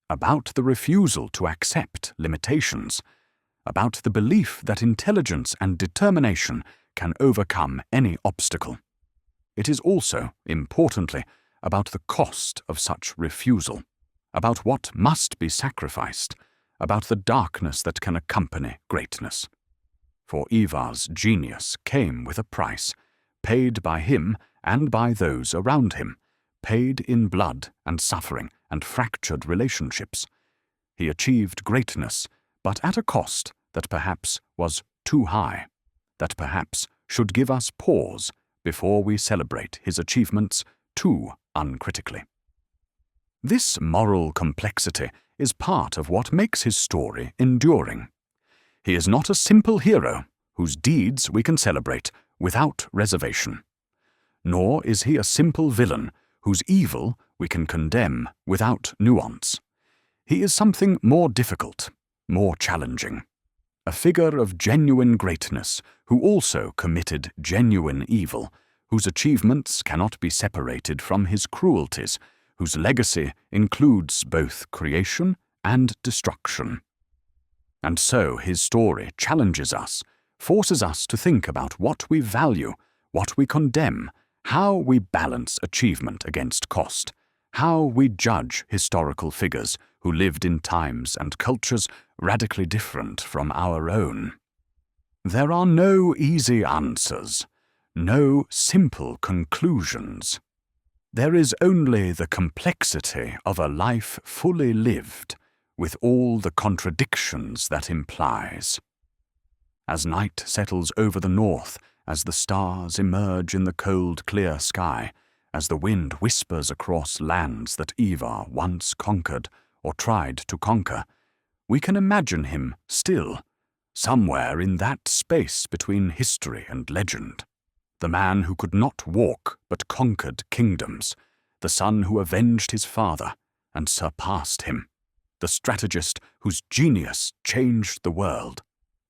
Speaker 1: about the refusal to accept limitations, about the belief that intelligence and determination can overcome any obstacle. It is also, importantly, about the cost of such refusal, about what must be sacrificed, about the darkness that can accompany greatness. For Ivar's genius came with a price, paid by him and by those around him, paid in blood and suffering and fractured relationships. He achieved greatness, but at a cost that perhaps was too high, that perhaps should give us pause before we celebrate his achievements too uncritically. This moral complexity is part of what makes his story enduring. He is not a simple hero whose deeds we can celebrate without reservation. Nor is he a simple villain whose evil we can condemn without nuance. He is something more difficult, more challenging. A figure of genuine greatness who also committed genuine evil, whose achievements cannot be separated from his cruelties, whose legacy includes both creation and destruction. And so his story challenges us, forces us to think about what we value, what we condemn, how we balance achievement against cost, how we judge historical figures who lived in times and cultures radically different from our own. There are no easy answers, no simple conclusions. There is only the complexity of a life fully lived, with all the contradictions that implies. As night settles over the north, as the stars emerge in the cold, clear sky, as the wind whispers across lands that Ivar once conquered or tried to conquer, we can imagine him still, somewhere in that space between history and legend. The man who could not walk but conquered kingdoms, the son who avenged his father and surpassed him, the strategist whose genius changed the world,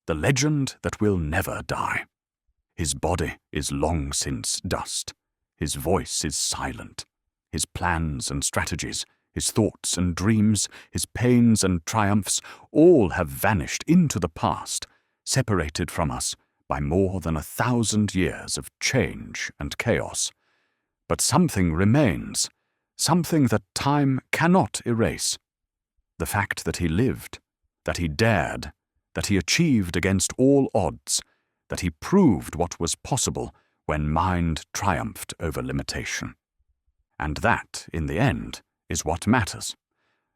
Speaker 1: the legend that will never die. His body is long since dust. His voice is silent. His plans and strategies, his thoughts and dreams, his pains and triumphs, all have vanished into the past, separated from us by more than 1,000 years of change and chaos. But something remains, something that time cannot erase. The fact that he lived, that he dared, that he achieved against all odds, that he proved what was possible when mind triumphed over limitation. And that, in the end, is what matters.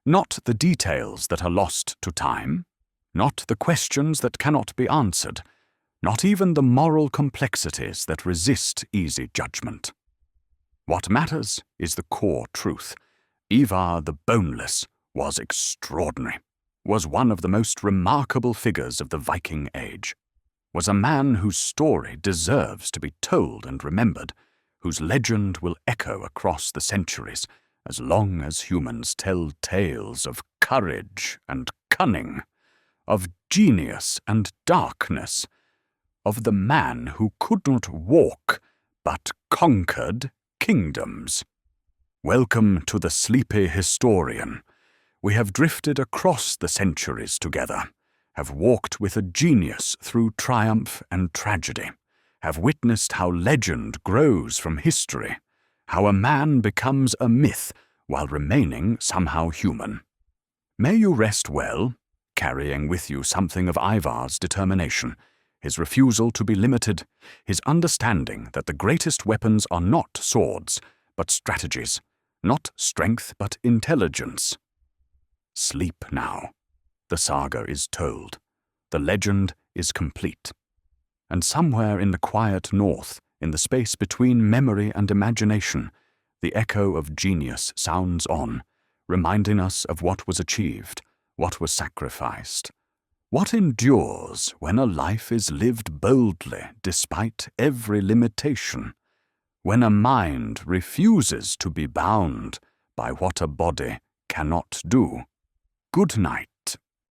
Speaker 1: Not the details that are lost to time, not the questions that cannot be answered, not even the moral complexities that resist easy judgment. What matters is the core truth. Ivar the Boneless was extraordinary, was one of the most remarkable figures of the Viking age, was a man whose story deserves to be told and remembered, whose legend will echo across the centuries as long as humans tell tales of courage and cunning, of genius and darkness, of the man who could not walk but conquered kingdoms. Welcome to the Sleepy Historian. We have drifted across the centuries together, have walked with a genius through triumph and tragedy, have witnessed how legend grows from history, how a man becomes a myth while remaining somehow human. May you rest well, carrying with you something of Ivar's determination, his refusal to be limited, his understanding that the greatest weapons are not swords, but strategies, not strength, but intelligence. Sleep now. The saga is told. The legend is complete. And somewhere in the quiet north, in the space between memory and imagination, the echo of genius sounds on, reminding us of what was achieved, what was sacrificed, what endures when a life is lived boldly despite every limitation, when a mind refuses to be bound by what a body cannot do. Good night.